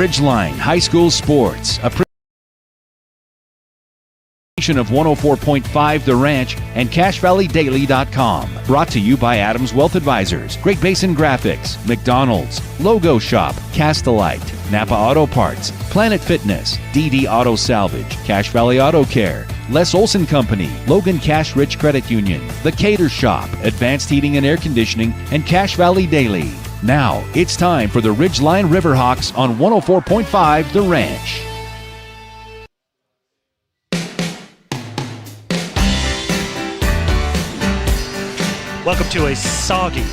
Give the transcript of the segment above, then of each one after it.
Ridgeline High School Sports, a of 104.5 The Ranch and CashValleyDaily.com. Brought to you by Adams Wealth Advisors, Great Basin Graphics, McDonald's, Logo Shop, Castelite, Napa Auto Parts, Planet Fitness, DD Auto Salvage, Cache Valley Auto Care, Les Olson Company, Logan Cash Rich Credit Union, The Cater Shop, Advanced Heating and Air Conditioning, and Cache Valley Daily. Now it's time for the Ridgeline Riverhawks on 104.5 The Ranch. Welcome to a soggy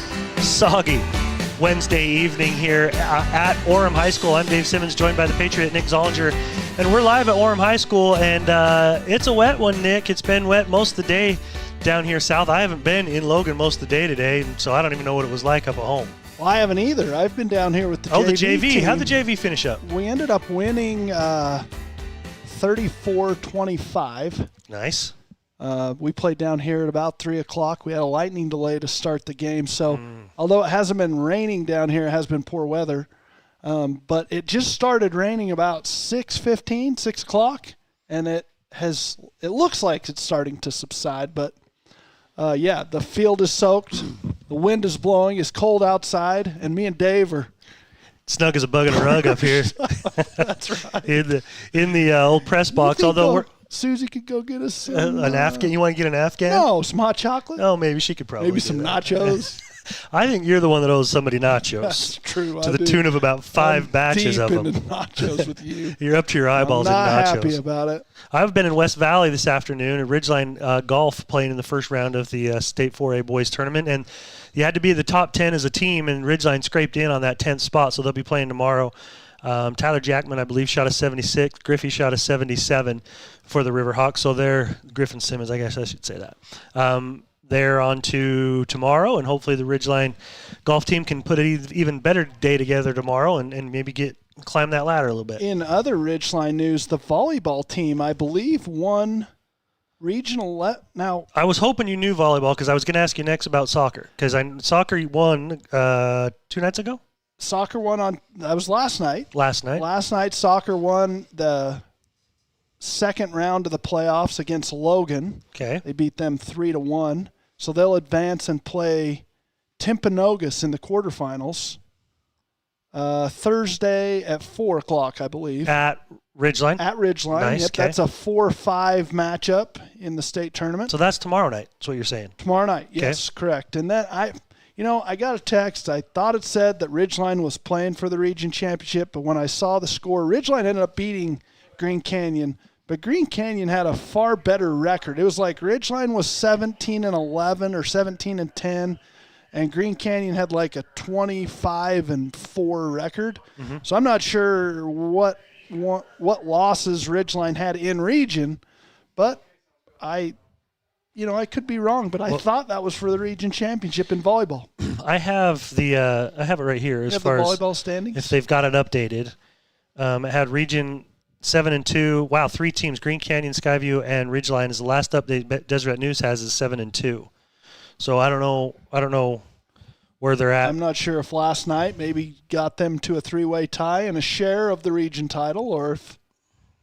Wednesday evening here at Orem High School. I'm Dave Simmons, joined by the Patriot Nick Zollinger, and we're live at Orem High School, and it's a wet one, Nick. It's been wet most of the day down here south. I haven't been in Logan most of the day today, so I don't even know what it was like up at home. Well, I haven't either. I've been down here with the JV the JV. team. How'd the JV finish up? We ended up winning 34-25. Nice. We played down here at about 3 o'clock. We had a lightning delay to start the game. So although it hasn't been raining down here, it has been poor weather. But it just started raining about 6:15, 6 o'clock, and it looks like it's starting to subside. But, the field is soaked. The wind is blowing. It's cold outside, and me and Dave are snug as a bug in a rug up here. That's right. in the old press box, although Susie could go get us an Afghan. You want to get an Afghan? No, some hot chocolate. Oh, maybe she could probably. Maybe some nachos. I think you're the one that owes somebody nachos. That's true. To the tune of about 5 batches of them. Deep into nachos with you. You're up to your eyeballs in nachos. I'm not happy about it. I've been in West Valley this afternoon at Ridgeline Golf playing in the first round of the State 4A Boys Tournament, and you had to be the top 10 as a team, and Ridgeline scraped in on that 10th spot, so they'll be playing tomorrow. Tyler Jackman, I believe, shot a 76. Griffey shot a 77 for the Riverhawks. So they're Griffin Simmons, I guess I should say that. They're on to tomorrow, and hopefully the Ridgeline golf team can put an even better day together tomorrow and maybe climb that ladder a little bit. In other Ridgeline news, the volleyball team, I believe, won regional. Now, I was hoping you knew volleyball because I was going to ask you next about soccer because soccer won 2 nights ago. Soccer won that was last night. Last night, soccer won the second round of the playoffs against Logan. Okay. They beat them 3-1. So they'll advance and play Timpanogos in the quarterfinals Thursday at 4 o'clock, I believe. At Ridgeline? At Ridgeline. Nice. Yep, okay. That's a 4-5 matchup in the state tournament. So that's tomorrow night. That's what you're saying. Tomorrow night, yes, correct. And then I got a text. I thought it said that Ridgeline was playing for the region championship, but when I saw the score, Ridgeline ended up beating Green Canyon, but Green Canyon had a far better record. It was like Ridgeline was 17-11 or 17-10, and Green Canyon had like a 25-4 record. Mm-hmm. So I'm not sure what losses Ridgeline had in region, but I could be wrong, but I thought that was for the region championship in volleyball. I have I have it right here as far as volleyball standings. If they've got it updated. It had region 7-2. Wow, 3 teams: Green Canyon, Skyview, and Ridgeline. Is the last update Deseret News has is 7-2. So I don't know where they're at. I'm not sure if last night maybe got them to a 3-way tie and a share of the region title, or if.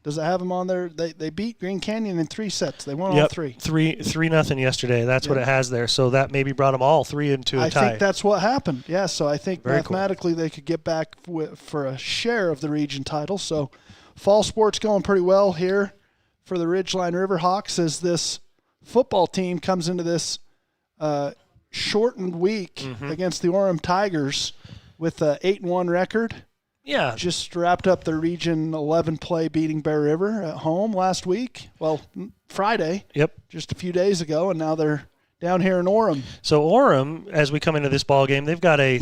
Does it have them on there? They beat Green Canyon in 3 sets. They won all 3. 3-0 yesterday. That's what it has there. So that maybe brought them all 3 into a tie. I think that's what happened. Yeah, so I think Very mathematically they could get back for a share of the region title. So fall sports going pretty well here for the Ridgeline Riverhawks as this football team comes into this shortened week against the Orem Tigers with an 8-1 record. Yeah. Just wrapped up their Region 11 play beating Bear River at home last week. Well, Friday. Yep. Just a few days ago, and now they're down here in Orem. So Orem, as we come into this ball game, they've got a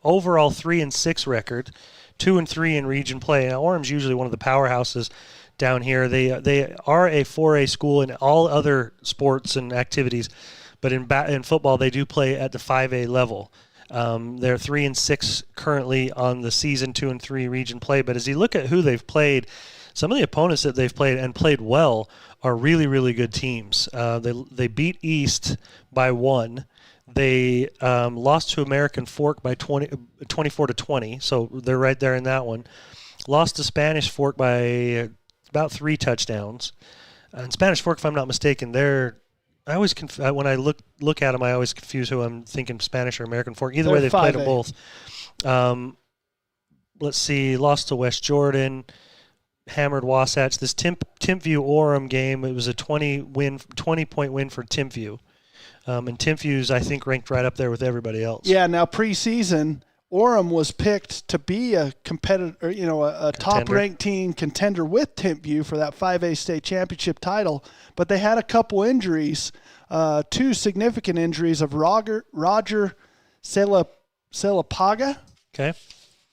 overall 3-6 record, 2-3 in region play. Now Orem's usually one of the powerhouses down here. They are a 4A school in all other sports and activities, but in football they do play at the 5A level. They're 3-6 currently on the season, 2-3 region play. But as you look at who they've played, some of the opponents that they've played and played well are really, really good teams. They beat East by 1. They lost to American Fork by 24-20, so they're right there in that one. lost to Spanish Fork by about 3 touchdowns. And Spanish Fork, if I'm not mistaken, I always when I look at them, I always confuse who I'm thinking Spanish or American Fork. Either way, they've played them both. Let's see, lost to West Jordan, hammered Wasatch. This Timpview Orem game, it was a 20-point win for Timpview. And Timpview's, I think, ranked right up there with everybody else. Yeah, now preseason, Orem was picked to be a competitor, a top-ranked team contender with Timpview for that 5A state championship title, but they had a couple injuries, 2 significant injuries of Roger Selapaga. Okay.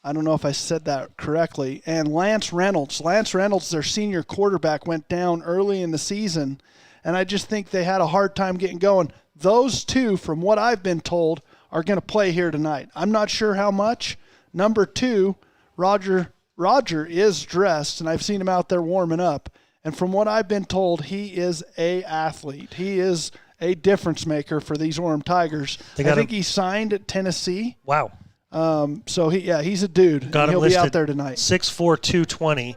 I don't know if I said that correctly. And Lance Reynolds. Lance Reynolds, their senior quarterback, went down early in the season, and I just think they had a hard time getting going. Those 2, from what I've been told, are going to play here tonight. I'm not sure how much. Number 2, Roger is dressed, and I've seen him out there warming up. And from what I've been told, he is a athlete. He is a difference maker for these Orem Tigers. I think he signed at Tennessee. Wow. So he's a dude. He'll be out there tonight. 6'4", 220.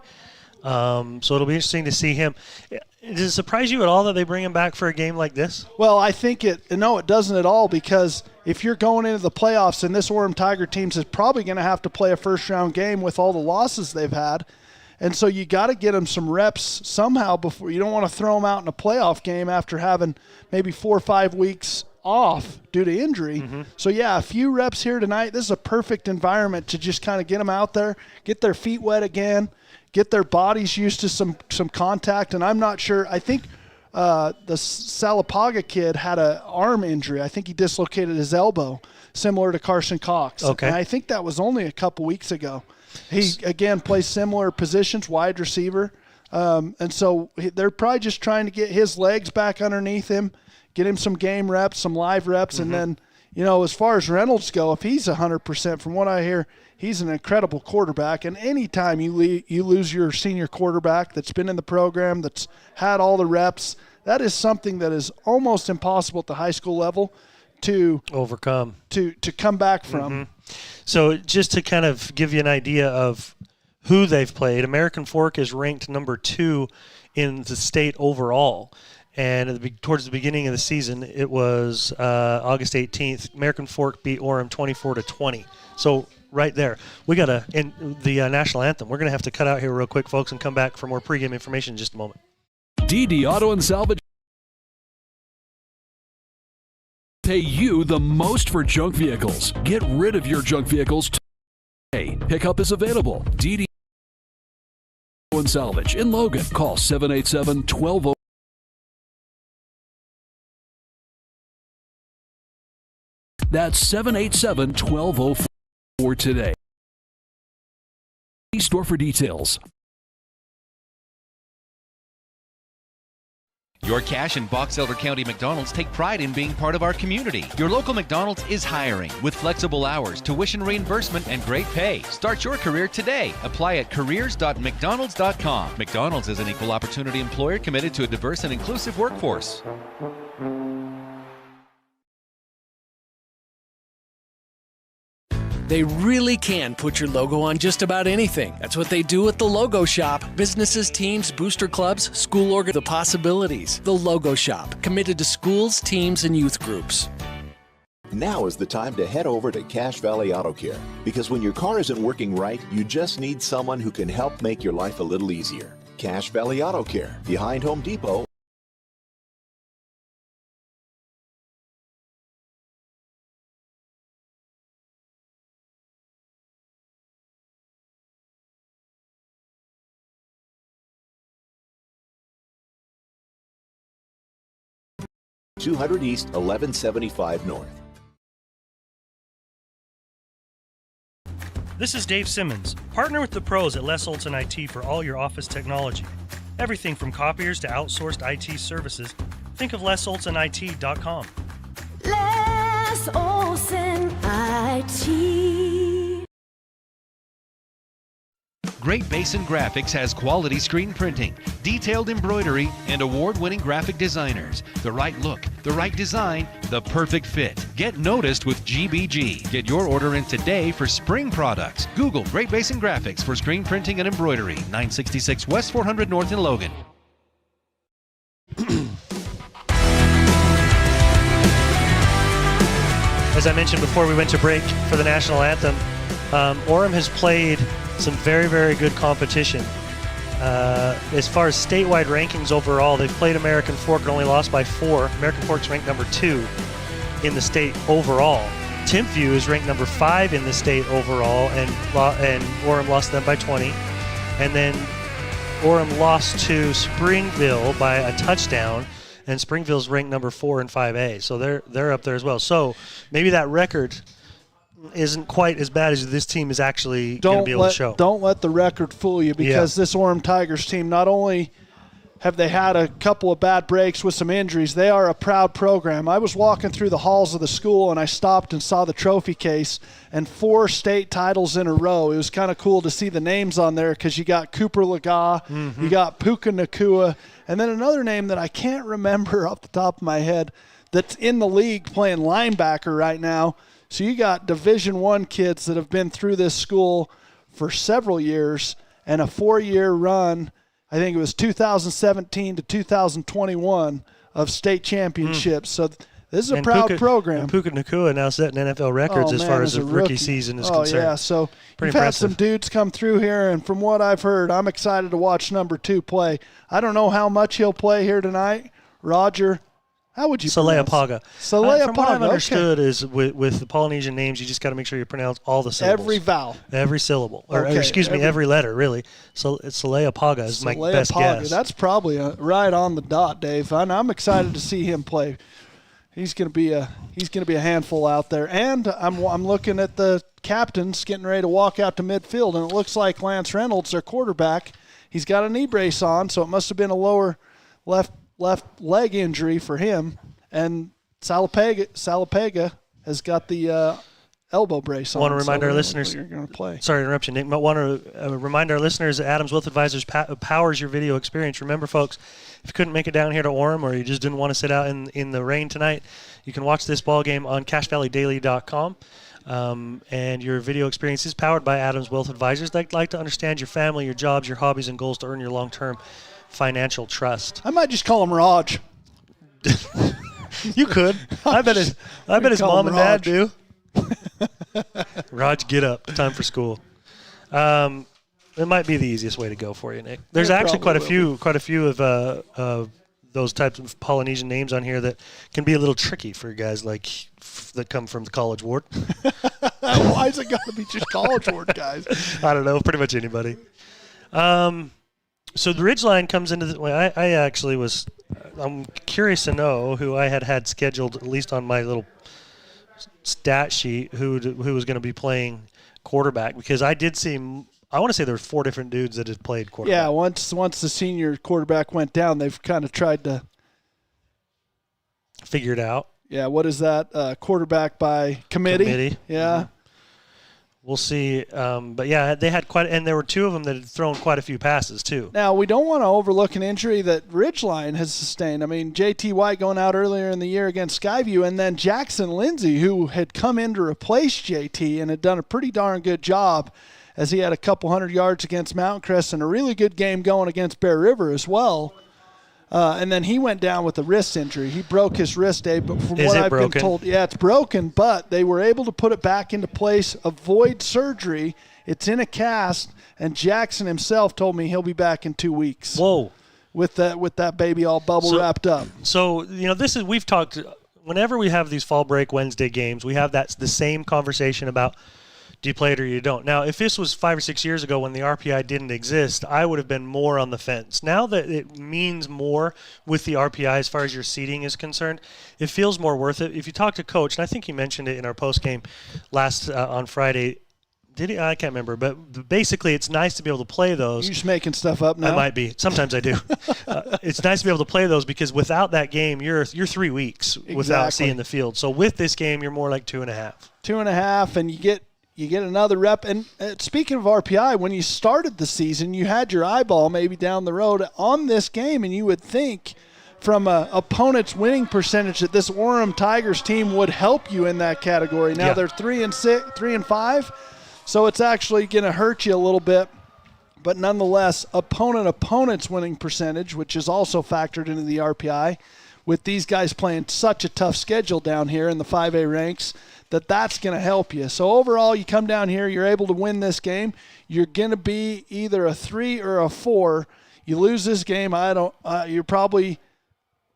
So it'll be interesting to see him. Does it surprise you at all that they bring him back for a game like this? Well, I think it doesn't at all, because if you're going into the playoffs, and this Orem Tiger team is probably going to have to play a first-round game with all the losses they've had, and so you got to get them some reps somehow before. You don't want to throw them out in a playoff game after having maybe 4 or 5 weeks off due to injury. Mm-hmm. So, yeah, a few reps here tonight. This is a perfect environment to just kind of get them out there, get their feet wet again, get their bodies used to some contact. And I'm not sure. I think the Salapaga kid had an arm injury. I think he dislocated his elbow, similar to Carson Cox. Okay. And I think that was only a couple weeks ago. He, again, plays similar positions, wide receiver. And so they're probably just trying to get his legs back underneath him, get him some game reps, some live reps, and then, as far as Reynolds go, if he's 100%, from what I hear, he's an incredible quarterback. And anytime you lose your senior quarterback that's been in the program, that's had all the reps, that is something that is almost impossible at the high school level to overcome, to come back from. Mm-hmm. So just to kind of give you an idea of who they've played, American Fork is ranked number 2 in the state overall. And towards the beginning of the season, it was August 18th. American Fork beat Orem 24-20. So right there, we got in the national anthem. We're going to have to cut out here real quick, folks, and come back for more pregame information in just a moment. DD Auto and Salvage. Pay you the most for junk vehicles. Get rid of your junk vehicles today. Pickup is available. DD Auto and Salvage in Logan. Call 787-1200. That's 787-1204 today. Store for details. Your Cache and Box Elder County McDonald's take pride in being part of our community. Your local McDonald's is hiring with flexible hours, tuition reimbursement, and great pay. Start your career today. Apply at careers.mcdonalds.com. McDonald's is an equal opportunity employer committed to a diverse and inclusive workforce. They really can put your logo on just about anything. That's what they do at the Logo Shop. Businesses, teams, booster clubs, school organ, the possibilities. The Logo Shop, committed to schools, teams, and youth groups. Now is the time to head over to Cache Valley Auto Care, because when your car isn't working right, you just need someone who can help make your life a little easier. Cache Valley Auto Care, behind Home Depot. $200 East, 1175 North. This is Dave Simmons. Partner with the pros at Les Olson IT for all your office technology. Everything from copiers to outsourced IT services. Think of lesolsonit.com. Les Olson IT. Great Basin Graphics has quality screen printing, detailed embroidery, and award-winning graphic designers. The right look, the right design, the perfect fit. Get noticed with GBG. Get your order in today for spring products. Google Great Basin Graphics for screen printing and embroidery. 966 West 400 North in Logan. As I mentioned before we went to break for the national anthem, Orem has played some very, very good competition. As far as statewide rankings overall, they've played American Fork and only lost by 4. American Fork's ranked number 2 in the state overall. Timpview is ranked number 5 in the state overall, and Orem lost them by 20. And then Orem lost to Springville by a touchdown, and Springville's ranked number 4 in 5A, so they're up there as well. So maybe that record isn't quite as bad as this team is actually going to be able to show. Don't let the record fool you, because this Orem Tigers team, not only have they had a couple of bad breaks with some injuries, they are a proud program. I was walking through the halls of the school, and I stopped and saw the trophy case, and 4 state titles in a row. It was kind of cool to see the names on there, because you got Cooper Laga, you got Puka Nakua, and then another name that I can't remember off the top of my head that's in the league playing linebacker right now. So you got Division I kids that have been through this school for several years and a 4-year run. I think it was 2017 to 2021 of state championships. So this is a proud program. And Puka Nakua now setting NFL records as far as the rookie season is concerned. Yeah, so pretty you've impressive. had some dudes come through here, and from what I've heard, I'm excited to watch number 2 play. I don't know how much he'll play here tonight. Roger, how would you pronounce it? Saleapaga. Saleapaga. From what I've understood is with the Polynesian names, you just got to make sure you pronounce all the syllables. Every vowel. Every syllable. Or Okay, excuse me, every letter, really. So it's Saleapaga is my best guess. That's probably right on the dot, Dave. I'm excited to see him play. He's going to be a handful out there. And I'm looking at the captains getting ready to walk out to midfield, and it looks like Lance Reynolds, their quarterback, he's got a knee brace on, so it must have been a lower left leg injury for him. And Saleapaga has got the elbow brace on. I want to remind our listeners. You're going to play. Sorry to interrupt you, Nick. But I want to remind our listeners that Adams Wealth Advisors powers your video experience. Remember, folks, if you couldn't make it down here to Orem, or you just didn't want to sit out in the rain tonight, you can watch this ball game on CashValleyDaily.com. And your video experience is powered by Adams Wealth Advisors. They'd like to understand your family, your jobs, your hobbies, and goals to earn your long-term financial trust. I might just call him Raj. You could. I bet his mom and dad do. Raj, get up. Time for school. It might be the easiest way to go for you, Nick. There's actually quite a few of those types of Polynesian names on here that can be a little tricky for guys like that come from the College Ward. Why is it got to be just College Ward guys? I don't know. Pretty much anybody. So the Ridgeline comes into the. I actually was. I'm curious to know who I had scheduled, at least on my little stat sheet, who was going to be playing quarterback, because I did see. I want to say there were 4 different dudes that had played quarterback. Yeah, once the senior quarterback went down, they've kind of tried to figure it out. Yeah, what is that? Quarterback by committee. Yeah. Mm-hmm. We'll see. But, yeah, they had and there were 2 of them that had thrown quite a few passes, too. Now, we don't want to overlook an injury that Ridgeline has sustained. I mean, J.T. White going out earlier in the year against Skyview, and then Jackson Lindsay, who had come in to replace J.T. and had done a pretty darn good job, as he had a couple hundred yards against Mountain Crest and a really good game going against Bear River as well. And then he went down with a wrist injury. He broke his wrist, Dave, but from what I've been told, yeah, it's broken, but they were able to put it back into place, avoid surgery. It's in a cast, and Jackson himself told me he'll be back in 2 weeks. Whoa. With that baby all bubble wrapped up. So, we've talked, whenever we have these Fall Break Wednesday games, we have the same conversation about, do you play it or you don't? Now, if this was 5 or 6 years ago when the RPI didn't exist, I would have been more on the fence. Now that it means more with the RPI as far as your seating is concerned, it feels more worth it. If you talk to Coach, and I think he mentioned it in our postgame last on Friday, did he? I can't remember. But basically, it's nice to be able to play those. You're just making stuff up now? I might be. Sometimes I do. It's nice to be able to play those, because without that game, you're 3 weeks without seeing the field. So with this game, you're more like 2.5. 2.5, and you get you get another rep. And speaking of RPI, when you started the season, you had your eyeball maybe down the road on this game, and you would think from an opponent's winning percentage that this Orem Tigers team would help you in that category. Now they're 3-5, so it's actually going to hurt you a little bit. But nonetheless, opponent's winning percentage, which is also factored into the RPI, with these guys playing such a tough schedule down here in the 5A ranks, that's going to help you. So overall, you come down here, you're able to win this game. You're going to be either a 3 or a 4. You lose this game, you're probably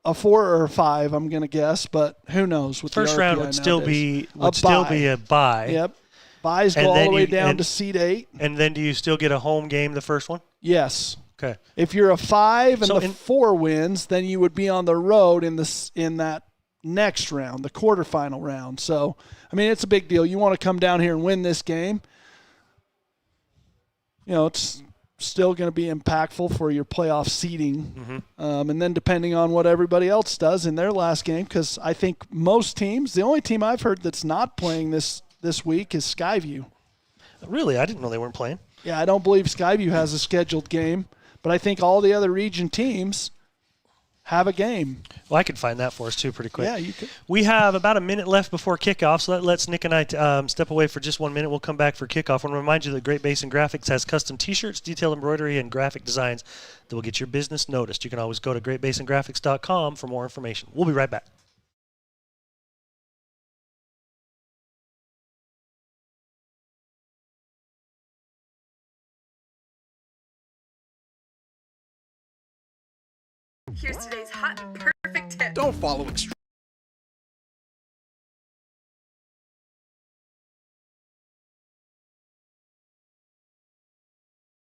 a 4 or a 5, I'm going to guess, but who knows? With First the round would still be a bye. Yep. Byes go all the way down to seed 8. And then do you still get a home game the first one? Yes. Okay. If you're a 5 and 4 wins, then you would be on the road in that next round, the quarterfinal round. So, I mean, it's a big deal. You want to come down here and win this game. It's still going to be impactful for your playoff seeding. Mm-hmm. And then depending on what everybody else does in their last game, because I think most teams, the only team I've heard that's not playing this week is Skyview. Really? I didn't know they weren't playing. Yeah, I don't believe Skyview has a scheduled game, but I think all the other region teams have a game. Well, I could find that for us, too, pretty quick. Yeah, you could. We have about a minute left before kickoff, so let's Nick and I step away for just 1 minute. We'll come back for kickoff. I want to remind you that Great Basin Graphics has custom T-shirts, detailed embroidery, and graphic designs that will get your business noticed. You can always go to greatbasingraphics.com for more information. We'll be right back. Here's today's hot and perfect tip. Don't follow extreme.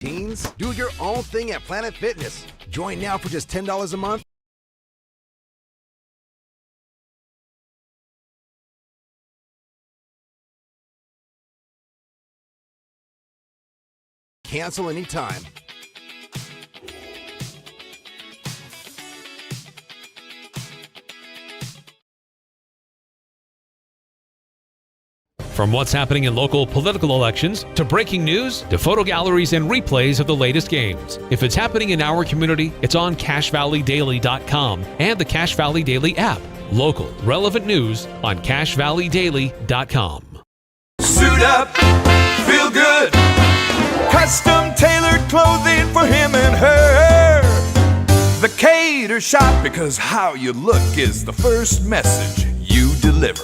Teens, do your own thing at Planet Fitness. Join now for just $10 a month. Cancel anytime. From what's happening in local political elections, to breaking news, to photo galleries and replays of the latest games. If it's happening in our community, it's on CashValleyDaily.com and the Cache Valley Daily app. Local, relevant news on CashValleyDaily.com. Suit up, feel good. Custom tailored clothing for him and her. The Cater Shop, because how you look is the first message you deliver.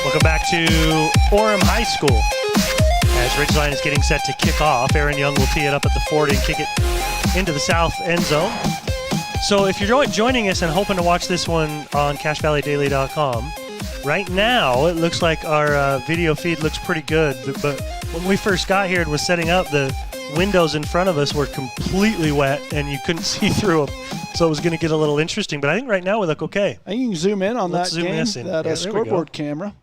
Welcome back to Orem High School. As Ridgeline is getting set to kick off, Aaron Young will tee it up at the 40 and kick it into the south end zone. So if you're joining us and hoping to watch this one on CashValleyDaily.com, right now it looks like our video feed looks pretty good. But when we first got here and was setting up, the windows in front of us were completely wet and you couldn't see through them. So it was going to get a little interesting. But I think right now we look okay. And you can zoom in on that game, that scoreboard camera.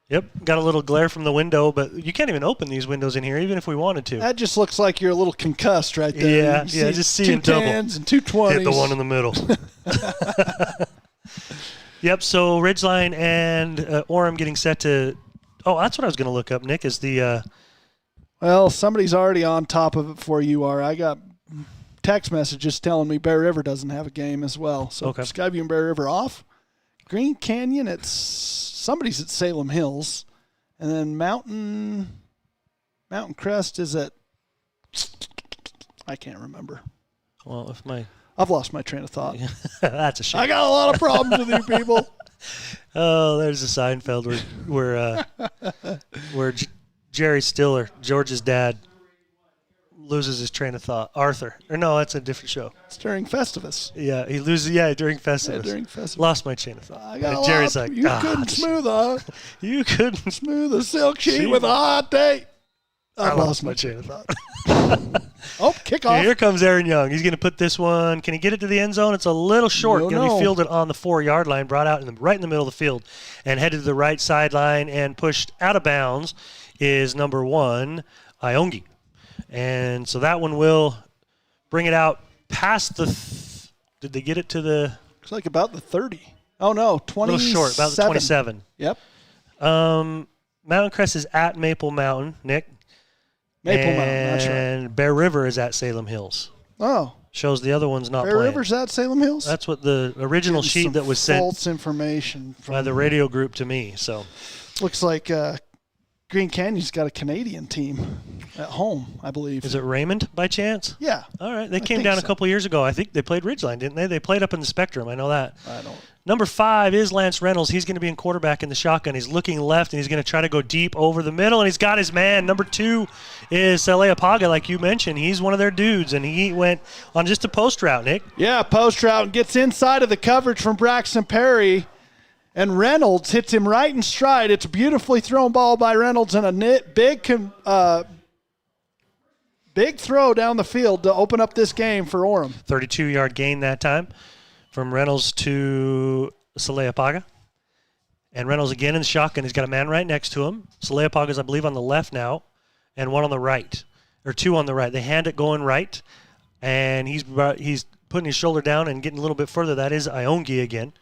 Yep, got a little glare from the window, but you can't even open these windows in here, even if we wanted to. That just looks like you're a little concussed right there. Yeah, just seeing double. 210s and 220s. Hit the one in the middle. Yep, so Ridgeline and Orem getting set to – oh, that's what I was going to look up, Nick, is the well, somebody's already on top of it before you are. I got text messages telling me Bear River doesn't have a game as well. So okay. Skyview and Bear River off. Green Canyon, somebody's at Salem Hills, and then Mountain Crest is at I can't remember. Well, I've lost my train of thought. That's a shame. I got a lot of problems with you people. Oh, there's a Seinfeld where Jerry Stiller, George's dad, loses his train of thought. Arthur. Or no, that's a different show. It's during Festivus. Yeah, he loses. during Festivus. Yeah, during Festivus. Lost my chain of thought. I got Jerry's like, you couldn't smooth a silk sheet with a hot date. I lost my chain of thought. Oh, kickoff. Here comes Aaron Young. He's going to put this one. Can he get it to the end zone? It's a little short. Going to be fielded on the 4-yard line, brought out right in the middle of the field, and headed to the right sideline and pushed out of bounds is number 1, Iongi. And so that one will bring it out past the did they get it to the Looks like about the 30. Oh, no, 27. A little short, about the 27. Yep. Mountain Crest is at Maple Mountain, Nick. Maple Mountain, that's right. And Bear River is at Salem Hills. Oh. Shows the other one's not Bear playing. River's at Salem Hills? That's what the original sheet that was sent. False information. By the radio group to me, so. Looks like Green Canyon's got a Canadian team at home, I believe. Is it Raymond by chance? Yeah. All right. They came down a couple years ago. I think they played Ridgeline, didn't they? They played up in the Spectrum. I know that. I don't. Number 5 is Lance Reynolds. He's going to be in quarterback in the shotgun. He's looking left, and he's going to try to go deep over the middle, and he's got his man. Number 2 is Saleapaga, like you mentioned. He's one of their dudes, and he went on just a post route, Nick. Yeah, post route, and gets inside of the coverage from Braxton Perry. And Reynolds hits him right in stride. It's a beautifully thrown ball by Reynolds and a big throw down the field to open up this game for Orem. 32-yard gain that time from Reynolds to Saleapaga. And Reynolds again in the shotgun. He's got a man right next to him. Saleapaga's, I believe, on the left now, and one on the right, or 2 on the right. They hand it going right, and he's putting his shoulder down and getting a little bit further. That is Iongi again.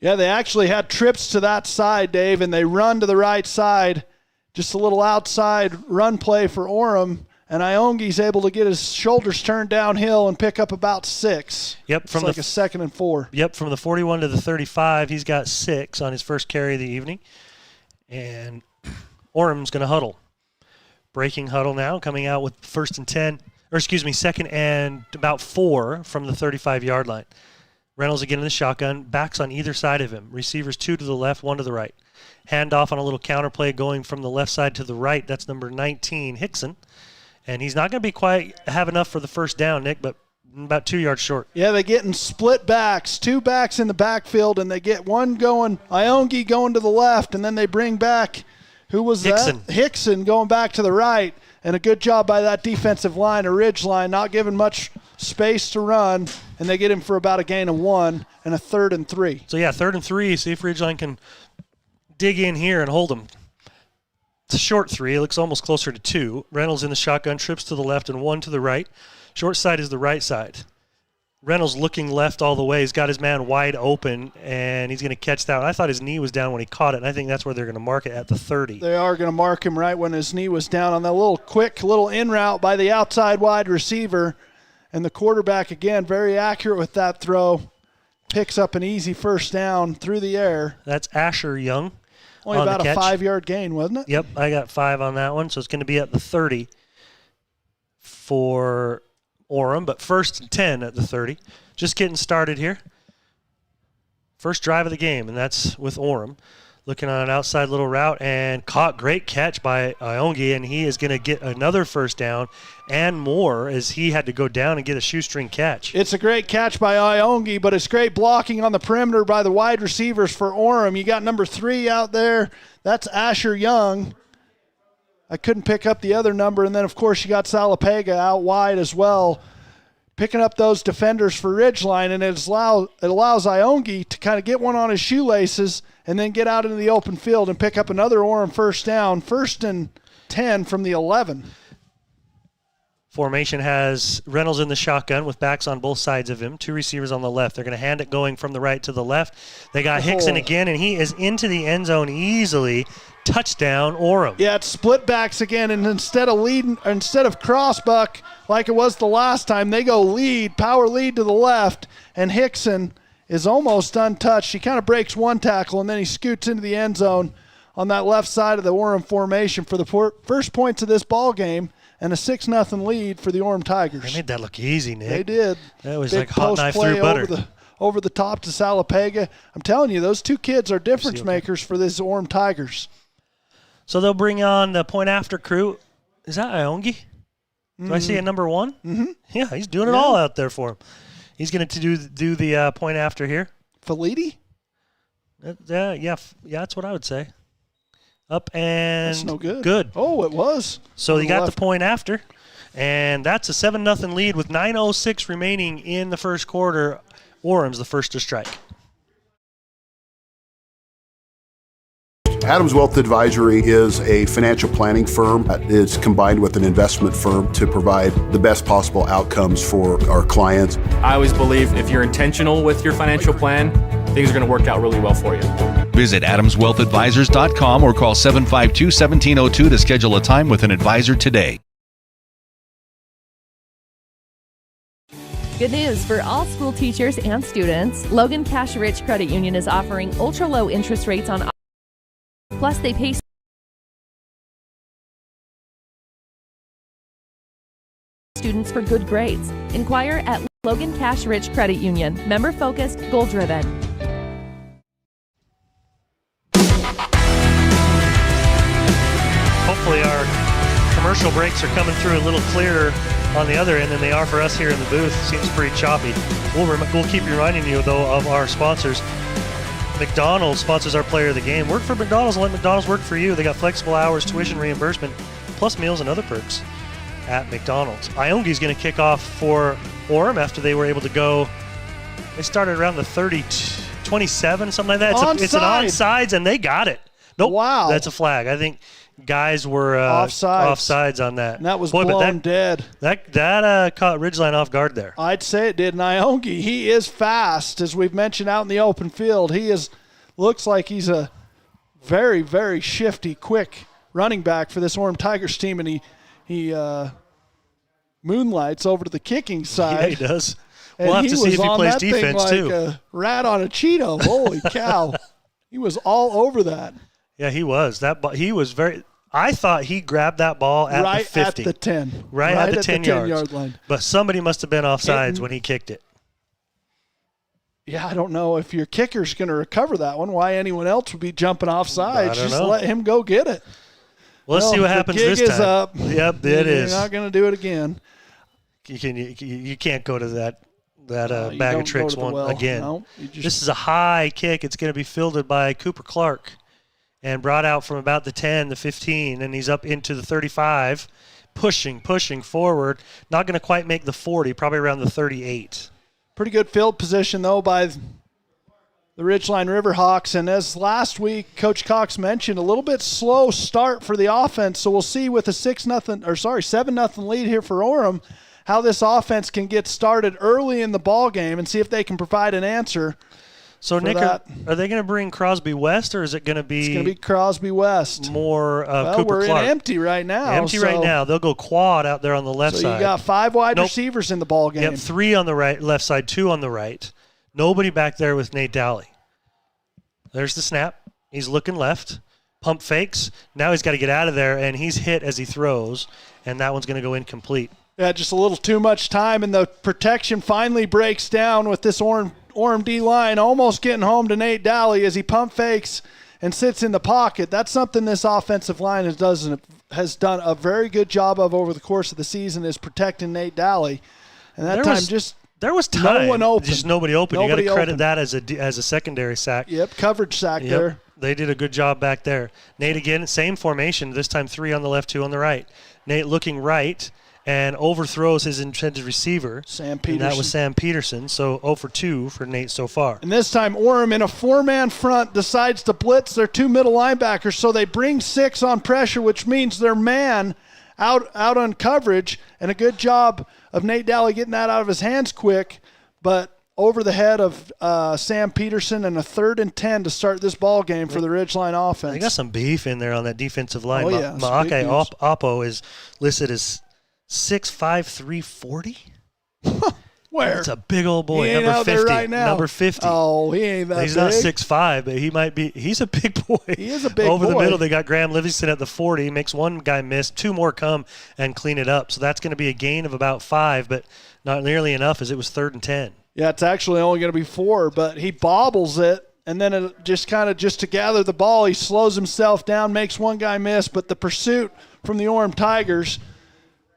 Yeah, they actually had trips to that side, Dave, and they run to the right side. Just a little outside run play for Orem, and Iongi's able to get his shoulders turned downhill and pick up about 6. Yep, it's like a 2nd and 4. Yep, from the 41 to the 35, he's got 6 on his first carry of the evening. And Orem's going to huddle. Breaking huddle now, coming out with 2nd and about 4 from the 35-yard line. Reynolds again in the shotgun, backs on either side of him. Receivers 2 to the left, 1 to the right. Handoff on a little counter play going from the left side to the right. That's number 19, Hickson. And he's not going to have enough for the first down, Nick, but about 2 yards short. Yeah, they're getting split backs, 2 backs in the backfield, and they get one going, Iongi going to the left, and then they bring back, who was Hickson. that? Hickson going back to the right. And a good job by that defensive line, a Ridgeline, not giving much space to run, and they get him for about a gain of 1 and a 3rd and 3. So, 3rd and 3, see if Ridgeline can dig in here and hold him. It's a short 3. It looks almost closer to 2. Reynolds in the shotgun, trips to the left and 1 to the right. Short side is the right side. Reynolds looking left all the way. He's got his man wide open, and he's going to catch that. I thought his knee was down when he caught it, and I think that's where they're going to mark it at the 30. They are going to mark him right when his knee was down on that little in route by the outside wide receiver. And the quarterback, again, very accurate with that throw. Picks up an easy first down through the air. That's Asher Young. Only about a 5-yard gain, wasn't it? Yep, I got 5 on that one, so it's going to be at the 30 for Orem, but 1st and 10 at the 30. Just getting started here. First drive of the game, and that's with Orem. Looking on an outside little route and caught. Great catch by Iongi, and he is going to get another first down and more as he had to go down and get a shoestring catch. It's a great catch by Iongi, but it's great blocking on the perimeter by the wide receivers for Orem. You got number 3 out there. That's Asher Young. I couldn't pick up the other number. And then, of course, you got Saleapaga out wide as well, picking up those defenders for Ridgeline, and it allows Iongi to kind of get one on his shoelaces and then get out into the open field and pick up another Orem first down, 1st and 10 from the 11. Formation has Reynolds in the shotgun with backs on both sides of him, 2 receivers on the left. They're going to hand it going from the right to the left. They got Hickson again, and he is into the end zone easily. Touchdown, Orem. Yeah, it's split backs again, and instead of crossbuck like it was the last time, they go power lead to the left, and Hickson is almost untouched. He kind of breaks one tackle, and then he scoots into the end zone on that left side of the Orem formation for the first points of this ball game, and a 6-0 lead for the Orem Tigers. They made that look easy, Nick. They did. That was big like hot knife through butter. Over the top to Saleapaga. I'm telling you, those 2 kids are difference makers for this Orem Tigers. So they'll bring on the point after crew. Is that Iongi? Do I see a number 1? Mm-hmm. Yeah, he's doing it all out there for him. He's going to do the point after here. Faliti? Yeah, that's what I would say. Up and that's no good. Good. Oh, it was. So you got the point after, and that's a 7-0 lead with 9:06 remaining in the first quarter. Orem's the first to strike. Adams Wealth Advisory is a financial planning firm that is combined with an investment firm to provide the best possible outcomes for our clients. I always believe if you're intentional with your financial plan, things are going to work out really well for you. Visit adamswealthadvisors.com or call 752-1702 to schedule a time with an advisor today. Good news for all school teachers and students. Logan Cash Rich Credit Union is offering ultra-low interest rates on. Plus, they pay students for good grades. Inquire at Logan Cash Rich Credit Union. Member-focused, goal-driven. Hopefully our commercial breaks are coming through a little clearer on the other end than they are for us here in the booth. Seems pretty choppy. We'll keep reminding you, though, of our sponsors. McDonald's sponsors our player of the game. Work for McDonald's and let McDonald's work for you. They got flexible hours, tuition reimbursement, plus meals and other perks at McDonald's. Iongi's going to kick off for Orem after they were able to go. They started around the 27, something like that. It's an onside, and they got it. Nope. Wow. That's a flag. I think guys were offsides on that. And that was blown dead. That caught Ridgeline off guard there. I'd say it did. Iongi, he is fast, as we've mentioned out in the open field. Looks like he's a very, very shifty, quick running back for this Orem Tigers team, and he moonlights over to the kicking side. Yeah, he does. We'll have to see if he plays defense like too. A rat on a Cheeto. Holy cow! He was all over that. Yeah, he was. He was very. I thought he grabbed that ball at the 50. Right at the 10. Right at the 10 yard line. But somebody must have been offsides when he kicked it. Yeah, I don't know if your kicker's going to recover that one. Why anyone else would be jumping offsides? Just let him go get it. Well, let's see what happens this time. The gig is up. Yep, it is. You're not going to do it again. You can't go to that bag of tricks one again. No, this is a high kick. It's going to be fielded by Cooper Clark and brought out from about the 10, the 15, and he's up into the 35, pushing forward. Not going to quite make the 40, probably around the 38. Pretty good field position, though, by the Ridgeline Riverhawks. And as last week, Coach Cox mentioned, a little bit slow start for the offense. So we'll see with a 7-0 lead here for Orem, how this offense can get started early in the ball game and see if they can provide an answer. So, Nick, are they going to bring Crosby West, or is it going to be? It's going to be Crosby West. More Cooper we're Clark. in empty right now. Right now. They'll go quad out there on the left side. So you got 5 wide receivers in the ball game. Yep, 3 on the left side, 2 on the right. Nobody back there with Nate Dowley. There's the snap. He's looking left. Pump fakes. Now he's got to get out of there, and he's hit as he throws, and that one's going to go incomplete. Yeah, just a little too much time, and the protection finally breaks down with this Orem D-line almost getting home to Nate Dowley as he pump fakes and sits in the pocket. That's something this offensive line has done a very good job of over the course of the season, is protecting Nate Dowley. And that there was time. No one open. Just nobody open. You got to credit that as a secondary sack. Yep, coverage sack there. They did a good job back there. Nate again, same formation. This time 3 on the left, 2 on the right. Nate looking right and overthrows his intended receiver. Sam Peterson. And that was Sam Peterson. So 0 for 2 for Nate so far. And this time Orem in a 4-man front decides to blitz their 2 middle linebackers. So they bring 6 on pressure, which means their man out on coverage. And a good job of Nate Dowley getting that out of his hands quick. But over the head of Sam Peterson, and a 3rd and 10 to start this ball game for the Ridgeline offense. They got some beef in there on that defensive line. Oh, yeah. Maake Oppo is listed as 6'5", 340. Where? It's a big old boy. He ain't number out 50. there right now. Number 50. Oh, he ain't that He's big. not 6'5", but he might be. He's a big boy. He is a big Over boy. the middle, they got Graham Livingston at the 40. Makes one guy miss. 2 more come and clean it up. So that's going to be a gain of about 5, but not nearly enough as it was 3rd and 10. Yeah, it's actually only going to be 4, but he bobbles it. And then it just to gather the ball, he slows himself down, makes one guy miss. But the pursuit from the Orem Tigers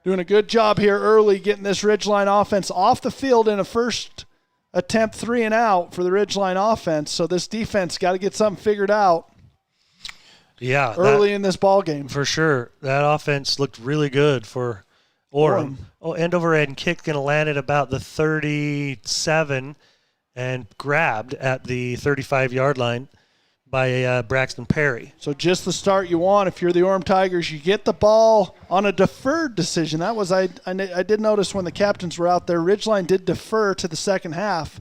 doing a good job here early, getting this Ridgeline offense off the field in a first attempt 3 and out for the Ridgeline offense. So this defense got to get something figured out. Yeah, early in this ball game for sure. That offense looked really good for Orem. End over end kick going to land at about the 37 and grabbed at the 35-yard line by Braxton Perry. So just the start you want if you're the Orem Tigers. You get the ball on a deferred decision. That was I did notice when the captains were out there, Ridgeline did defer to the second half.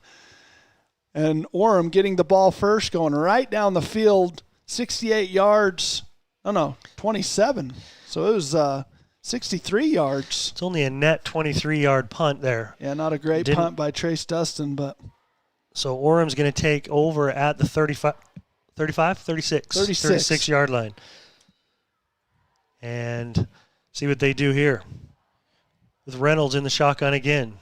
And Orem getting the ball first, going right down the field, 68 yards. 27. So it was 63 yards. It's only a net 23-yard punt there. Yeah, not a great punt by Trace Dustin, but. So Orem's going to take over at the 36-yard line. And see what they do here. With Reynolds in the shotgun again.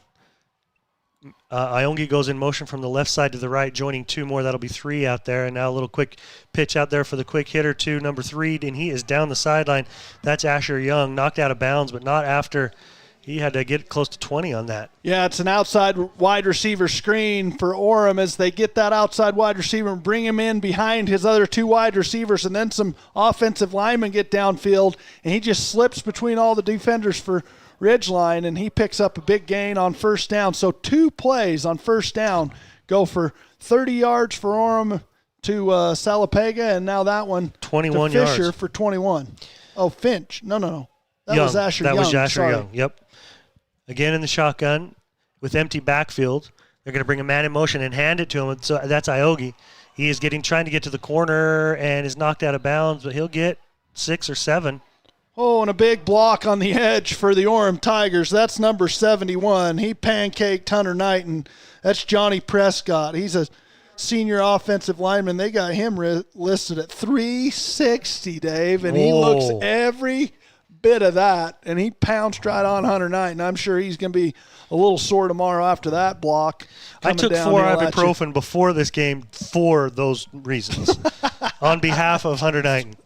Iongi goes in motion from the left side to the right, joining two more. That'll be three out there. And now a little quick pitch out there for the quick hitter to number 3, and he is down the sideline. That's Asher Young, knocked out of bounds, but not after. He had to get close to 20 on that. Yeah, it's an outside wide receiver screen for Orem as they get that outside wide receiver and bring him in behind his other 2 wide receivers, and then some offensive linemen get downfield, and he just slips between all the defenders for Ridgeline, and he picks up a big gain on first down. So 2 plays on first down go for 30 yards for Orem to Salapega, and now that one 21 to Fisher yards for 21. Oh, Finch. No. That Young. was Asher Young. That was Asher Sorry. Young, yep. Again in the shotgun with empty backfield. They're going to bring a man in motion and hand it to him. So that's Iogi. He is trying to get to the corner and is knocked out of bounds, but he'll get 6 or 7. Oh, and a big block on the edge for the Orem Tigers. That's number 71. He pancaked Hunter Knight, and that's Johnny Prescott. He's a senior offensive lineman. They got him listed at 360, Dave, and he looks every bit of that, and he pounced right on Hunter Knight, and I'm sure he's going to be a little sore tomorrow after that block. I took 4 ibuprofen before this game for those reasons on behalf of Hunter Knight.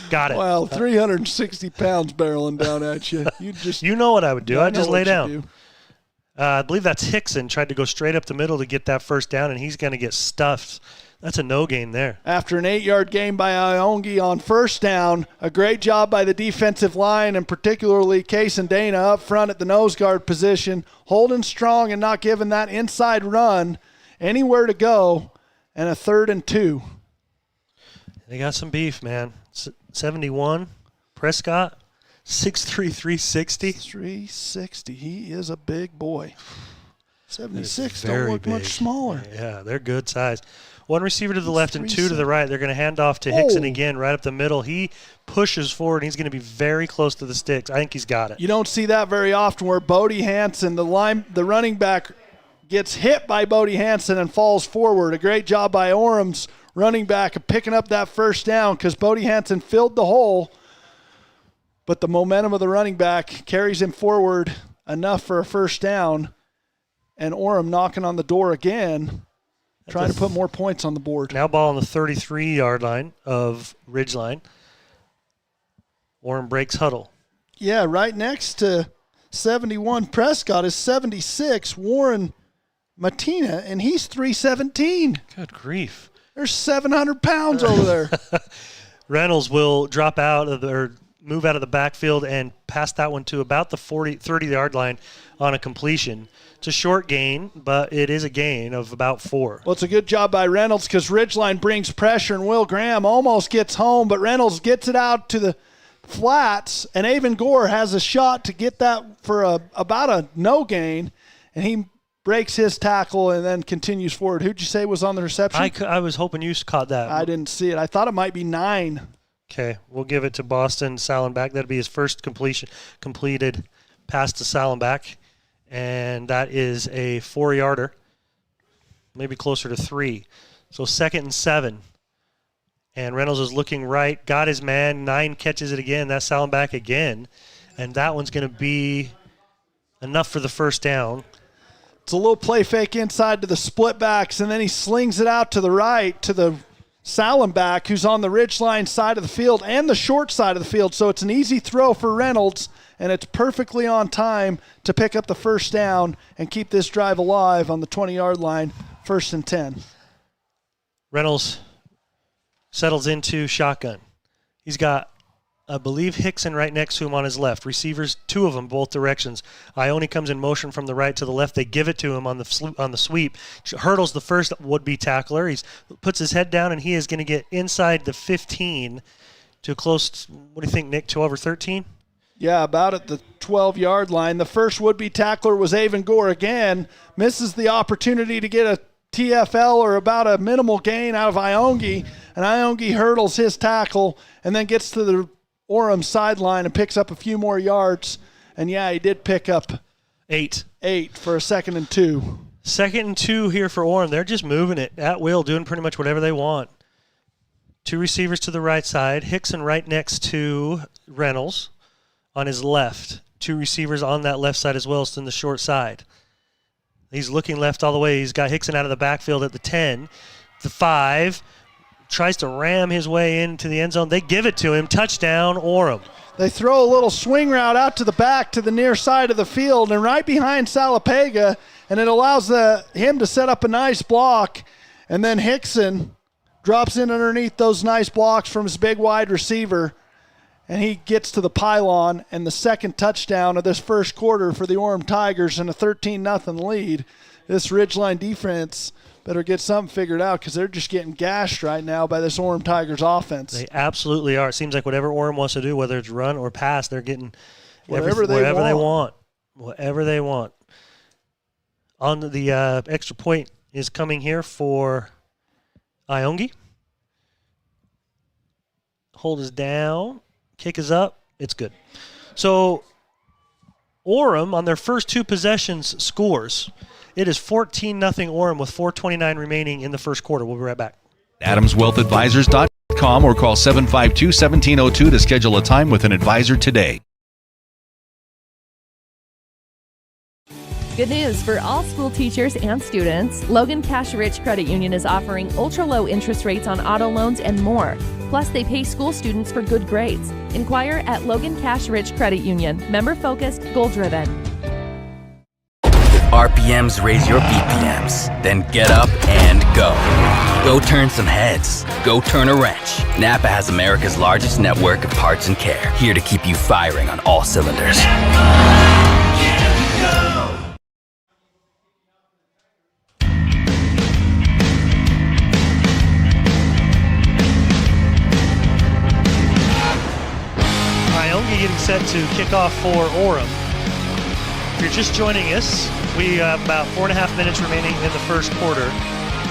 Got it. Well, 360 pounds barreling down at you. You know what I would do. I'd just lay down. Do. I believe that's Hickson tried to go straight up the middle to get that first down, and he's going to get stuffed. That's a no gain there. After an 8-yard gain by Iongi on first down, a great job by the defensive line, and particularly Case and Dana up front at the nose guard position, holding strong and not giving that inside run anywhere to go, and a 3rd and 2. They got some beef, man. 71, Prescott, 6'3", 360. 360. He is a big boy. 76 Very don't look big. much smaller. Yeah, they're good size. 1 receiver to the left and 2 to the right. They're going to hand off to Hickson again right up the middle. He pushes forward, and he's going to be very close to the sticks. I think he's got it. You don't see that very often where Bodie Hansen, the running back, gets hit by Bodie Hansen and falls forward. A great job by Orem's running back of picking up that first down because Bodie Hansen filled the hole, but the momentum of the running back carries him forward enough for a first down, and Orem knocking on the door again, trying to put more points on the board. Now ball on the 33-yard line of Ridgeline. Orem breaks huddle. Yeah, right next to 71 Prescott is 76 Warren Matina, and he's 317. Good grief. There's 700 pounds over there. Reynolds will drop out or move out of the backfield and pass that one to about the 30-yard line on a completion. It's a short gain, but it is a gain of about 4. Well, it's a good job by Reynolds because Ridgeline brings pressure, and Will Graham almost gets home, but Reynolds gets it out to the flats, and Avon Gore has a shot to get that for about a no gain, and he breaks his tackle and then continues forward. Who'd you say was on the reception? I was hoping you caught that. I didn't see it. I thought it might be 9. Okay, we'll give it to Boston Salenbach. That'll be his first completed pass to Salenbach, and that is a 4-yarder, maybe closer to 3. So 2nd and 7. And Reynolds is looking right, got his man, 9 catches it again. That's Salenbach again, and that one's going to be enough for the first down. It's a little play fake inside to the split backs, and then he slings it out to the right to the Salenbach, who's on the Ridgeline side of the field and the short side of the field. So it's an easy throw for Reynolds, and it's perfectly on time to pick up the first down and keep this drive alive on the 20-yard line, 1st and 10. Reynolds settles into shotgun. He's got I believe Hickson right next to him on his left. Receivers, 2 of them, both directions. Ione comes in motion from the right to the left. They give it to him on the sweep. Hurdles the first would-be tackler. He puts his head down, and he is going to get inside the 15 to close, what do you think, Nick, 12 or 13? Yeah, about at the 12-yard line. The first would-be tackler was Avon Gore again. Misses the opportunity to get a TFL or about a minimal gain out of Iongi, and Iongi hurdles his tackle and then gets to the Orem sideline and picks up a few more yards. And, yeah, he did pick up 8 for a 2nd and 2. 2nd and 2 here for Orem. They're just moving it at will, doing pretty much whatever they want. 2 receivers to the right side. Hickson right next to Reynolds on his left. 2 receivers on that left side as well as in the short side. He's looking left all the way. He's got Hickson out of the backfield at the 10, the 5. Tries to ram his way into the end zone. They give it to him. Touchdown, Orem. They throw a little swing route out to the back to the near side of the field and right behind Salapega, and it allows him to set up a nice block. And then Hickson drops in underneath those nice blocks from his big wide receiver, and he gets to the pylon, and the second touchdown of this first quarter for the Orem Tigers and a 13-0 lead. This Ridgeline defense better get something figured out because they're just getting gashed right now by this Orem Tigers offense. They absolutely are. It seems like whatever Orem wants to do, whether it's run or pass, they're getting whatever they want. Whatever they want. On the extra point is coming here for Iongi. Hold is down. Kick is up. It's good. So Orem, on their first 2 possessions, scores. It is 14-0 Orem with 4:29 remaining in the first quarter. We'll be right back. AdamsWealthAdvisors.com or call 752-1702 to schedule a time with an advisor today. Good news for all school teachers and students. Logan Cash Rich Credit Union is offering ultra-low interest rates on auto loans and more. Plus, they pay school students for good grades. Inquire at Logan Cash Rich Credit Union. Member-focused, goal-driven. RPMs raise your BPMs. Then get up and go. Go turn some heads. Go turn a wrench. Napa has America's largest network of parts and care, here to keep you firing on all cylinders. Iongi getting set to kick off for Orem. If you're just joining us, we have about 4.5 minutes remaining in the first quarter.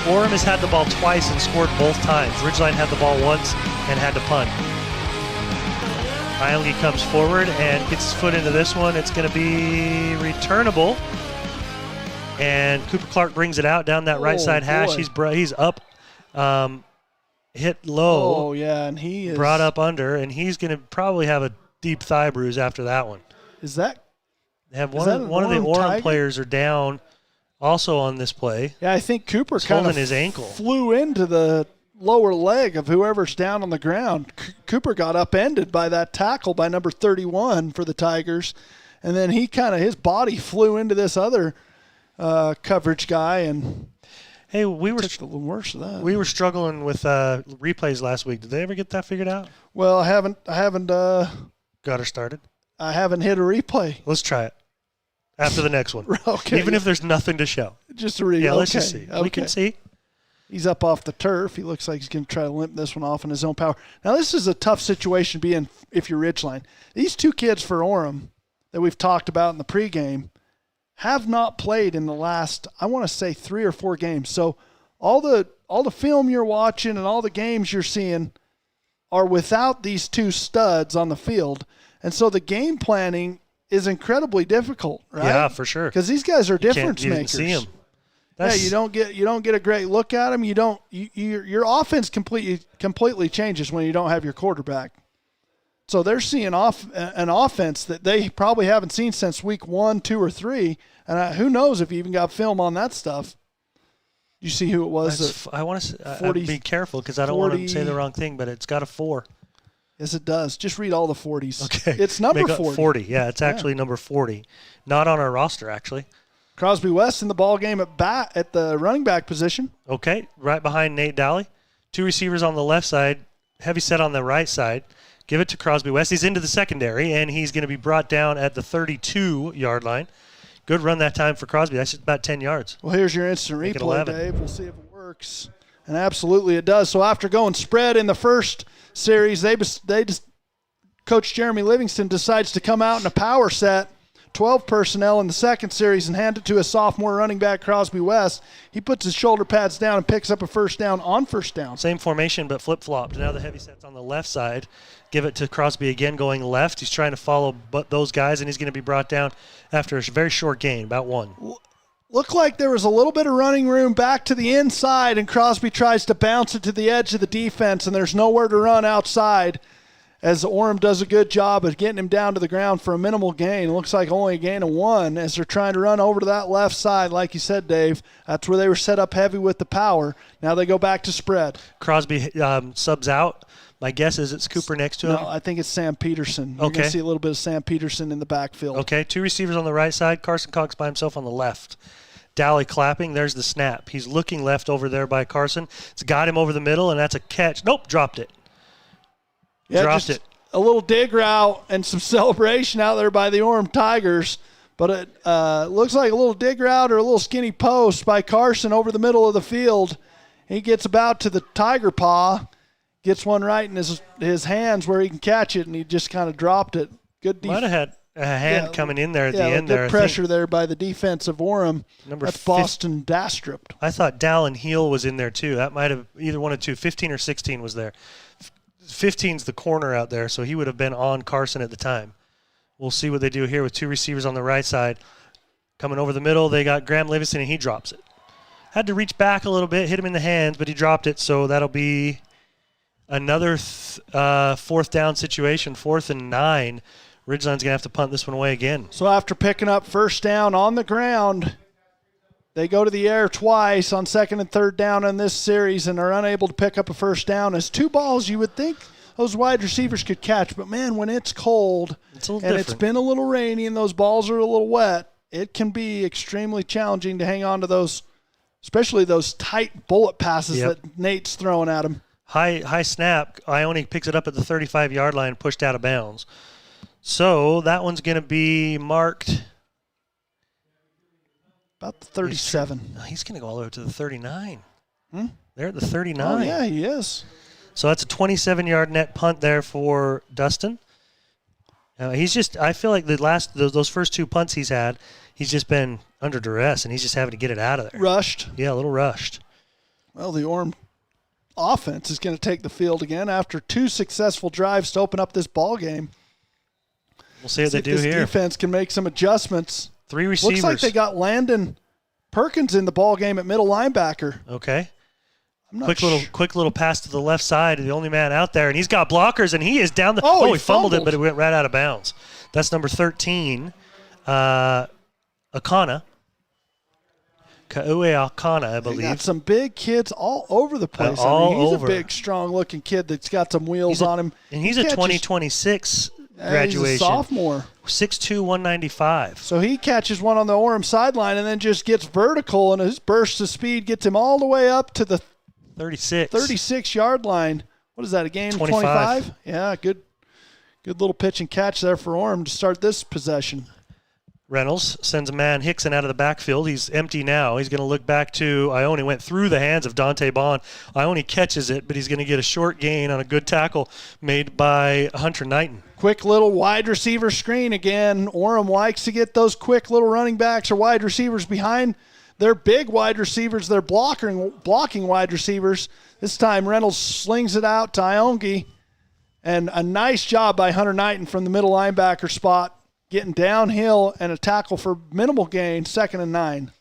Orem has had the ball twice and scored both times. Ridgeline had the ball once and had to punt. Iongi comes forward and gets his foot into this one. It's going to be returnable. And Cooper Clark brings it out down that right side hash. He's up, hit low. Oh, yeah, and he is brought up under, and he's going to probably have a deep thigh bruise after that one. Is that? One of the Orem players are down also on this play. Yeah, I think Cooper kind of his ankle. Flew into the lower leg of whoever's down on the ground. Cooper got upended by that tackle by number 31 for the Tigers, and then his body flew into this other coverage guy, and hey, we were took a little worse of that. We were struggling with replays last week. Did they ever get that figured out? Well, I haven't got her started. I haven't hit a replay. Let's try it after the next one. Okay. Even if there's nothing to show. Just a replay. Yeah, let's just see. Okay. We can see. He's up off the turf. He looks like he's going to try to limp this one off in his own power. Now, this is a tough situation to be in if you're Ridgeline. These 2 kids for Orem that we've talked about in the pregame have not played in the last, I want to say, 3 or 4 games. So all the film you're watching and all the games you're seeing are without these 2 studs on the field. And so the game planning is incredibly difficult, right? Yeah, for sure. Because these guys are difference makers. makers. You didn't see them. Yeah, you don't get a great look at them. Your offense completely changes when you don't have your quarterback. So they're seeing an offense that they probably haven't seen since week 1, 2, or 3, and who knows if you even got film on that stuff. You see who it was? I want to be careful because I don't want to say the wrong thing, but it's got a 4. Yes, it does. Just read all the 40s. Okay. It's number 40. 40. Yeah, it's actually number 40. Not on our roster, actually. Crosby West in the ball game at the running back position. Okay, right behind Nate Dowley. 2 receivers on the left side, heavy set on the right side. Give it to Crosby West. He's into the secondary, and he's going to be brought down at the 32-yard line. Good run that time for Crosby. That's about 10 yards. Well, here's your instant replay, Dave. We'll see if it works. And absolutely it does. So after going spread in the first series, Coach Jeremy Livingston decides to come out in a power set, 12 personnel in the second series, and hand it to a sophomore running back, Crosby West. He puts his shoulder pads down and picks up a first down on first down. Same formation, but flip-flopped. Now the heavy set's on the left side. Give it to Crosby again going left. He's trying to follow those guys, and he's going to be brought down after a very short gain, about one. Looked like there was a little bit of running room back to the inside, and Crosby tries to bounce it to the edge of the defense, and there's nowhere to run outside, as Orem does a good job of getting him down to the ground for a minimal gain. It looks like only a gain of one as they're trying to run over to that left side. Like you said, Dave, that's where they were set up heavy with the power. Now they go back to spread. Crosby subs out. My guess is it's Cooper next to him. No, I think it's Sam Peterson. You're Okay. going to see a little bit of Sam Peterson in the backfield. Okay, 2 receivers on the right side. Carson Cox by himself on the left. Dally clapping. There's the snap. He's looking left over there by Carson. It's got him over the middle, and that's a catch. Nope, dropped it. Yeah, dropped just it. A little dig route and some celebration out there by the Orem Tigers. But it looks like a little dig route or a little skinny post by Carson over the middle of the field. He gets about to the Tiger paw, gets one right in his hands where he can catch it, and he just kind of dropped it. Good defense. Might have had a hand coming in there at the end good there. Pressure there by the defense of Orem. That's Boston Dastrup. I thought Dallin Heel was in there too. That might have either one of two. 15 or 16 was there. 15's the corner out there, so he would have been on Carson at the time. We'll see what they do here with 2 receivers on the right side. Coming over the middle, they got Graham Livingston, and he drops it. Had to reach back a little bit, hit him in the hands, but he dropped it, so that'll be another fourth down situation, 4th and 9. Ridgeline's going to have to punt this one away again. So after picking up first down on the ground, they go to the air twice on 2nd and 3rd down in this series and are unable to pick up a first down. As 2 balls you would think those wide receivers could catch, but man, when it's cold it's been a little rainy and those balls are a little wet, it can be extremely challenging to hang on to those, especially those tight bullet passes that Nate's throwing at him. High snap. Ione picks it up at the 35-yard line, pushed out of bounds. So that one's going to be marked about the 37. He's going to go all the way to the 39. They're at the 39. Oh, yeah, he is. So that's a 27-yard net punt there for Dustin. I feel like those first 2 punts he's had, he's just been under duress, and he's just having to get it out of there. Rushed. Yeah, a little rushed. Well, the Orem offense is going to take the field again after 2 successful drives to open up this ball game. We'll see what they do here. here. Defense can make some adjustments. 3 receivers. Looks like they got Landon Perkins in the ball game at middle linebacker. Okay. Quick little pass to the left side, the only man out there, and he's got blockers, and he is down the. He fumbled it, but it went right out of bounds. That's number 13, Akana. Kaue Akana, I believe. They got some big kids all over the place. He's a big, strong-looking kid that's got some wheels on him. And he's a 2026 graduation. He's a sophomore. 6'2", 195. So he catches one on the Orem sideline and then just gets vertical, and his burst of speed gets him all the way up to the 36-yard line. What is that, a game? 25? Yeah, good little pitch and catch there for Orem to start this possession. Reynolds sends a man, Hickson, out of the backfield. He's empty now. He's going to look back to Ione. Went through the hands of Dante Bond. Ione catches it, but he's going to get a short gain on a good tackle made by Hunter Knighton. Quick little wide receiver screen again. Orem likes to get those quick little running backs or wide receivers behind their big wide receivers, their blocking wide receivers. This time Reynolds slings it out to Iongi, and a nice job by Hunter Knighton from the middle linebacker spot, getting downhill and a tackle for minimal gain, 2nd and 9.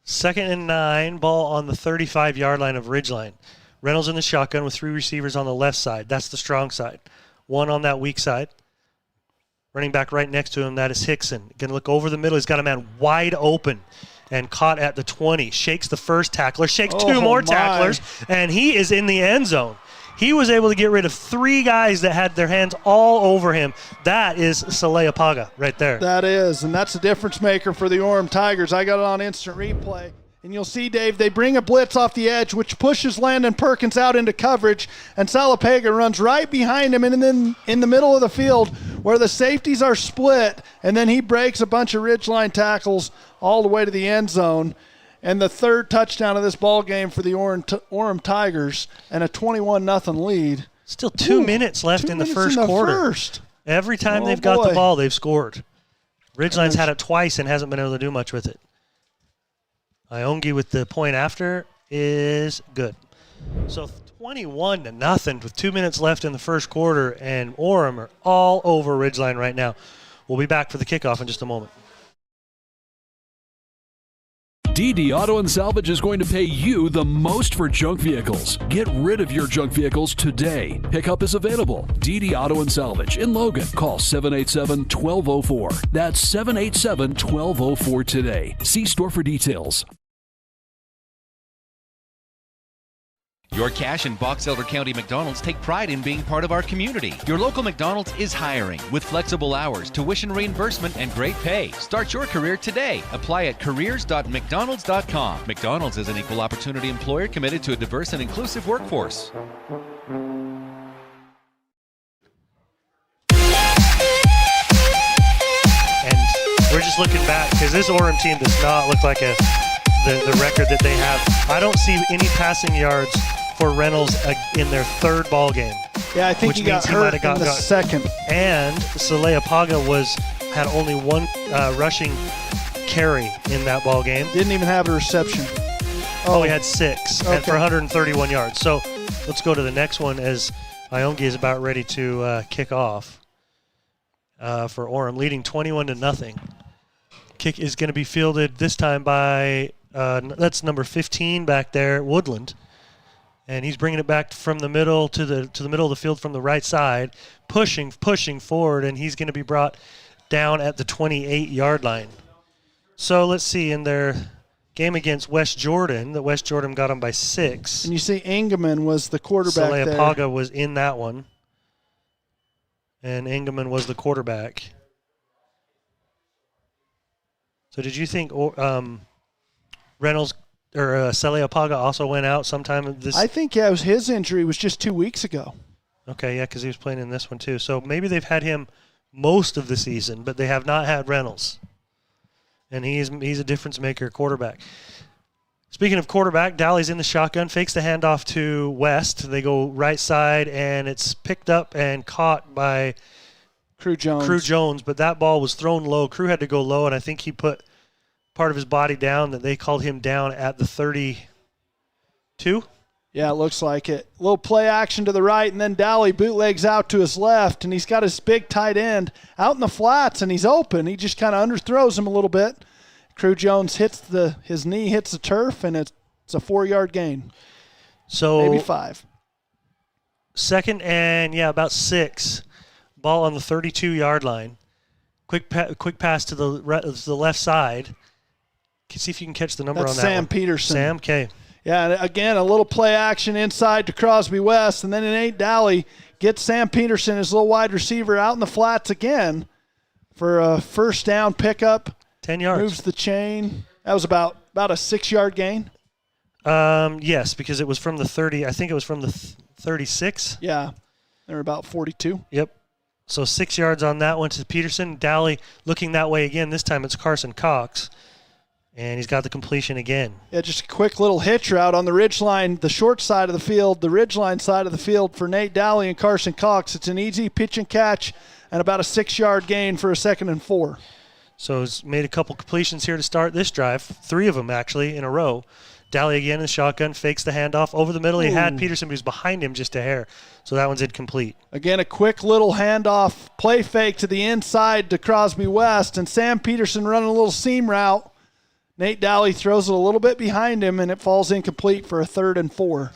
2nd and 9, ball on the 35-yard line of Ridgeline. Reynolds in the shotgun with 3 receivers on the left side. That's the strong side. 1 on that weak side. Running back right next to him, that is Hickson. Going to look over the middle. He's got a man wide open and caught at the 20. Shakes the first tackler, shakes 2 more tacklers, and he is in the end zone. He was able to get rid of 3 guys that had their hands all over him. That is Saleh Apaga right there. That is, and that's a difference maker for the Orem Tigers. I got it on instant replay. And you'll see, Dave, they bring a blitz off the edge, which pushes Landon Perkins out into coverage, and Salapega runs right behind him and then in the middle of the field where the safeties are split, and then he breaks a bunch of Ridgeline tackles all the way to the end zone. And the third touchdown of this ball game for the Orem Tigers and a 21-0 lead. Still 2 minutes left in the first quarter. Every time they've got the ball, they've scored. Ridgeline's had it twice and hasn't been able to do much with it. Iongi with the point after is good. So 21-0 with 2 minutes left in the first quarter, and Orem are all over Ridgeline right now. We'll be back for the kickoff in just a moment. DD Auto and Salvage is going to pay you the most for junk vehicles. Get rid of your junk vehicles today. Pickup is available. DD Auto and Salvage in Logan. Call 787-1204. That's 787-1204 today. See store for details. Your Cache and Box Elder County McDonald's take pride in being part of our community. Your local McDonald's is hiring with flexible hours, tuition reimbursement, and great pay. Start your career today. Apply at careers.mcdonalds.com. McDonald's is an equal opportunity employer committed to a diverse and inclusive workforce. And we're just looking back because this Orem team does not look like the record that they have. I don't see any passing yards for Reynolds in their third ball game. Yeah, I think he got hurt in the second. And Saleha Paga had only one rushing carry in that ball game. Didn't even have a reception. Oh, he had 6 for 131 yards. So let's go to the next one as Iongi is about ready to kick off for Orem, leading 21-0. Kick is going to be fielded this time by that's number 15 back there, Woodland. And he's bringing it back from the middle to the middle of the field from the right side, pushing forward, and he's going to be brought down at the 28-yard line. So let's see, in their game against West Jordan, the West Jordan got him by 6. And you see Engelman was the quarterback there. Saleha Paga was in that one. And Engelman was the quarterback. So did you think Reynolds or Saleha Paga also went out sometime this? I think his injury was just 2 weeks ago. Okay, yeah, because he was playing in this one too. So maybe they've had him most of the season, but they have not had Reynolds, and he's a difference maker quarterback. Speaking of quarterback, Dowley's in the shotgun, fakes the handoff to West. They go right side, and it's picked up and caught by Crew Jones. But that ball was thrown low. Crew had to go low, and I think he put part of his body down, that they called him down at the 32. Yeah, it looks like it. A little play action to the right, and then Dowley bootlegs out to his left, and he's got his big tight end out in the flats, and he's open. He just kind of underthrows him a little bit. Crew Jones his knee hits the turf, and it's a 4-yard gain. So maybe 5. Second and, about 6. Ball on the 32-yard line. Quick pass to the left side. See if you can catch the number on that Sam one. Peterson. Sam, okay. Yeah, again, a little play action inside to Crosby West, and then Nate Dowley gets Sam Peterson, his little wide receiver, out in the flats again for a first down pickup. 10 yards. Moves the chain. That was about a 6-yard gain. Yes, because it was from the 30. I think it was from the 36. Yeah, they were about 42. Yep. So 6 yards on that one to Peterson. Dowley looking that way again. This time it's Carson Cox. And he's got the completion again. Yeah, just a quick little hitch route on the ridgeline, the short side of the field, the ridgeline side of the field for Nate Dowley and Carson Cox. It's an easy pitch and catch and about a 6-yard gain for a 2nd and 4. So he's made a couple completions here to start this drive, 3 of them actually in a row. Dowley again in the shotgun, fakes the handoff over the middle. He had Peterson, but he was behind him just a hair. So that one's incomplete. Again, a quick little handoff, play fake to the inside to Crosby West, and Sam Peterson running a little seam route. Nate Dowley throws it a little bit behind him, and it falls incomplete for a 3rd and 4.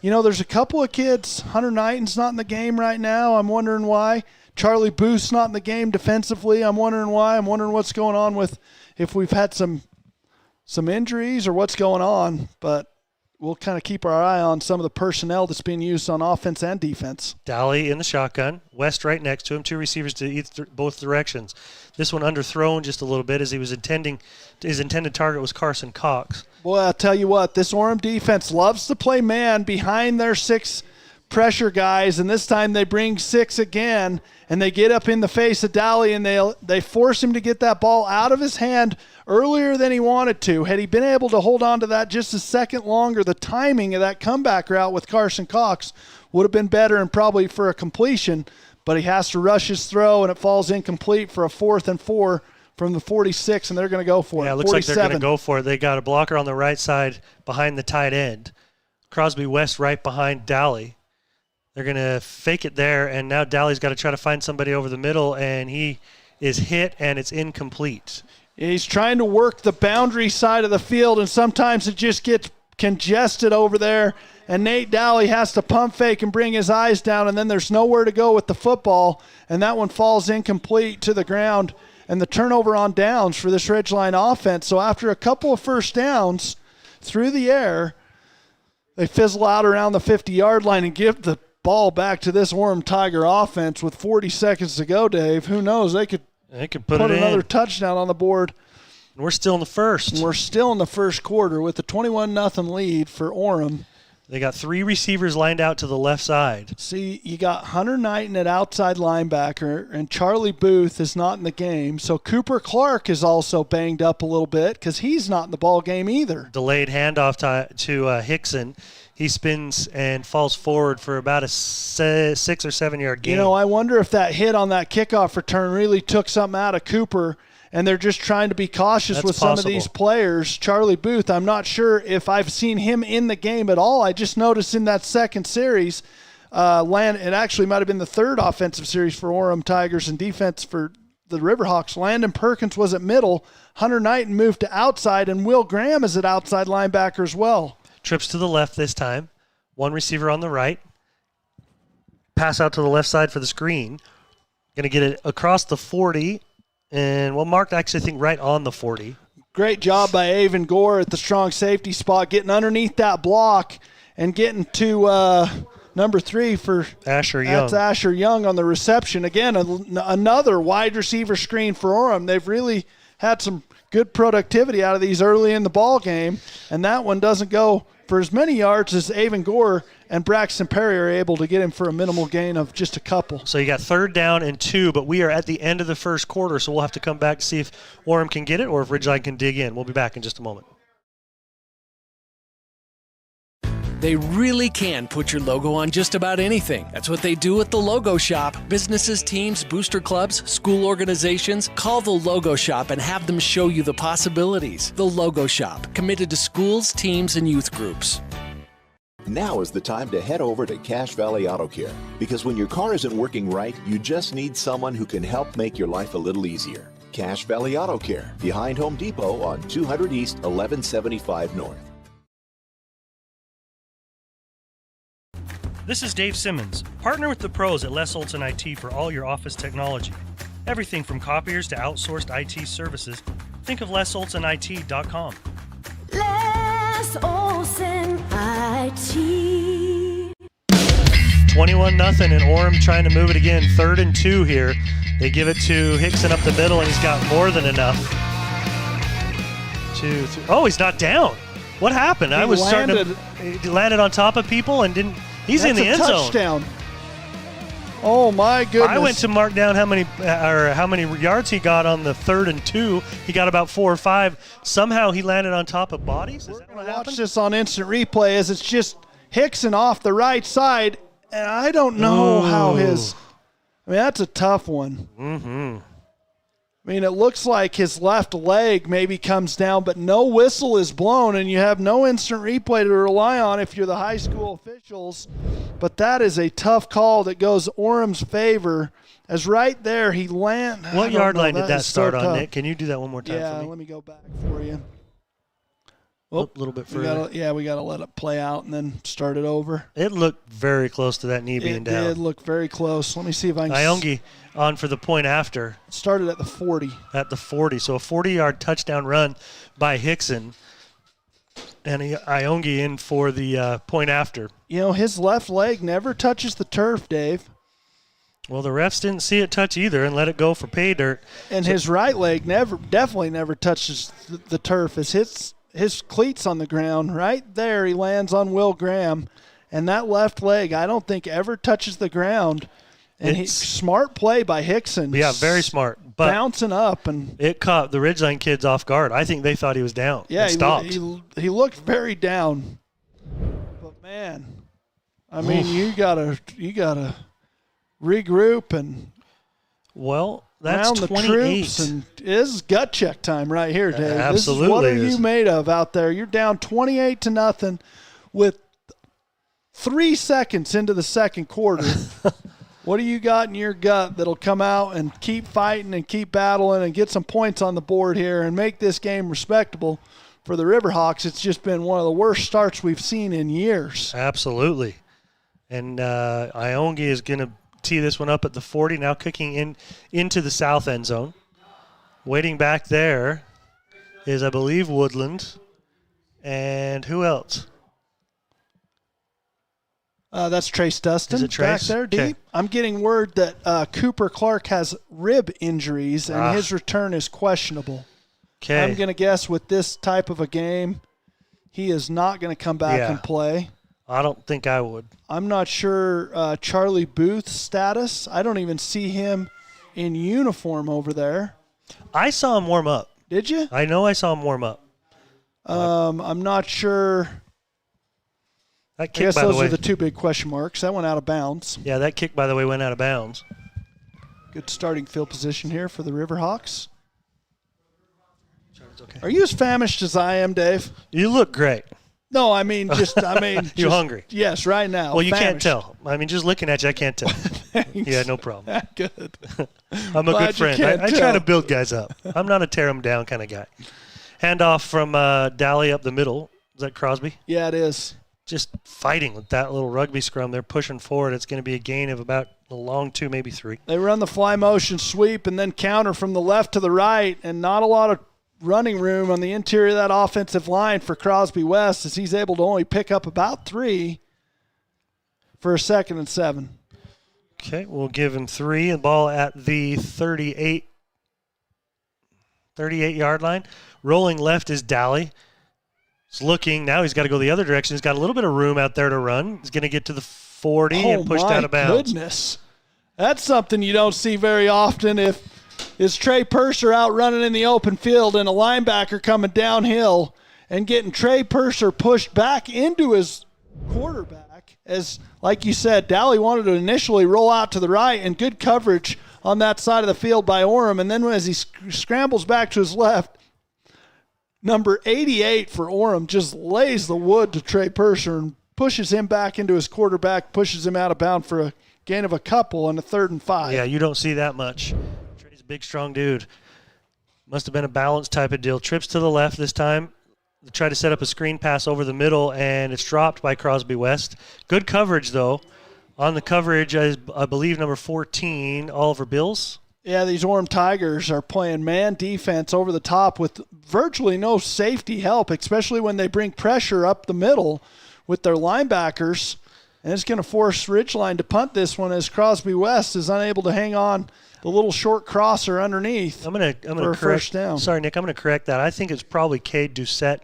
You know, there's a couple of kids. Hunter Knighton's not in the game right now. I'm wondering why. Charlie Booth's not in the game defensively. I'm wondering why. I'm wondering what's going on with if we've had some injuries or what's going on. But we'll kind of keep our eye on some of the personnel that's being used on offense and defense. Dowley in the shotgun. West right next to him. 2 receivers to both directions. This one underthrown just a little bit as he was his intended target was Carson Cox. Boy, I'll tell you what, this Orem defense loves to play man behind their 6 pressure guys, and this time they bring 6 again, and they get up in the face of Dowley, and they force him to get that ball out of his hand earlier than he wanted to. Had he been able to hold on to that just a second longer, the timing of that comeback route with Carson Cox would have been better and probably for a completion, but he has to rush his throw, and it falls incomplete for a 4th and 4 from the 46, and they're going to go for it. Yeah, it looks 47. like they're going to go for it. They got a blocker on the right side behind the tight end. Crosby West right behind Dowley. They're going to fake it there, and now Dowley's got to try to find somebody over the middle, and he is hit, and it's incomplete. He's trying to work the boundary side of the field, and sometimes it just gets congested over there, and Nate Dowley has to pump fake and bring his eyes down, and then there's nowhere to go with the football, and that one falls incomplete to the ground, and the turnover on downs for this Ridgeline offense. So after a couple of first downs through the air, they fizzle out around the 50-yard line and give the ball back to this Orem Tiger offense with 40 seconds to go, Dave. Who knows? They could put another touchdown on the board. And we're still in the first. And we're still in the first quarter with a 21-0 lead for Orem. They got 3 receivers lined out to the left side. See, you got Hunter Knighton at outside linebacker, and Charlie Booth is not in the game. So Cooper Clark is also banged up a little bit because he's not in the ball game either. Delayed handoff to Hickson. He spins and falls forward for about a 6 or 7 yard gain. You know, I wonder if that hit on that kickoff return really took something out of Cooper, and they're just trying to be cautious with some of these players. Charlie Booth, I'm not sure if I've seen him in the game at all. I just noticed in that second series, it actually might have been the third offensive series for Orem Tigers and defense for the Riverhawks. Landon Perkins was at middle. Hunter Knighton moved to outside, and Will Graham is at outside linebacker as well. Trips to the left this time. 1 receiver on the right. Pass out to the left side for the screen. Going to get it across the 40. And, marked actually, I think, right on the 40. Great job by Avon Gore at the strong safety spot, getting underneath that block and getting to number 3 for Asher Young. That's Asher Young on the reception. Again, another wide receiver screen for Orem. They've really had some good productivity out of these early in the ball game, and that one doesn't go for as many yards as Avon Gore and Braxton Perry are able to get him for a minimal gain of just a couple. So you got 3rd down and 2, but we are at the end of the first quarter, so we'll have to come back to see if Orem can get it or if Ridgeline can dig in. We'll be back in just a moment. They really can put your logo on just about anything. That's what they do at the Logo Shop. Businesses, teams, booster clubs, school organizations, call the Logo Shop and have them show you the possibilities. The Logo Shop, committed to schools, teams, and youth groups. Now is the time to head over to Cache Valley Auto Care, because when your car isn't working right, you just need someone who can help make your life a little easier. Cache Valley Auto Care, behind Home Depot on 200 East, 1175 North. This is Dave Simmons. Partner with the pros at Les Olson IT for all your office technology. Everything from copiers to outsourced IT services. Think of lesolsonit.com. Les Olson IT. 21-0, and Orem trying to move it again. 3rd and 2 here. They give it to Hickson up the middle, and he's got more than enough. 2, 3. Oh, he's not down. What happened? He landed on top of people and didn't. He's in the end zone. Touchdown. Oh my goodness! I went to mark down how many yards he got on the 3rd and 2. He got about 4 or 5. Somehow he landed on top of bodies. Is that what happened? Watch this on instant replay as it's just Hickson off the right side, and I don't know how his. I mean, that's a tough one. Mm-hmm. I mean, it looks like his left leg maybe comes down, but no whistle is blown, and you have no instant replay to rely on if you're the high school officials. But that is a tough call that goes Orem's favor, as right there he landed. What yard line did that start on, Nick? Can you do that one more time for me? Yeah, let me go back for you. A little bit further. We got to let it play out and then start it over. It looked very close to that knee being down. It did look very close. Let me see if I can. Iongi on for the point after. Started at the 40. At the 40. So a 40-yard touchdown run by Hickson. And Iongi in for the point after. You know, his left leg never touches the turf, Dave. Well, the refs didn't see it touch either and let it go for pay dirt. And his right leg definitely never touches the turf. As his cleats on the ground right there, he lands on Will Graham. And that left leg, I don't think ever touches the ground. And smart play by Hickson. Yeah, very smart. But bouncing up. And it caught the Ridgeline kids off guard. I think they thought he was down. Yeah, and stopped. He looked very down. But, man, I mean, you gotta regroup and that's round the 28. troops. And it is gut check time right here, Dave. Absolutely. This is what are you made of out there? You're down 28-0 with 3 seconds into the second quarter. What do you got in your gut that'll come out and keep fighting and keep battling and get some points on the board here and make this game respectable for the Riverhawks? It's just been one of the worst starts we've seen in years. Absolutely. And Iongi is going to tee this one up at the 40, now kicking into the south end zone. Waiting back there is, I believe, Woodland. And who else? That's Trace Dustin. Is it Trace? Back there, deep. Okay. I'm getting word that Cooper Clark has rib injuries and his return is questionable. Okay. I'm going to guess with this type of a game, he is not going to come back and play. I don't think I would. I'm not sure Charlie Booth's status. I don't even see him in uniform over there. I saw him warm up. Did you? I know I saw him warm up. I'm not sure. That I kick, guess by the those way, are the two big question marks. That went out of bounds. Yeah, that kick, by the way, went out of bounds. Good starting field position here for the Riverhawks. Are you as famished as I am, Dave? You look great. No, I mean, you're hungry. Yes, right now. Well, you famished. can't tell. I mean, just looking at you, I can't tell. Yeah, no problem. Good. I'm a Glad good friend. you can't I try tell. to build guys up. I'm not a tear them down kind of guy. Handoff from Daly up the middle. Is that Crosby? Yeah, it is. Just fighting with that little rugby scrum. They're pushing forward. It's going to be a gain of about a long 2, maybe 3. They run the fly motion sweep and then counter from the left to the right, and not a lot of running room on the interior of that offensive line for Crosby West, as he's able to only pick up about 3 for a 2nd and 7. Okay, we'll give him 3. The ball at the 38-yard line. Rolling left is Daly. He's looking. Now he's got to go the other direction. He's got a little bit of room out there to run. He's going to get to the 40 and pushed out of bounds. Oh, my goodness. That's something you don't see very often. If is Trey Purser out running in the open field and a linebacker coming downhill and getting Trey Purser pushed back into his quarterback. As, like you said, Daly wanted to initially roll out to the right, and good coverage on that side of the field by Orem. And then as he scrambles back to his left, number 88 for Orem just lays the wood to Trey Purser and pushes him back into his quarterback, pushes him out of bounds for a gain of a couple on a 3rd and 5. Yeah, you don't see that much. Trey's a big, strong dude. Must have been a balanced type of deal. Trips to the left this time. They try to set up a screen pass over the middle, and it's dropped by Crosby West. Good coverage, though. On the coverage, I believe number 14, Oliver Bills. Yeah, these Orem Tigers are playing man defense over the top with virtually no safety help, especially when they bring pressure up the middle with their linebackers. And it's going to force Ridgeline to punt this one as Crosby West is unable to hang on the little short crosser underneath. I'm going to correct. First down. Sorry, Nick. I'm going to correct that. I think it's probably Cade Doucette.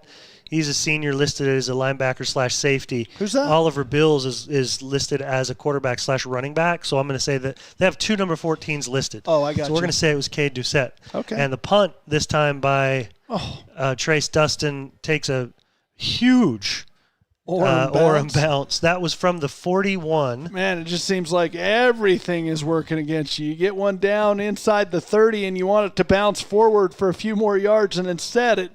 He's a senior listed as a linebacker / safety. Who's that? Oliver Bills is listed as a quarterback / running back. So I'm going to say that they have 2 number 14s listed. Oh, I got So we're you. going to say it was Cade Doucette. Okay. And the punt this time by Trace Dustin takes a huge Orem bounce. That was from the 41. Man, it just seems like everything is working against you. You get one down inside the 30 and you want it to bounce forward for a few more yards, and instead it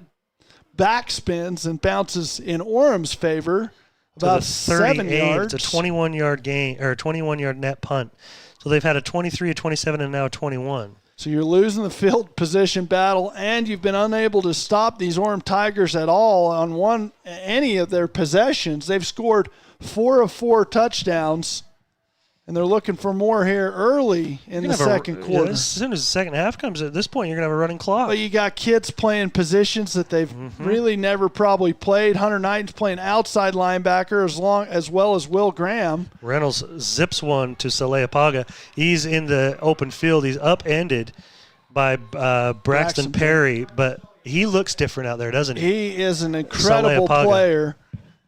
backspins and bounces in Orem's favor about 7 yards. It's a 21-yard gain or 21-yard net punt. So they've had a 23, a 27, and now a 21. So you're losing the field position battle, and you've been unable to stop these Orem Tigers at all on any of their possessions. They've scored 4 of 4 touchdowns And they're looking for more here early in the second quarter. As soon as the second half comes, at this point, you're going to have a running clock. But you got kids playing positions that they've really never probably played. Hunter Knighton's playing outside linebacker as well as Will Graham. Reynolds zips one to Saleapaga. He's in the open field. He's upended by Braxton Perry, but he looks different out there, doesn't he? He is an incredible player,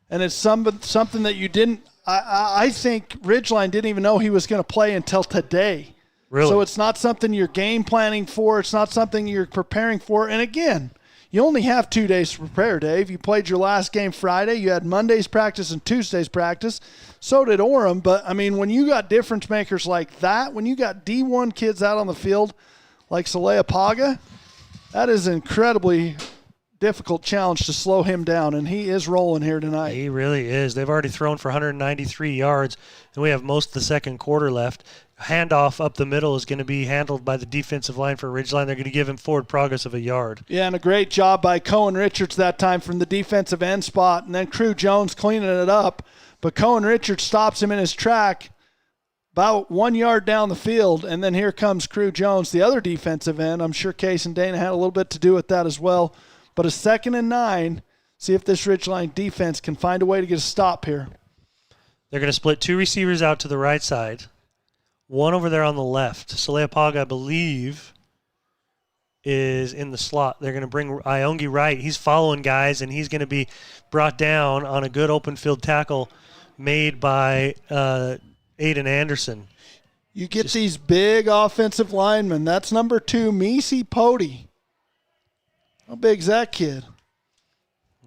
and it's something that you didn't – I think Ridgeline didn't even know he was going to play until today. Really? So it's not something you're game planning for. It's not something you're preparing for. And, again, you only have 2 days to prepare, Dave. You played your last game Friday. You had Monday's practice and Tuesday's practice. So did Orem. But, I mean, when you got difference makers like that, when you got D1 kids out on the field like Saleapaga, that is incredibly difficult challenge to slow him down, and he is rolling here tonight. He really is. They've already thrown for 193 yards, and we have most of the second quarter left. Handoff up the middle is going to be handled by the defensive line for Ridgeline. They're going to give him forward progress of a yard. Yeah, and a great job by Cohen Richards that time from the defensive end spot, and then Crew Jones cleaning it up. But Cohen Richards stops him in his track about 1 yard down the field, and then here comes Crew Jones, the other defensive end. I'm sure Case and Dana had a little bit to do with that as well. But a 2nd and 9, see if this Ridgeline defense can find a way to get a stop here. They're going to split 2 receivers out to the right side, one over there on the left. Saleapaga, I believe, is in the slot. They're going to bring Iongi right. He's following guys, and he's going to be brought down on a good open field tackle made by Aiden Anderson. You get these big offensive linemen. That's number 2, Misi Pody. How big's that kid?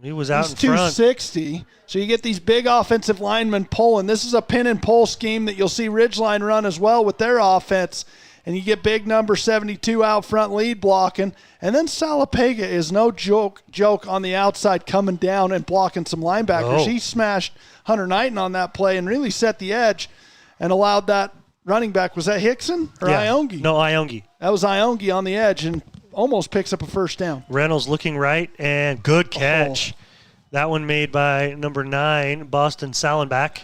He was out He's in front. 260. So you get these big offensive linemen pulling. This is a pin and pull scheme that you'll see Ridgeline run as well with their offense. And you get big number 72 out front lead blocking. And then Saleapaga is no joke on the outside coming down and blocking some linebackers. Oh. He smashed Hunter Knighton on that play and really set the edge and allowed that running back. Was that Hickson or Iongi? No, Iongi. That was Iongi on the edge and almost picks up a first down. Reynolds looking right, and good catch. That one made by number 9, Boston Salenbach.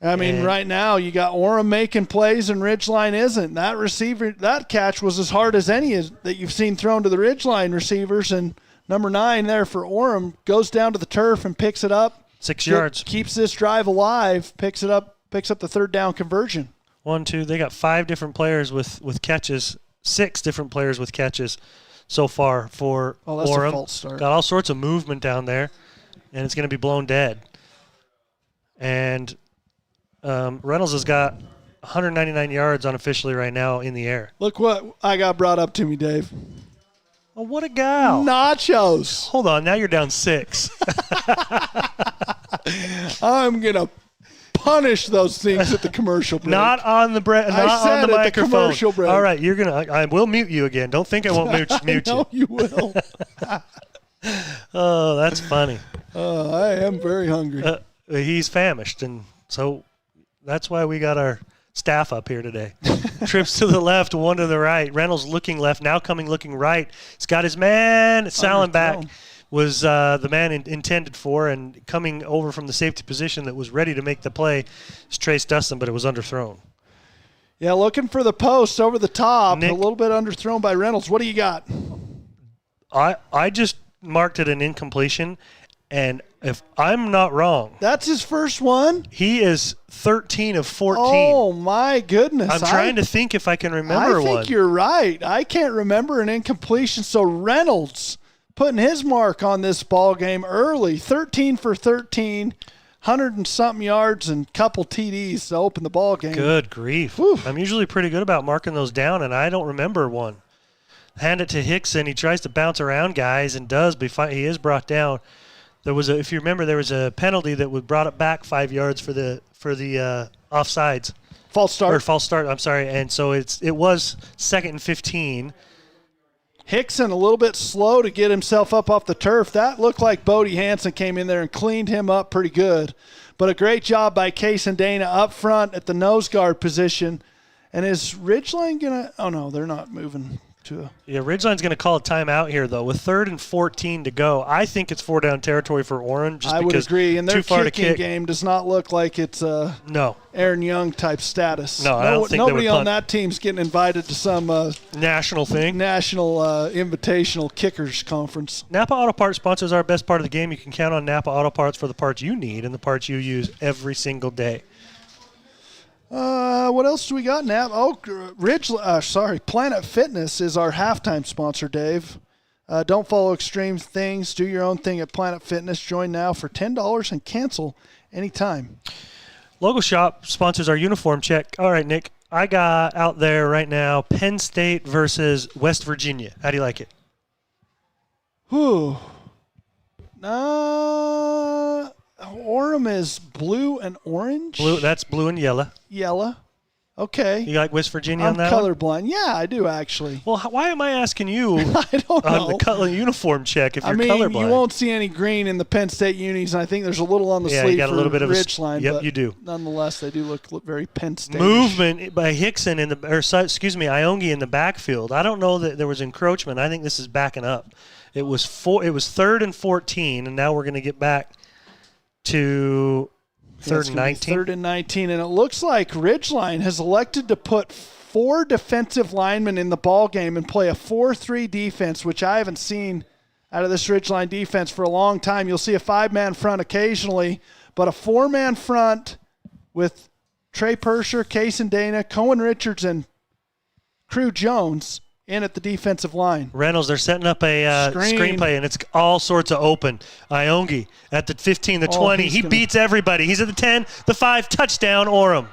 I mean, right now you got Orem making plays and Ridgeline isn't. That receiver, that catch was as hard as any that you've seen thrown to the Ridgeline receivers, and number 9 there for Orem goes down to the turf and picks it up. 6 yards. Keeps this drive alive, picks up the 3rd down conversion. 1, 2, they got 5 different players with catches. 6 different players with catches so far for that's Orem. a false start. Got all sorts of movement down there, and it's going to be blown dead. And Reynolds has got 199 yards unofficially right now in the air. Look what I got brought up to me, Dave. Oh, what a gal. Nachos. Hold on, now you're down 6. I'm going to punish those things at the commercial break. Not on the microphone. The commercial break. All right, I will mute you again. Don't think I won't mute you. No, you will. Oh, that's funny. I am very hungry. He's famished, and so that's why we got our staff up here today. Trips to the left, 1 to the right. Reynolds looking left, now coming looking right. He's got his man. Salenbach was the man intended for, and coming over from the safety position that was ready to make the play is Trace Dustin, but it was underthrown. Yeah, looking for the post over the top. A little bit underthrown by Reynolds. What do you got? I just marked it an incompletion, and if I'm not wrong, that's his first one. He is 13 of 14. Oh my goodness! I'm trying to think if I can remember one. I think you're right. I can't remember an incompletion. So Reynolds putting his mark on this ball game early, 13 for 13, 100 and something yards and couple TDs to open the ball game. Good grief! I'm usually pretty good about marking those down, and I don't remember one. Hand it to Hickson. He tries to bounce around guys and does, but he is brought down. If you remember, there was a penalty that would brought it back 5 yards for the offsides. False start. I'm sorry. And so it was 2nd and 15. Hickson a little bit slow to get himself up off the turf. That looked like Bodie Hansen came in there and cleaned him up pretty good. But a great job by Case and Dana up front at the nose guard position. And is Ridgeline going to – oh, no, they're not moving Yeah, Ridgeline's going to call a timeout here, though. With 3rd and 14 to go, I think it's 4-down territory for Orem. I would agree, and their kicking game does not look like it's a Aaron Young type status. No, I don't think nobody on that team's getting invited to some national thing, national invitational kickers conference. Napa Auto Parts sponsors our best part of the game. You can count on Napa Auto Parts for the parts you need and the parts you use every single day. What else do we got, Nap? Oh, Planet Fitness is our halftime sponsor, Dave. Don't follow extreme things. Do your own thing at Planet Fitness. Join now for $10 and cancel anytime. Logo Shop sponsors our uniform check. All right, Nick, I got out there right now Penn State versus West Virginia. How do you like it? Orem is blue and orange. That's blue and yellow. Yellow. Okay. You like West Virginia on that? I'm colorblind. Yeah, I do actually. Well, why am I asking you I don't know. on the color uniform check if you're colorblind? You won't see any green in the Penn State unis, and I think there's a little on the sleeve you got a little bit of Ridgeline. Yep, you do. Nonetheless, they do look very Penn State. Movement by Hickson Iongi in the backfield. I don't know that there was encroachment. I think this is backing up. It was 3rd and 14, and now we're going to get back to 3rd and 19. 3rd and 19, and it looks like Ridgeline has elected to put 4 defensive linemen in the ball game and play a 4-3 defense, which I haven't seen out of this Ridgeline defense for a long time. You'll see a 5-man front occasionally, but a 4-man front with Trey Persher, Case and Dana, Cohen Richards, and Crew Jones in at the defensive line. Reynolds, they're setting up a screenplay, and it's all sorts of open. Iongi at the 15, the 20. He beats everybody. He's at the 10, the 5, touchdown, Orem.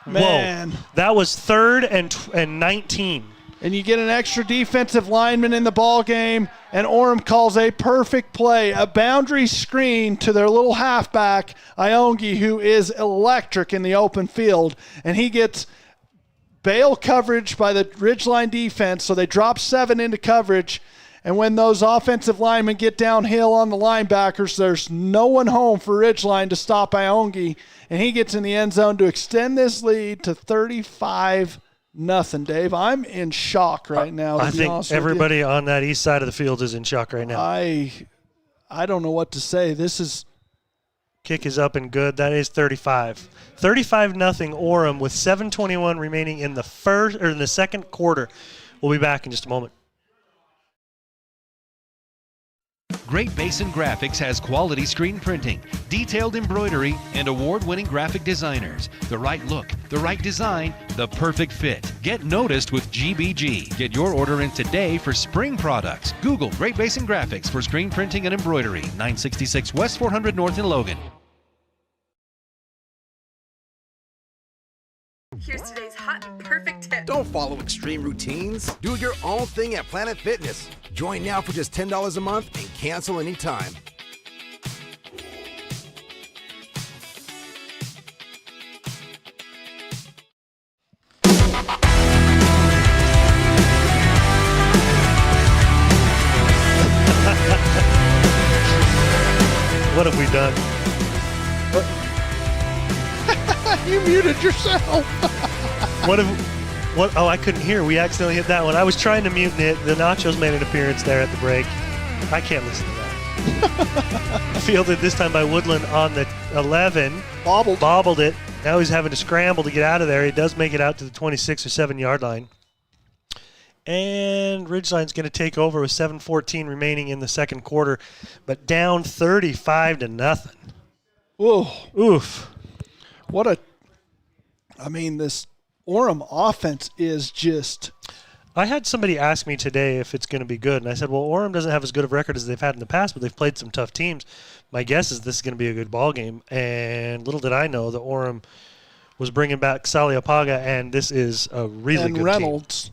Man. Whoa. That was 3rd and 19. And you get an extra defensive lineman in the ball game, and Orem calls a perfect play, a boundary screen to their little halfback, Iongi, who is electric in the open field, and he gets bail coverage by the Ridgeline defense, so they drop 7 into coverage. And when those offensive linemen get downhill on the linebackers, there's no one home for Ridgeline to stop Iongi, and he gets in the end zone to extend this lead to 35-0. Dave, I'm in shock right now. I think everybody on that east side of the field is in shock right now. I don't know what to say. This is kick is up and good. That is 35. 35-0 Orem with 7:21 remaining in the second quarter. We'll be back in just a moment. Great Basin Graphics has quality screen printing, detailed embroidery, and award-winning graphic designers. The right look, the right design, the perfect fit. Get noticed with GBG. Get your order in today for spring products. Google Great Basin Graphics for screen printing and embroidery. 966 West 400 North in Logan. Here's today's hot and perfect tip. Don't follow extreme routines. Do your own thing at Planet Fitness. Join now for just $10 a month and cancel anytime. What have we done? You muted yourself. What? Oh, I couldn't hear. We accidentally hit that one. I was trying to mute it. The Nachos made an appearance there at the break. I can't listen to that. Fielded this time by Woodland on the 11. Bobbled it. Now he's having to scramble to get out of there. He does make it out to the 26 or 7-yard line. And Ridgeline's going to take over with 7:14 remaining in the second quarter, but down 35-0. Oof. This Orem offense is just... I had somebody ask me today if it's going to be good, and I said, well, Orem doesn't have as good of a record as they've had in the past, but they've played some tough teams. My guess is this is going to be a good ball game, and little did I know that Orem was bringing back Saliapaga, and this is a really good Reynolds, team.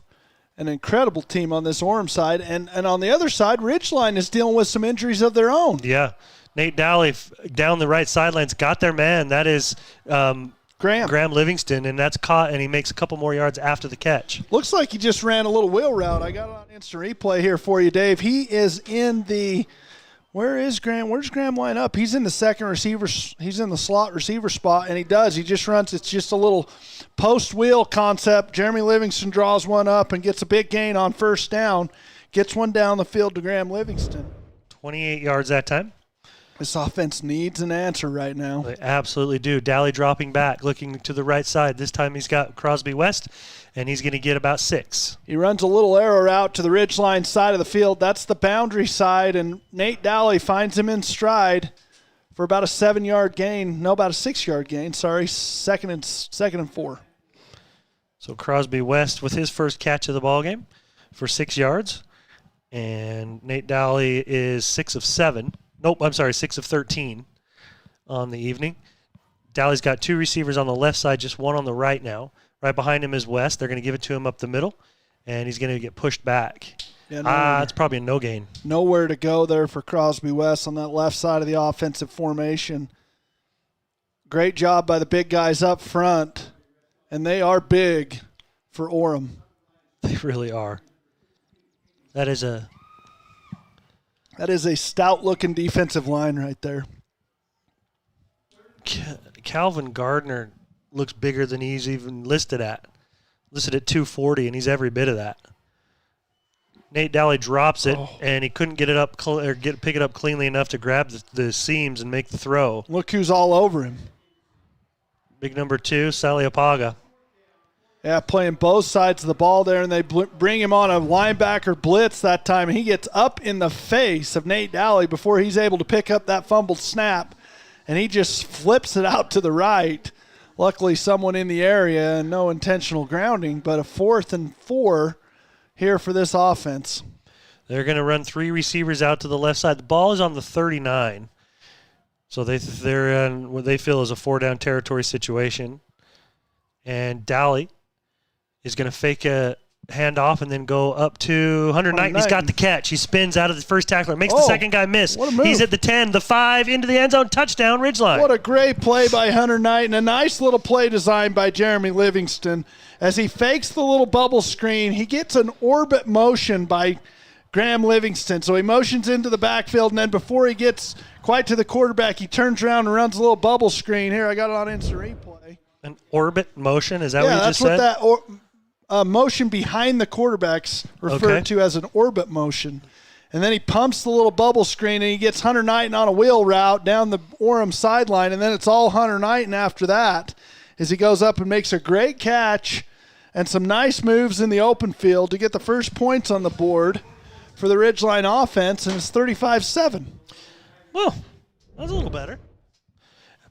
An incredible team on this Orem side, and on the other side, Ridgeline is dealing with some injuries of their own. Yeah. Nate Dowley down the right sidelines got their man. That is Graham Livingston, and that's caught, and he makes a couple more yards after the catch. Looks like he just ran a little wheel route. I got it on instant replay here for you, Dave. He is in the Where is Graham? Where's Graham line up? He's in the second receiver. He's in the slot receiver spot, and he does. He just runs. It's just a little post wheel concept. Jeremy Livingston draws one up and gets a big gain on first down. Gets one down the field to Graham Livingston. 28 yards that time. This offense needs an answer right now. They absolutely do. Dally dropping back, looking to the right side. This time he's got Crosby West, and he's going to get about 6. He runs a little arrow route to the Ridgeline side of the field. That's the boundary side, and Nate Dally finds him in stride for about a 7-yard gain. No, about a 6-yard gain. Sorry, second and 4. So Crosby West with his first catch of the ball game for 6 yards, and Nate Dally is 6 of 7. Nope, I'm sorry, 6 of 13 on the evening. Dally's got 2 receivers on the left side, just one on the right now. Right behind him is West. They're going to give it to him up the middle, and he's going to get pushed back. Yeah, it's probably a no gain. Nowhere to go there for Crosby West on that left side of the offensive formation. Great job by the big guys up front, and they are big for Orem. They really are. That is a stout-looking defensive line right there. Calvin Gardner looks bigger than he's even listed at. Listed at 240, and he's every bit of that. Nate Dally drops it, and he couldn't get it up pick it up cleanly enough to grab the seams and make the throw. Look who's all over him. Big number 2, Saliapaga. Yeah, playing both sides of the ball there, and they bring him on a linebacker blitz that time, and he gets up in the face of Nate Dally before he's able to pick up that fumbled snap, and he just flips it out to the right. Luckily, someone in the area and no intentional grounding, but a 4th and 4 here for this offense. They're going to run 3 receivers out to the left side. The ball is on the 39, so they're in what they feel is a 4-down territory situation, and Dally is going to fake a handoff and then go up to Hunter Knight. He's got the catch. He spins out of the first tackler. Makes the second guy miss. What a move. He's at the 10, the 5, into the end zone. Touchdown, Ridgeline. What a great play by Hunter Knight, and a nice little play design by Jeremy Livingston. As he fakes the little bubble screen, he gets an orbit motion by Graham Livingston. So he motions into the backfield, and then before he gets quite to the quarterback, he turns around and runs a little bubble screen. Here, I got it on instant replay. An orbit motion? Is that what you just said? Yeah, that's what that motion behind the quarterback's referred to as an orbit motion. And then he pumps the little bubble screen, and he gets Hunter Knighton on a wheel route down the Orem sideline, and then it's all Hunter Knighton after that as he goes up and makes a great catch and some nice moves in the open field to get the first points on the board for the Ridgeline offense, and it's 35-7. Well, that's a little better.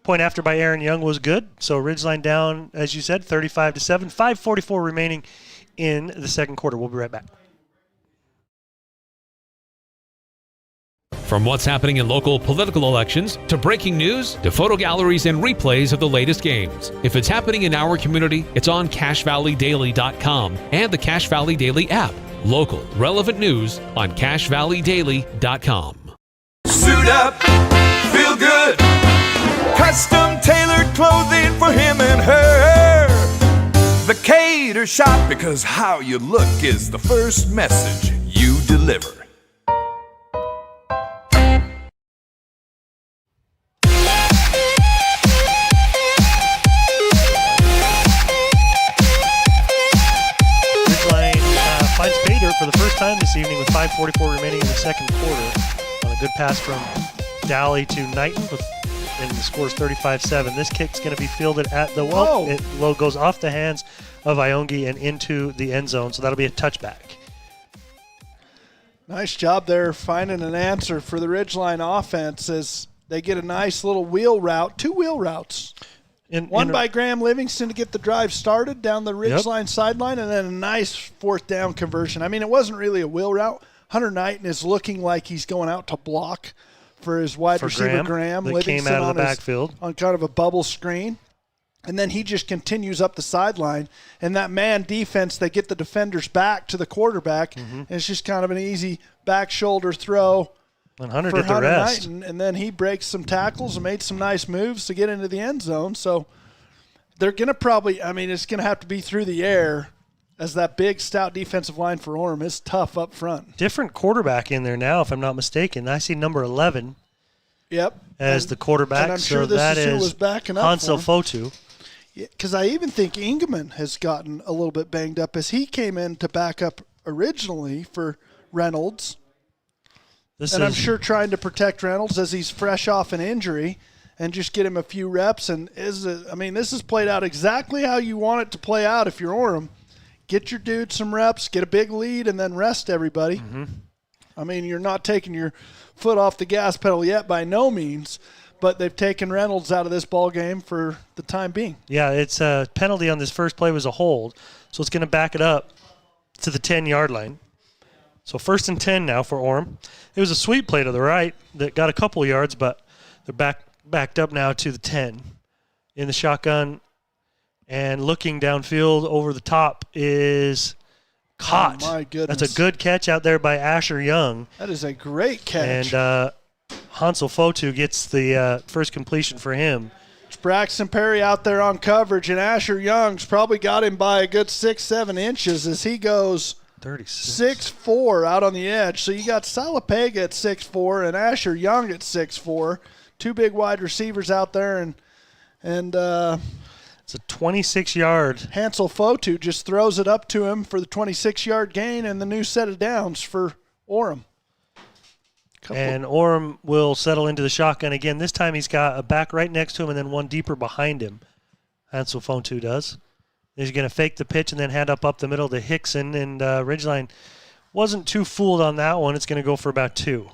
Point after by Aaron Young was good. So Ridgeline down, as you said, 35-7. 5:44 remaining in the second quarter. We'll be right back. From what's happening in local political elections, to breaking news, to photo galleries and replays of the latest games. If it's happening in our community, it's on CashValleyDaily.com and the Cache Valley Daily app. Local, relevant news on CashValleyDaily.com. Suit up, feel good. Custom tailored clothing for him and her. The Cater Shop, because how you look is the first message you deliver. Ridgeline finds pay dirt for the first time this evening with 5:44 remaining in the second quarter on a good pass from Dally to Knighton and the score is 35-7. This kick's going to be fielded at the it goes off the hands of Iongi and into the end zone, so that'll be a touchback. Nice job there finding an answer for the Ridgeline offense as they get a nice little wheel route, 2 wheel routes. One by Graham Livingston to get the drive started down the Ridgeline sideline, and then a nice 4th down conversion. I mean, it wasn't really a wheel route. Hunter Knighton is looking like he's going out to block for his wide receiver Graham Livingston came out of the backfield on kind of a bubble screen. And then he just continues up the sideline. And that man defense, they get the defenders back to the quarterback. And it's just kind of an easy back shoulder throw and Hunter for did the Hunter rest. Knighton. And then he breaks some tackles and made some nice moves to get into the end zone. So they're going to probably, I mean, it's going to have to be through the air as that big, stout defensive line for Orem is tough up front. Different quarterback in there now, if I'm not mistaken. I see number 11 as the quarterback. And I'm sure this that is who is was backing up Hansel for him. Fotu. Because I even think Ingeman has gotten a little bit banged up as he came in to back up originally for Reynolds. I'm sure trying to protect Reynolds as he's fresh off an injury and just get him a few reps. And this has played out exactly how you want it to play out if you're Orem. Get your dude some reps, get a big lead, and then rest everybody. Mm-hmm. I mean, you're not taking your foot off the gas pedal yet by no means, but they've taken Reynolds out of this ball game for the time being. Yeah, it's a penalty on this first play was a hold, so it's going to back it up to the 10-yard line. So 1st and 10 now for Orem. It was a sweep play to the right that got a couple yards, but they're backed up now to the 10 in the shotgun. And looking downfield over the top is caught. Oh, my goodness. That's a good catch out there by Asher Young. That is a great catch. And Hansel Fotu gets the first completion for him. It's Braxton Perry out there on coverage, and Asher Young's probably got him by a good 6-7 inches as he goes 6'4" out on the edge. So you got Salapega at 6'4" and Asher Young at 6'4". Two big wide receivers out there, and it's a 26-yard. Hansel Fotu just throws it up to him for the 26-yard gain and the new set of downs for Orem. And Orem will settle into the shotgun again. This time he's got a back right next to him and then one deeper behind him. Hansel Fotu does. He's going to fake the pitch and then hand up the middle to Hickson. And Ridgeline wasn't too fooled on that one. It's going to go for about 2.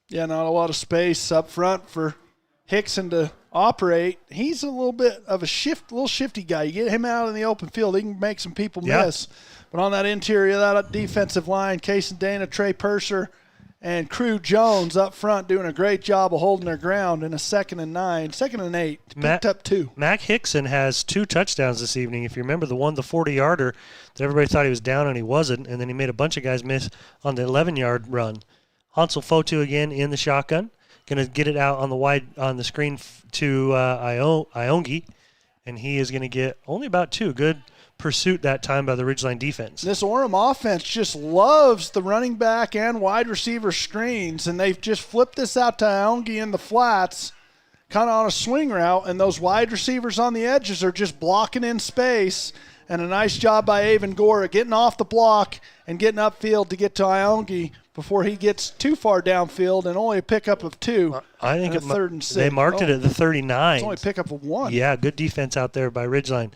Yeah, not a lot of space up front for Hickson to operate. He's a little bit of a little shifty guy. You get him out in the open field, he can make some people miss. But on that interior, that defensive line, Case and Dana, Trey Purser, and Crew Jones up front doing a great job of holding their ground in a 2nd and 8. Picked up 2. Mac Hickson has 2 touchdowns this evening. If you remember the 40-yarder that everybody thought he was down and he wasn't, and then he made a bunch of guys miss on the 11-yard run. Hansel Fotu again in the shotgun. Going to get it out on the screen to Iongi, and he is going to get only about 2. Good pursuit that time by the Ridgeline defense. This Orem offense just loves the running back and wide receiver screens, and they've just flipped this out to Iongi in the flats, kind of on a swing route, and those wide receivers on the edges are just blocking in space, and a nice job by Avon Gore getting off the block and getting upfield to get to Iongi before he gets too far downfield, and only a pickup of 2. I think it's 3rd and 6. They marked it at the 39. It's only a pickup of 1. Yeah, good defense out there by Ridgeline.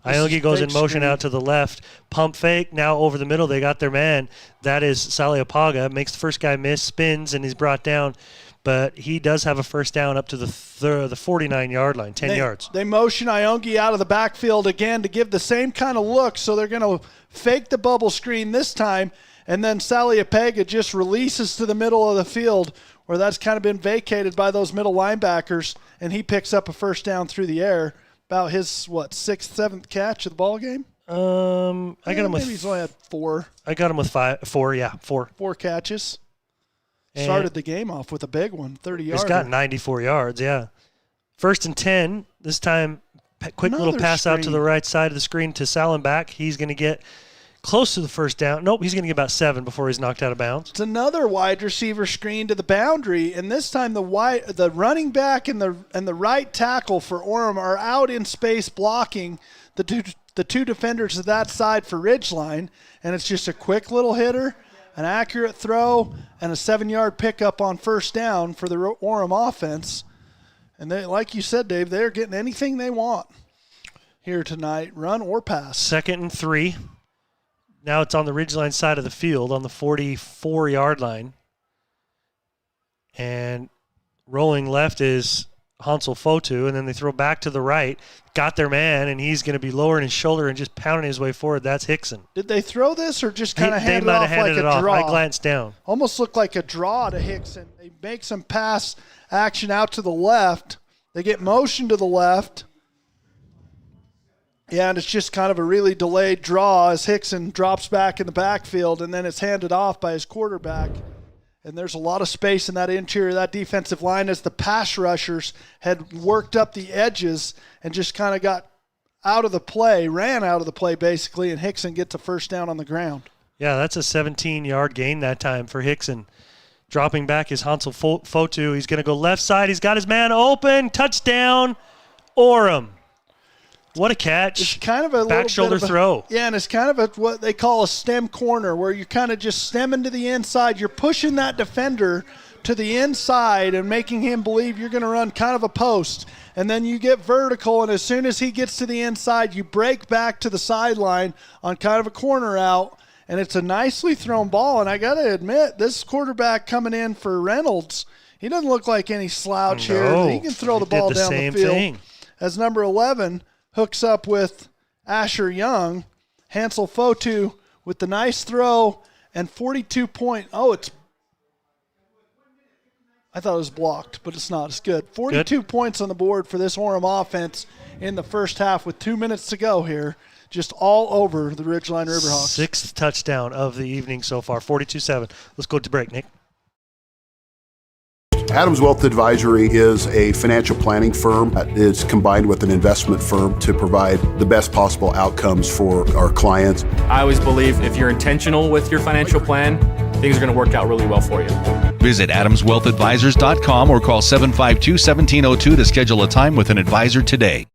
Iongi goes in motion out to the left. Pump fake. Now over the middle, they got their man. That is Saliapaga. Makes the first guy miss, spins, and he's brought down. But he does have a first down up to the 49-yard line, 10 yards. They motion Iongi out of the backfield again to give the same kind of look. So they're going to fake the bubble screen this time. And then Saliapaga just releases to the middle of the field where that's kind of been vacated by those middle linebackers. And he picks up a first down through the air. About his, 6th, 7th catch of the ball game? I got him with... Maybe he's only had 4. I got him with 4. 4 catches. Started the game off with a big one, 30-yarder. He's got 94 yards, yeah. 1st and 10. This time, quick little pass out to the right side of the screen to Salenbach. He's going to get close to the first down. Nope, he's going to get about 7 before he's knocked out of bounds. It's another wide receiver screen to the boundary, and this time the running back and the right tackle for Orem are out in space blocking the two defenders of that side for Ridgeline, and it's just a quick little hitter, an accurate throw, and a 7-yard pickup on first down for the Orem offense. And they, like you said, Dave, they're getting anything they want here tonight, run or pass. 2nd and 3. Now it's on the Ridgeline side of the field on the 44-yard line. And rolling left is Hansel Fotu, and then they throw back to the right. Got their man, and he's going to be lowering his shoulder and just pounding his way forward. That's Hickson. Did they throw this or just kind of hand it off like a draw? I glanced down. Almost looked like a draw to Hickson. They make some pass action out to the left. They get motion to the left. Yeah, and it's just kind of a really delayed draw as Hickson drops back in the backfield, and then it's handed off by his quarterback. And there's a lot of space in that interior of that defensive line as the pass rushers had worked up the edges and just kind of got out of the play, ran out of the play basically, and Hickson gets a first down on the ground. Yeah, that's a 17-yard gain that time for Hickson. Dropping back is Hansel Fotu. He's going to go left side. He's got his man open. Touchdown, Orem. What a catch. It's kind of a back shoulder throw. Yeah, and it's kind of what they call a stem corner, where you're kind of just stemming to the inside. You're pushing that defender to the inside and making him believe you're going to run kind of a post. And then you get vertical, and as soon as he gets to the inside, you break back to the sideline on kind of a corner out, and it's a nicely thrown ball. And I got to admit, this quarterback coming in for Reynolds, he doesn't look like any slouch here. He can throw the ball down the field. As number 11 hooks up with Asher Young, Hansel Fotu with the nice throw and 42 point. I thought it was blocked, but it's not. It's good. 42 points on the board for this Orem offense in the first half with 2 minutes to go here. Just all over the Ridgeline Riverhawks. Sixth touchdown of the evening so far, 42-7. Let's go to break, Nick. Adams Wealth Advisory is a financial planning firm that is combined with an investment firm to provide the best possible outcomes for our clients. I always believe if you're intentional with your financial plan, things are going to work out really well for you. Visit adamswealthadvisors.com or call 752-1702 to schedule a time with an advisor today.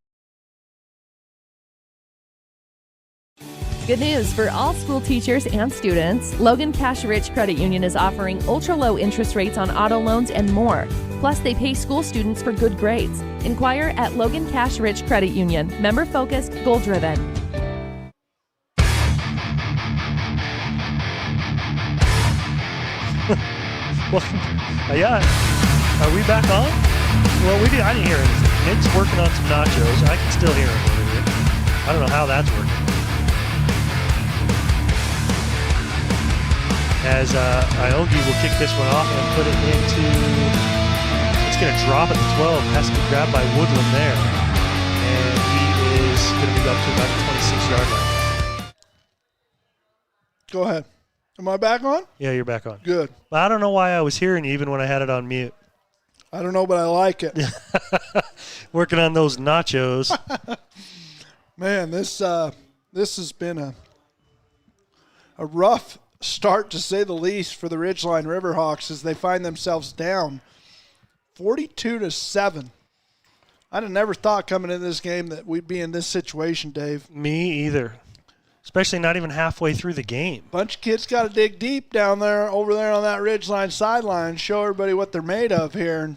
Good news for all school teachers and students. Logan Cash Rich Credit Union is offering ultra-low interest rates on auto loans and more. Plus, they pay school students for good grades. Inquire at Logan Cash Rich Credit Union. Member-focused, goal-driven. Are we back on? Well, I didn't hear anything. Nick's working on some nachos. I can still hear him over here. I don't know how that's working. As Iogi will kick this one off and put it into, it's going to drop at the 12, has to be grabbed by Woodland there. And he is going to be up to about the 26-yard line. Go ahead. Am I back on? Yeah, you're back on. Good. I don't know why I was hearing you even when I had it on mute. I don't know, but I like it. Working on those nachos. Man, this has been a rough start, to say the least, for the Ridgeline Riverhawks as they find themselves down 42-7. I'd have never thought coming into this game that we'd be in this situation, Dave. Me either. Especially not even halfway through the game. Bunch of kids got to dig deep down there, over there on that Ridgeline sideline, show everybody what they're made of here, and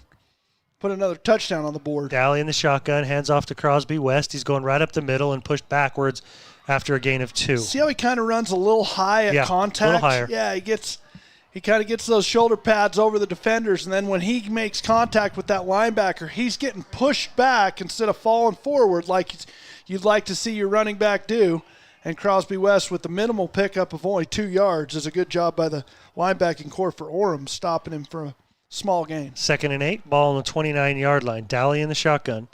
put another touchdown on the board. Daly in the shotgun, hands off to Crosby West. He's going right up the middle and pushed backwards after a gain of 2. See how he kind of runs a little high at contact? A little higher. Yeah, he kind of gets those shoulder pads over the defenders, and then when he makes contact with that linebacker, he's getting pushed back instead of falling forward like you'd like to see your running back do. And Crosby West, with the minimal pickup of only 2 yards, is a good job by the linebacking core for Orem, stopping him for a small gain. 2nd and 8, ball on the 29-yard line. Daly in the shotgun.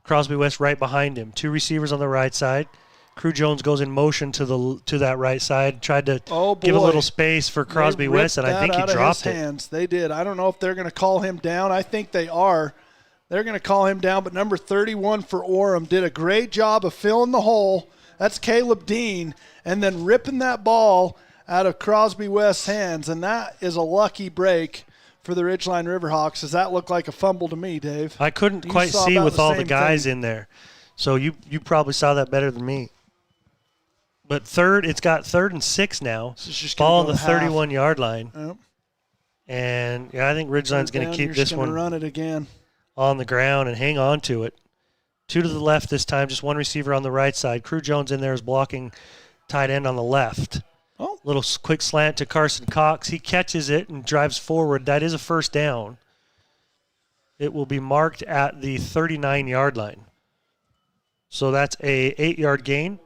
Crosby West right behind him. 2 receivers on the right side. Crew Jones goes in motion to that right side. Tried to give a little space for Crosby West, and I think he dropped it. Hands. They did. I don't know if they're going to call him down. I think they are. They're going to call him down, but number 31 for Orem did a great job of filling the hole. That's Caleb Dean, and then ripping that ball out of Crosby West's hands, and that is a lucky break for the Ridgeline Riverhawks. Does that look like a fumble to me, Dave? I couldn't quite see with all the guys in there, so you probably saw that better than me. But it's got 3rd and 6 now. Ball on the 31-yard line. Yep. And, I think Ridgeline's going to keep this one run it again on the ground and hang on to it. 2 to the left this time, just 1 receiver on the right side. Crew Jones in there is blocking tight end on the left. Oh. Little quick slant to Carson Cox. He catches it and drives forward. That is a first down. It will be marked at the 39-yard line. So that's a 8-yard gain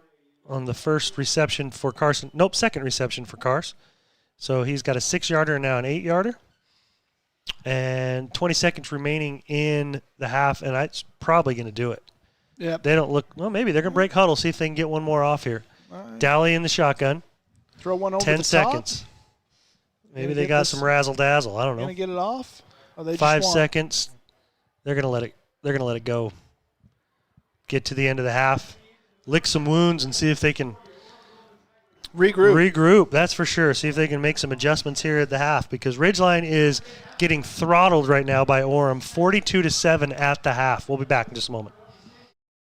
on the first reception for Carson. Nope, second reception for Cars. So he's got a 6-yarder and now an 8-yarder. And 20 seconds remaining in the half, and that's probably going to do it. Yep. They don't look – well, maybe they're going to break huddle, see if they can get one more off here. Right. Daly in the shotgun. Throw one over 10 the seconds. Top. Maybe they got some razzle-dazzle. I don't know. Going to get it off? Or they 5 seconds. They're going to let it go. Get to the end of the half. lick some wounds and see if they can regroup. That's for sure. See if they can make some adjustments here at the half, because Ridgeline is getting throttled right now by Orem, 42-7 at the half. We'll be back in just a moment.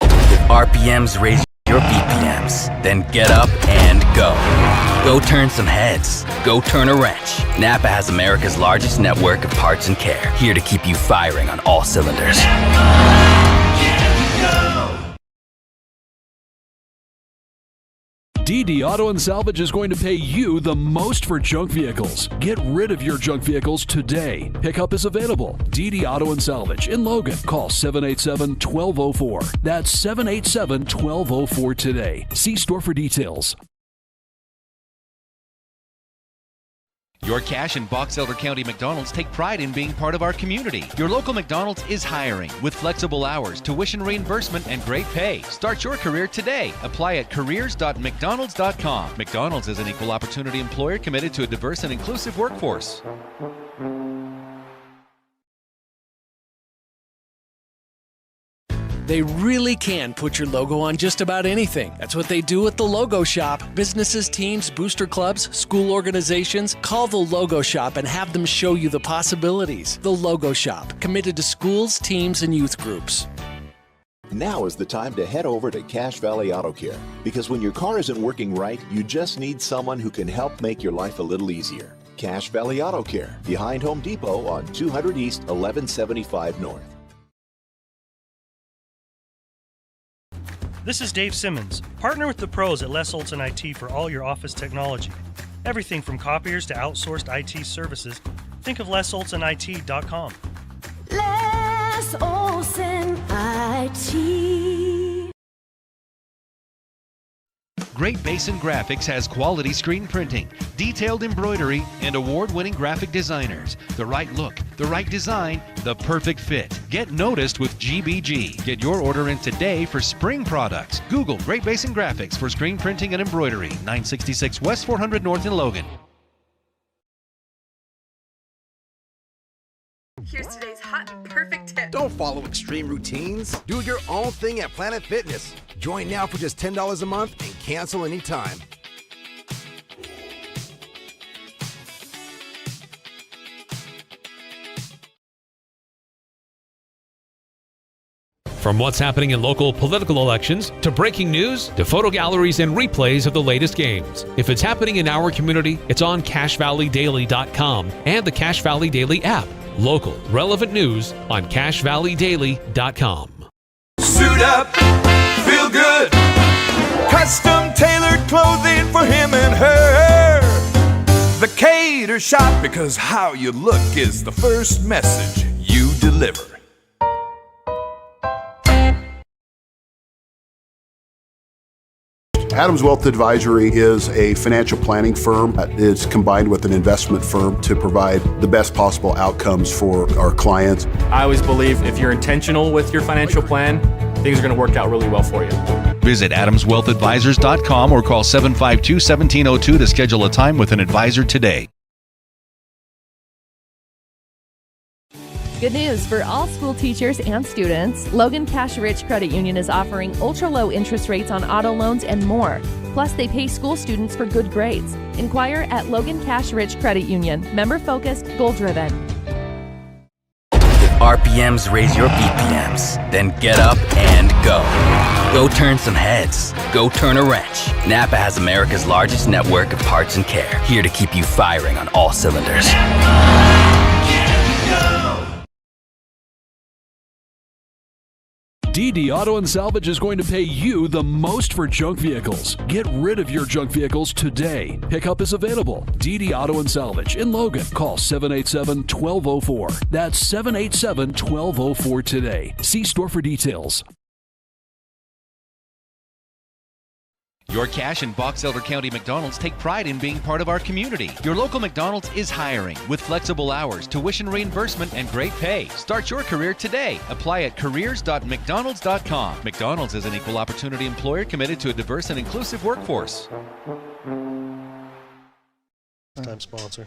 If RPMs raise your BPMs, then get up and go. Go turn some heads. Go turn a wrench. Napa has America's largest network of parts and care, here to keep you firing on all cylinders. DD Auto and Salvage is going to pay you the most for junk vehicles. Get rid of your junk vehicles today. Pickup is available. DD Auto and Salvage in Logan. Call 787-1204. That's 787-1204 today. See store for details. Your Cache and Box Elder County McDonald's take pride in being part of our community. Your local McDonald's is hiring with flexible hours, tuition reimbursement, and great pay. Start your career today. Apply at careers.mcdonalds.com. McDonald's is an equal opportunity employer committed to a diverse and inclusive workforce. They really can put your logo on just about anything. That's what they do at the Logo Shop. Businesses, teams, booster clubs, school organizations, call the Logo Shop and have them show you the possibilities. The Logo Shop, committed to schools, teams, and youth groups. Now is the time to head over to Cache Valley Auto Care, because when your car isn't working right, you just need someone who can help make your life a little easier. Cache Valley Auto Care, behind Home Depot on 200 East, 1175 North. This is Dave Simmons. Partner with the pros at Les Olson IT for all your office technology. Everything from copiers to outsourced IT services. Think of lesolsonit.com. Les Olson IT. Great Basin Graphics has quality screen printing, detailed embroidery, and award-winning graphic designers. The right look, the right design, the perfect fit. Get noticed with GBG. Get your order in today for spring products. Google Great Basin Graphics for screen printing and embroidery. 966 West 400 North in Logan. Here's today's hot and perfect tip. Don't follow extreme routines. Do your own thing at Planet Fitness. Join now for just $10 a month and cancel anytime. From what's happening in local political elections, to breaking news, to photo galleries and replays of the latest games. If it's happening in our community, it's on CacheValleyDaily.com and the Cache Valley Daily app. Local, relevant news on CacheValleyDaily.com. Suit up, feel good. Custom tailored clothing for him and her. The Cater Shop, because how you look is the first message you deliver. Adams Wealth Advisory is a financial planning firm that is combined with an investment firm to provide the best possible outcomes for our clients. I always believe if you're intentional with your financial plan, things are going to work out really well for you. Visit AdamsWealthAdvisors.com or call 752-1702 to schedule a time with an advisor today. Good news for all school teachers and students. Logan Cash Rich Credit Union is offering ultra-low interest rates on auto loans and more. Plus, they pay school students for good grades. Inquire at Logan Cash Rich Credit Union. Member-focused, goal-driven. If RPMs raise your BPMs, then get up and go. Go turn some heads. Go turn a wrench. Napa has America's largest network of parts and care, here to keep you firing on all cylinders. DD Auto and Salvage is going to pay you the most for junk vehicles. Get rid of your junk vehicles today. Pickup is available. DD Auto and Salvage in Logan. Call 787-1204. That's 787-1204 today. See store for details. Your Cache and Box Elder County McDonald's take pride in being part of our community. Your local McDonald's is hiring with flexible hours, tuition reimbursement, and great pay. Start your career today. Apply at careers.mcdonalds.com. McDonald's is an equal opportunity employer committed to a diverse and inclusive workforce. Time sponsor.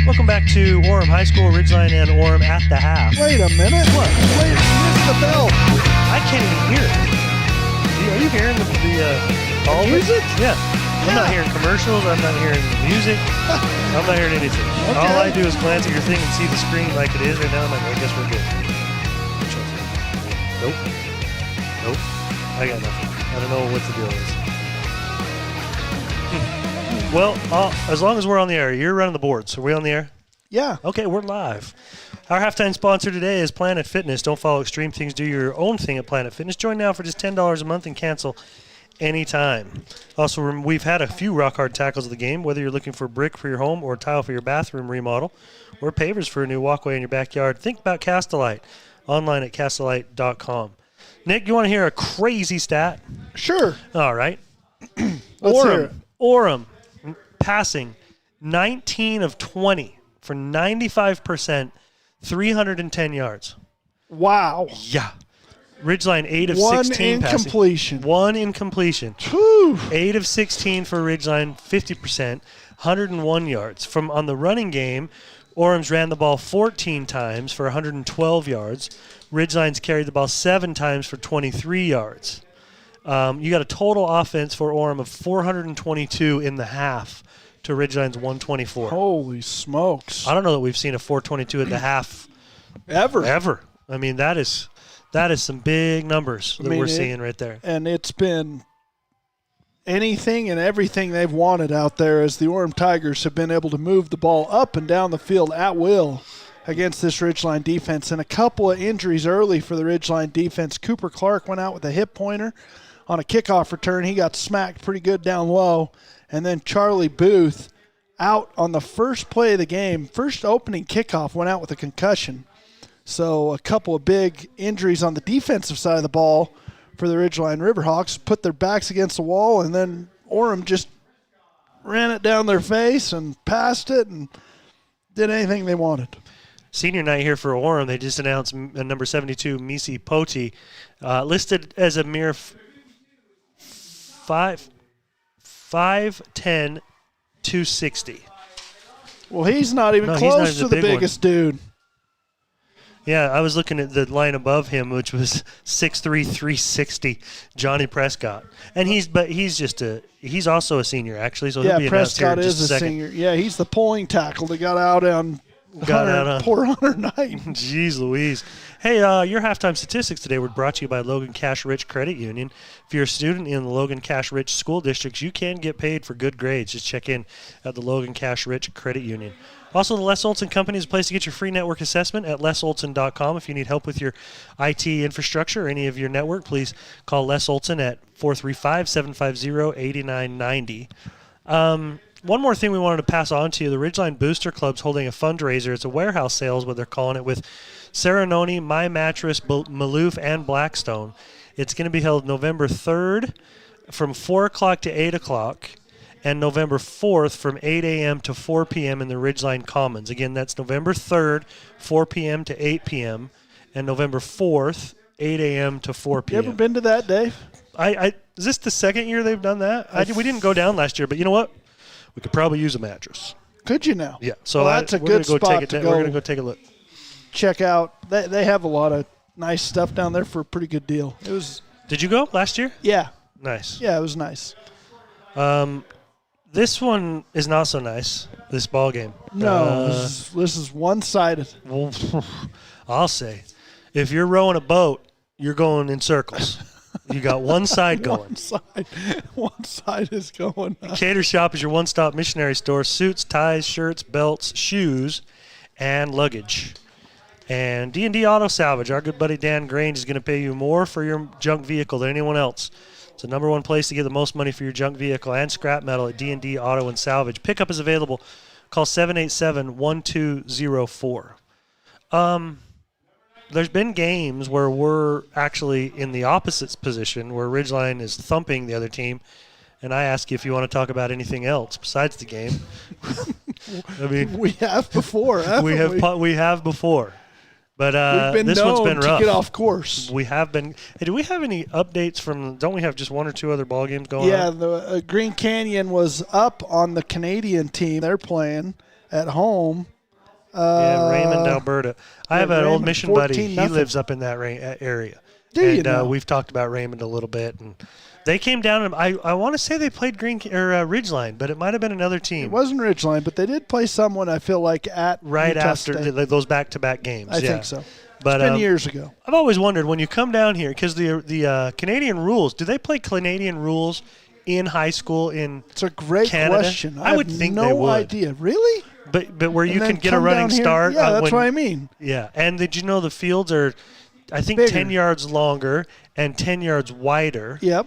Welcome back to Orem High School, Ridgeline, and Orem at the half. Wait a minute. What? Wait, you missed the bell. I can't even hear it. Are you hearing all music? Yeah. I'm not hearing commercials. I'm not hearing music. I'm not hearing anything. Okay. All I do is glance at your thing and see the screen like it is right now. I'm like, I guess we're good. Nope. I got nothing. I don't know what the deal is. Well, as long as we're on the air, you're running the boards. Are we on the air? Yeah. Okay, we're live. Our halftime sponsor today is Planet Fitness. Don't follow extreme things. Do your own thing at Planet Fitness. Join now for just $10 a month and cancel anytime. Also, we've had a few rock hard tackles of the game, whether you're looking for brick for your home or tile for your bathroom remodel or pavers for a new walkway in your backyard. Think about Castelite. Online at castelite.com. Nick, you want to hear a crazy stat? Sure. All right. Let's hear it. Orem passing 19 of 20 for 95%, 310 yards. Wow. Yeah. Ridgeline 8 of One 16 incompletion. passing. One incompletion. Whew. 8 of 16 for Ridgeline, 50%, 101 yards. From on the running game, Orem's ran the ball 14 times for 112 yards. Ridgeline's carried the ball 7 times for 23 yards. You got a total offense for Orem of 422 in the half to Ridgeline's 124. Holy smokes. I don't know that we've seen a 422 at the half Ever. I mean, that is some big numbers that we're seeing right there. And it's been anything and everything they've wanted out there as the Orem Tigers have been able to move the ball up and down the field at will against this Ridgeline defense. And a couple of injuries early for the Ridgeline defense. Cooper Clark went out with a hip pointer on a kickoff return. He got smacked pretty good down low. And then Charlie Booth out on the first play of the game, first opening kickoff, went out with a concussion. So a couple of big injuries on the defensive side of the ball for the Ridgeline Riverhawks, put their backs against the wall, and then Orem just ran it down their face and passed it and did anything they wanted. Senior night here for Orem. They just announced number 72, Misi Poti, listed as a mere 5'10", 260. Well, he's not even close to the biggest dude. Yeah, I was looking at the line above him, which was 6'3", 360, Johnny Prescott. And he's also a senior, actually, so he'll be announced here in just a second. Senior. Yeah, he's the pulling tackle that got out on poor Hunter Knight. Jeez Louise. Hey, your halftime statistics today were brought to you by Logan Cash Rich Credit Union. If you're a student in the Logan Cash Rich school districts, you can get paid for good grades. Just check in at the Logan Cash Rich Credit Union. Also, the Les Olson Company is a place to get your free network assessment at lesolson.com. If you need help with your IT infrastructure or any of your network, please call Les Olson at 435-750-8990. One more thing we wanted to pass on to you. The Ridgeline Booster Club's holding a fundraiser. It's a warehouse sales, what they're calling it, with Serenoni, My Mattress, Maloof, and Blackstone. It's going to be held November 3rd from 4 o'clock to 8 o'clock. And November 4th from 8 a.m. to 4 p.m. in the Ridgeline Commons. Again, that's November 3rd, 4 p.m. to 8 p.m. And November 4th, 8 a.m. to 4 p.m. You ever been to that, Dave? Is this the second year they've done that? We didn't go down last year, but you know what? We could probably use a mattress. Could you now? Yeah. So that's a good spot to go. We're going to go take a look. Check out. They have a lot of nice stuff down there for a pretty good deal. Did you go last year? Yeah. Nice. Yeah, it was nice. This one is not so nice, this ball game. No, this is one-sided. Well, I'll say. If you're rowing a boat, you're going in circles. You got one side going. One side is going up. Cater Shop is your one-stop missionary store. Suits, ties, shirts, belts, shoes, and luggage. And D&D Auto Salvage, our good buddy Dan Grange is going to pay you more for your junk vehicle than anyone else. It's the number one place to get the most money for your junk vehicle and scrap metal at D&D Auto and Salvage. Pickup is available. Call 787-1204. There's been games where we're actually in the opposite position, where Ridgeline is thumping the other team, and I ask you if you want to talk about anything else besides the game. I mean, we have before, haven't we? We have before. But we've been this one's been rough. To get off course. We have been. Hey, do we have any updates from? Don't we have just one or two other ball games going on? Yeah, the Green Canyon was up on the Canadian team. They're playing at home. Raymond, Alberta. I have an old mission buddy. He 14-0. lives up in that area. We've talked about Raymond a little bit, and they came down, and I want to say they played Ridgeline, but it might have been another team. It wasn't Ridgeline, but they did play someone, I feel like, at right Utah after State. those back-to-back games. I think so. But, it's been years ago. I've always wondered, when you come down here, because the Canadian rules, do they play Canadian rules in high school in Canada? It's a great question. I would think they would. No idea. Really? But where you can get a running start. Yeah, that's what I mean. Yeah, and did you know the fields are, I think, Bigger. 10 yards longer and 10 yards wider. Yep.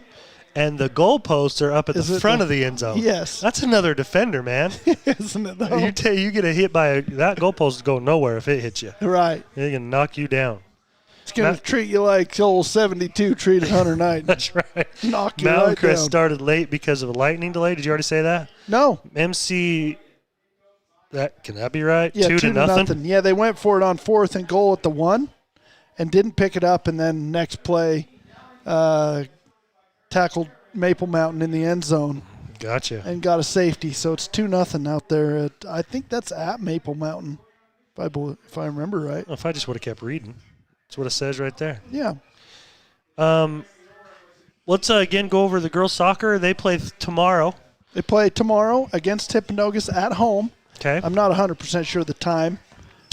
And the goalposts are up at the front of the end zone. Yes. That's another defender, man. Isn't it, though? You get a hit by that goalpost is going nowhere if it hits you. Right. It can knock you down. It's going to treat you like old 72 treated Hunter Knight. That's right. Knock you Mountain right Crest down. started late because of a lightning delay. Did you already say that? No. MC, can that be right? Yeah, 2 to nothing? Yeah, they went for it on 4th and goal at the 1 and didn't pick it up, and then next play tackled Maple Mountain in the end zone. Gotcha. And got a safety, so it's 2-0 out there. I think that's at Maple Mountain, if I remember right. Well, if I just would have kept reading. That's what it says right there. Yeah. Let's again go over the girls' soccer. They play tomorrow. They play tomorrow against Timpanogos at home. Okay. I'm not 100% sure of the time.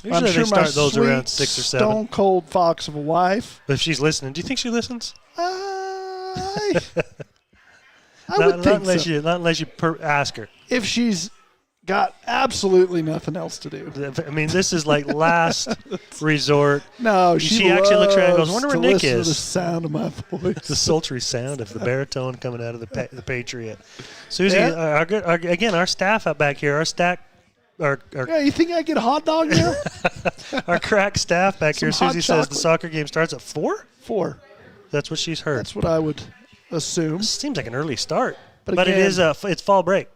Usually I'm sure they start my those sweet, around 6 or 7. stone cold fox of a wife. If she's listening, do you think she listens? I would think so. Not unless you ask her. If she's got absolutely nothing else to do. I mean, this is like last resort. No, she actually looks around and goes, "Wonder where Nick listen is." To the sound of my voice, the sultry sound of the baritone coming out of the Patriot. Susie, our staff out back here, yeah, you think I get a hot dog now? Our crack staff back here, Some hot Susie says chocolate. the soccer game starts at 4? 4. That's what she's heard. That's what I would assume. This seems like an early start. But But it again, is it's fall break.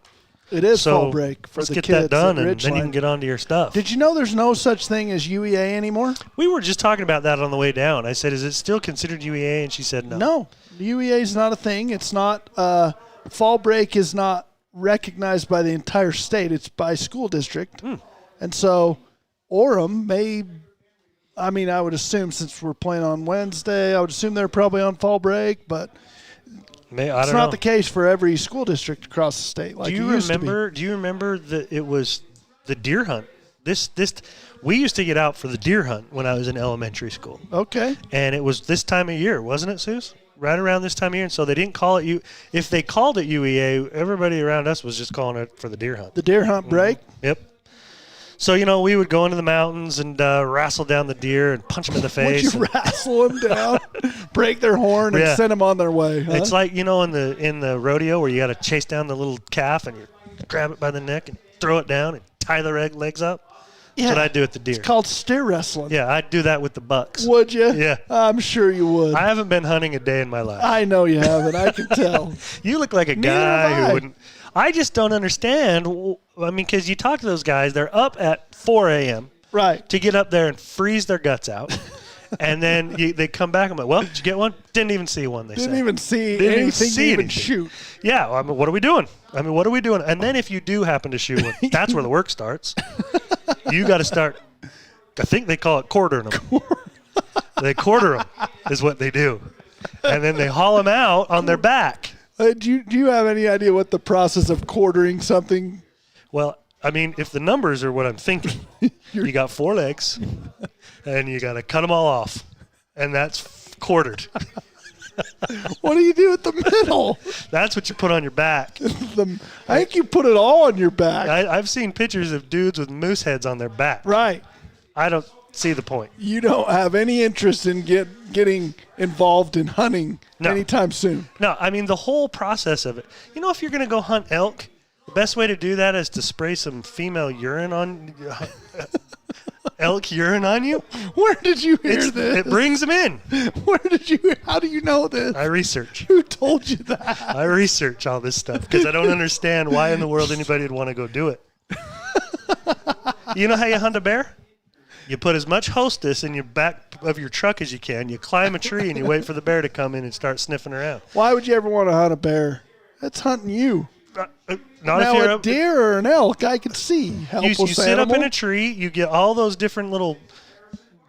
It is So fall break for let's the get kids that done, at and then you can Ridgeline. get on to your stuff. Did you know there's no such thing as UEA anymore? We were just talking about that on the way down. I said, is it still considered UEA? And she said no. No, UEA is not a thing. It's not. Fall break is not recognized by the entire state. It's by school district. And so Orem may, I mean, I would assume since we're playing on Wednesday, I would assume they're probably on fall break, but it's not the case for every school district across the state. Like Do you remember that it was the deer hunt? We used to get out for the deer hunt when I was in elementary school. Okay. And it was this time of year, wasn't it, Suze? Right around this time of year. And so they didn't call it if they called it UEA, everybody around us was just calling it for the deer hunt. The deer hunt break? Yep. So, we would go into the mountains and wrestle down the deer and punch them in the face. Would you wrestle them down, break their horn, and send them on their way? Huh? It's like, in the rodeo where you got to chase down the little calf and you grab it by the neck and throw it down and tie the legs up. That's what I do with the deer. It's called steer wrestling. Yeah, I'd do that with the bucks. Would you? Yeah. I'm sure you would. I haven't been hunting a day in my life. I know you haven't. I can tell. You look like a guy who wouldn't. I just don't understand. I mean, because you talk to those guys, they're up at 4 a.m. Right. To get up there and freeze their guts out. And then they come back. I'm like, well, did you get one? Didn't even see one, Didn't even see anything to even shoot. Yeah, I mean, what are we doing? And then if you do happen to shoot one, that's where the work starts. You got to start, I think they call it quartering them. They quarter them is what they do. And then they haul them out on their back. Do you have any idea what the process of quartering something? Well, I mean, if the numbers are what I'm thinking, you got 4 legs, and you got to cut them all off, and that's quartered. What do you do at the middle? That's what you put on your back. I think you put it all on your back. I've seen pictures of dudes with moose heads on their back. Right. I don't see the point. You don't have any interest in getting involved in hunting anytime soon. No, I mean, the whole process of it. If you're going to go hunt elk, the best way to do that is to spray some female urine on elk urine on you. Where did you hear this? It brings them in. How do you know this? I research. Who told you that? I research all this stuff because I don't understand why in the world anybody would want to go do it. You know how you hunt a bear? You put as much Hostess in your back of your truck as you can. You climb a tree and you wait for the bear to come in and start sniffing around. Why would you ever want to hunt a bear? That's hunting you. Not now if you're a deer or an elk, I could see. You sit up in a tree. You get all those different little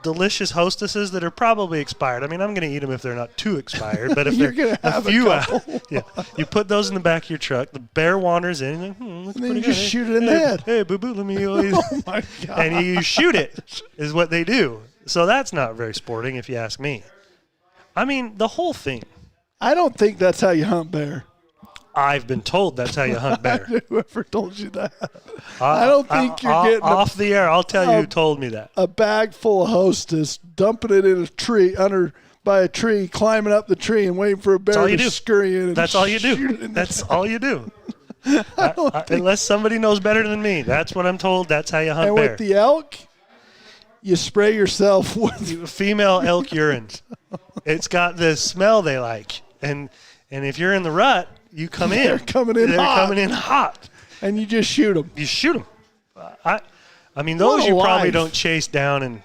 delicious Hostesses that are probably expired. I mean, I'm going to eat them if they're not too expired, but if You're they're gonna have a few a couple. out, yeah, you put those in the back of your truck. The bear wanders in, and looks And then pretty you good. just shoot it in the head. Hey, boo boo, let me. Oh my God! And you shoot it is what they do. So that's not very sporting, if you ask me. I mean, the whole thing. I don't think that's how you hunt bear. I've been told that's how you hunt bear. Whoever told you that? I don't think you're getting off the air. I'll tell you who told me that. A bag full of Hostess, dumping it in a tree by a tree, climbing up the tree, and waiting for a bear to scurry in. That's all you do. That's all you do. Unless somebody knows better than me, that's what I'm told. That's how you hunt bear. And with the elk, you spray yourself with female elk urine. It's got the smell they like, and if you're in the rut, you come in. They're coming in hot. And you just shoot them. You shoot them. I mean, those you probably don't chase down and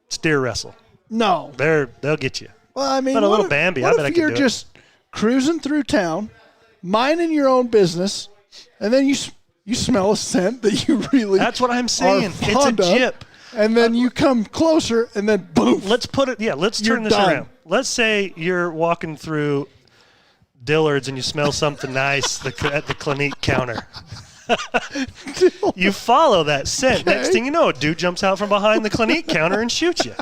steer wrestle. No. They'll get you. Well, I mean, but a little Bambi, I bet I could do it. What if you're just cruising through town, minding your own business, and then you smell a scent that you really That's what I'm saying. are It's a fond of, jip. And then you come closer, and then boom. Let's turn this around. Let's say you're walking through Dillard's and you smell something nice at the Clinique counter. You follow that scent. Okay. Next thing you know, a dude jumps out from behind the Clinique counter and shoots you.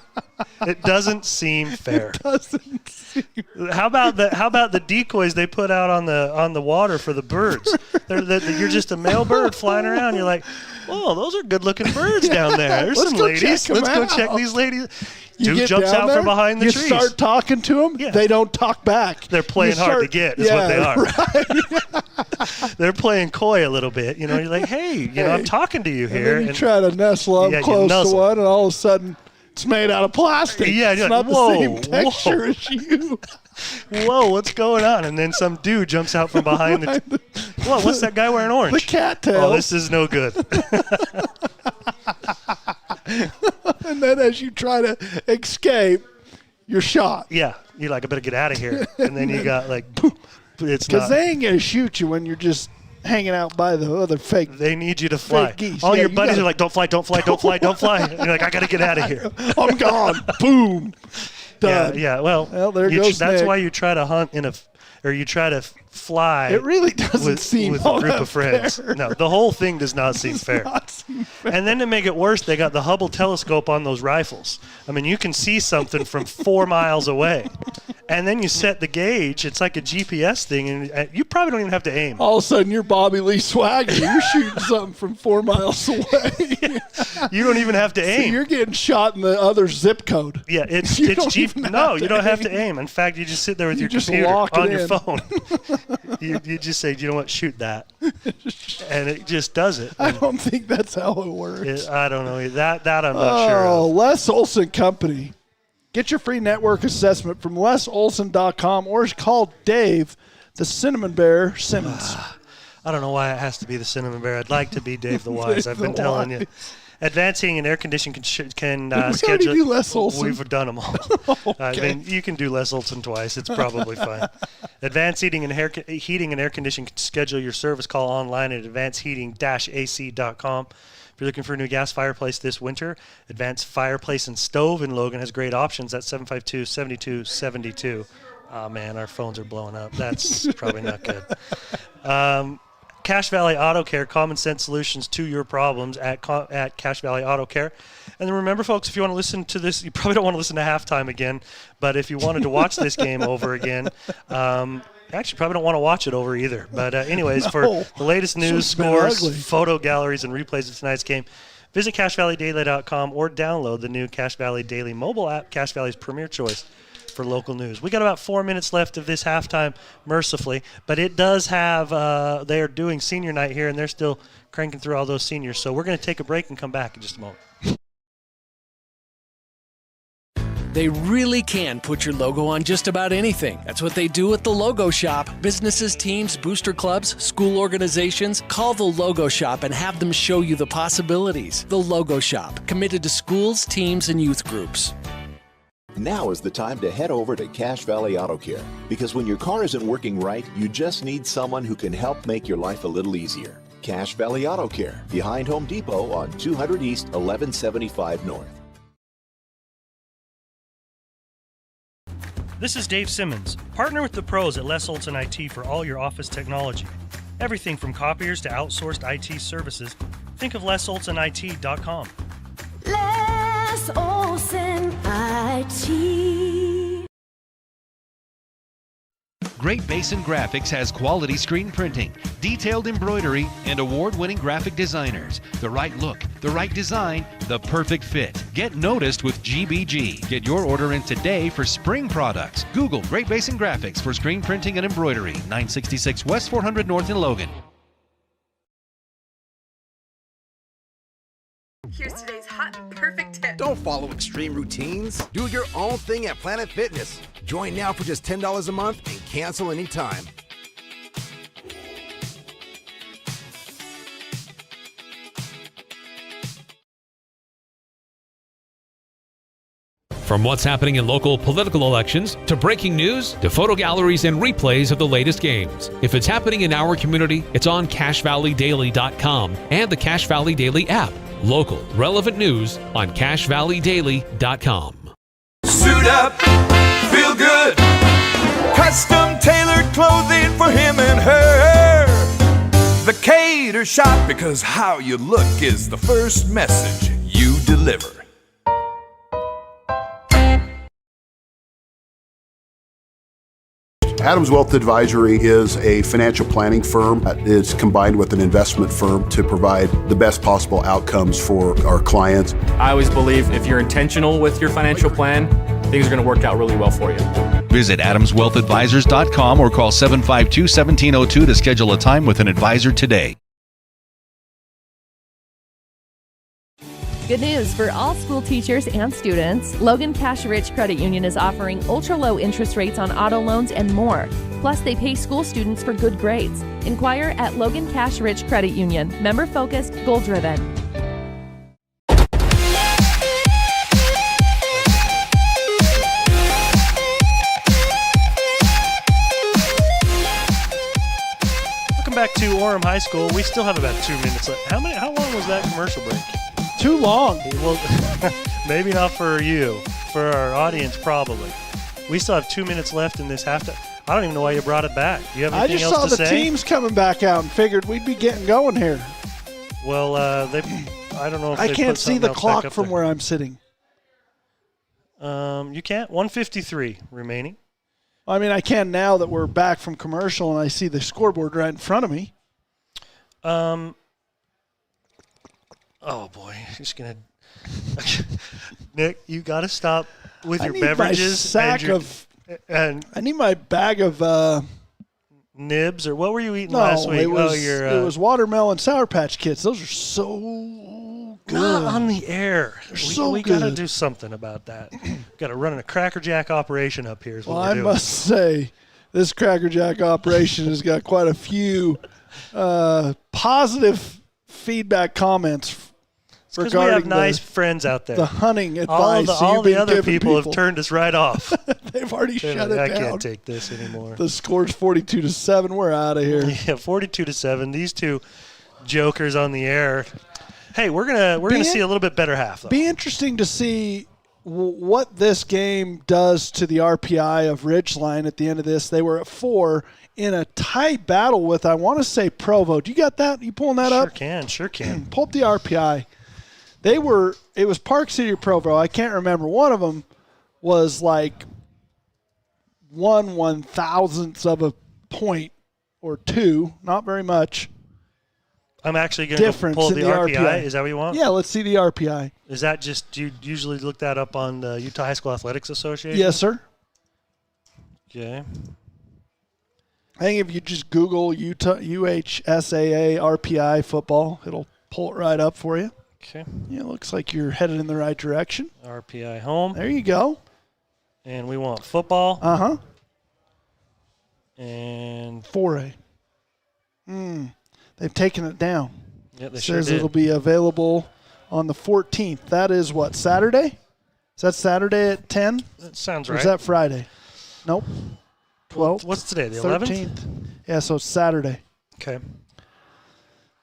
It doesn't seem fair. It doesn't seem. How about the decoys they put out on the water for the birds? You're just a male bird flying around. You're like, oh, those are good-looking birds down there. There's some ladies. Let's go check these ladies. Dude jumps out from behind the trees. You start talking to them. Yeah. They don't talk back. They're playing hard to get is what they are. Right. They're playing coy a little bit. You know, you're like, hey, I'm talking to you here. And then you try to nestle up close to one, and all of a sudden it's made out of plastic. Yeah, it's like, not the same texture as you. Whoa, what's going on? And then some dude jumps out from behind the Whoa, what's that guy wearing orange? The cattail. Oh, this is no good. And then as you try to escape, you're shot. Yeah, you're like, I better get out of here. And then you got like, it's not. Because they ain't going to shoot you when you're just hanging out by the other fake. They need you to fly. Geese. All your buddies are like, don't fly, don't fly, don't fly, don't fly. And you're like, I got to get out of here. I'm gone. Boom. Done. Yeah. Well, there goes that's Nick. why you try to hunt or you try to fly. It really doesn't seem with all a group that of friends. fair. No, the whole thing does not seem fair. And then to make it worse, they got the Hubble telescope on those rifles. I mean, you can see something from 4 miles away. And then you set the gauge. It's like a GPS thing, and you probably don't even have to aim. All of a sudden, you're Bobby Lee Swagger. You're shooting something from 4 miles away. You don't even have to aim. So you're getting shot in the other zip code. Yeah, it's You GPS. don't No, have you to don't have aim. to aim. In fact, you just sit there with You your just computer lock it on your in. phone. You just say, you know what, shoot that. And it just does it. I don't think that's how it works. I don't know. That I'm not sure Oh, of. Les Olson Company. Get your free network assessment from lesolson.com or call Dave, the Cinnamon Bear Simmons. I don't know why it has to be the Cinnamon Bear. I'd like to be Dave the Wise. I've been telling you. Advancing and air conditioning can we schedule. already do Les Olson. We've done them all. I mean, you can do Les Olson twice. It's probably fine. Advanced Heating and Air Conditioning can schedule your service call online at advancedheating-ac.com. If you're looking for a new gas fireplace this winter, Advanced Fireplace and Stove in Logan has great options at 752-7272. Oh, man, our phones are blowing up. That's probably not good. Cache Valley Auto Care, common sense solutions to your problems at Cache Valley Auto Care. And then remember, folks, if you want to listen to this, you probably don't want to listen to halftime again, but if you wanted to watch this game over again, actually probably don't want to watch it over either. But anyways, for the latest news, scores, photo galleries, and replays of tonight's game, visit CacheValleyDaily.com or download the new Cache Valley Daily mobile app, Cache Valley's premier choice for local news. We got about 4 minutes left of this halftime, mercifully, but it does have, they are doing senior night here, and they're still cranking through all those seniors. So we're going to take a break and come back in just a moment. They really can put your logo on just about anything. That's what they do at the Logo Shop. Businesses, teams, booster clubs, school organizations, call the Logo Shop and have them show you the possibilities. The Logo Shop, committed to schools, teams, and youth groups. Now is the time to head over to Cache Valley Auto Care, because when your car isn't working right, you just need someone who can help make your life a little easier. Cache Valley Auto Care, behind Home Depot on 200 East, 1175 North. This is Dave Simmons. Partner with the pros at Les Olson IT for all your office technology. Everything from copiers to outsourced IT services. Think of lesolsonit.com. Les Olson IT. Great Basin Graphics has quality screen printing, detailed embroidery, and award-winning graphic designers. The right look, the right design, the perfect fit. Get noticed with GBG. Get your order in today for spring products. Google Great Basin Graphics for screen printing and embroidery. 966 West 400 North in Logan. Here's today's hot and perfect tip. Don't follow extreme routines. Do your own thing at Planet Fitness. Join now for just $10 a month and cancel anytime. From what's happening in local political elections, to breaking news, to photo galleries and replays of the latest games. If it's happening in our community, it's on CashValleyDaily.com and the Cache Valley Daily app. Local, relevant news on CashValleyDaily.com. Suit up, feel good. Custom tailored clothing for him and her. The Cater Shop, because how you look is the first message you deliver. Adams Wealth Advisory is a financial planning firm that is combined with an investment firm to provide the best possible outcomes for our clients. I always believe if you're intentional with your financial plan, things are going to work out really well for you. Visit adamswealthadvisors.com or call 752-1702 to schedule a time with an advisor today. Good news for all school teachers and students. Logan Cash Rich Credit Union is offering ultra-low interest rates on auto loans and more. Plus, they pay school students for good grades. Inquire at Logan Cash Rich Credit Union. Member-focused, goal-driven. Welcome back to Orem High School. We still have about 2 minutes left. How long was that commercial break? Too long. Well, maybe not for you. For our audience, probably. We still have 2 minutes left in this halftime. I don't even know why you brought it back. Do you have anything else to say? I just saw the teams coming back out and figured we'd be getting going here. Well, I don't know if I they can't put see something the else clock back up from there. where I'm sitting. You can't? 153 remaining. I mean, I can now that we're back from commercial and I see the scoreboard right in front of me. Oh, boy. Just going to... Nick, you got to stop with your beverages. I need my bag of... nibs, or what were you eating last week? It was watermelon Sour Patch Kids. Those are so good. Not on the air. We got to good. do something about that. Got to run a Cracker Jack operation up here. Well, I must say, this Cracker Jack operation has got quite a few positive feedback comments because we have nice friends out there. The hunting advice. All the other people have turned us right off. They've already shut it down. I can't take this anymore. The score's 42-7. We're out of here. Yeah, 42-7. These two jokers on the air. Hey, we're gonna see a little bit better half, though. Be interesting to see what this game does to the RPI of Ridgeline at the end of this. They were at 4 in a tight battle with, I want to say, Provo. Do you got that? You pulling that up? Sure can. Pull up the RPI. It was Park City or Provo. I can't remember. One of them was like 1/1000th of a point or two. Not very much. I'm actually going to pull the RPI. Is that what you want? Yeah, let's see the RPI. Is that just, do you usually look that up on the Utah High School Athletics Association? Yes, sir. Okay. I think if you just Google Utah UHSAA RPI football, it'll pull it right up for you. Okay. Yeah, looks like you're headed in the right direction. RPI home. There you go. And we want football. Uh-huh. And 4A. They've taken it down. Yeah, they sure did. Says it'll be available on the 14th. That is what, Saturday? Is that Saturday at 10? That sounds right. right. Or is that Friday? Nope. 12th. What's today, the 13th? Yeah, so it's Saturday. Okay.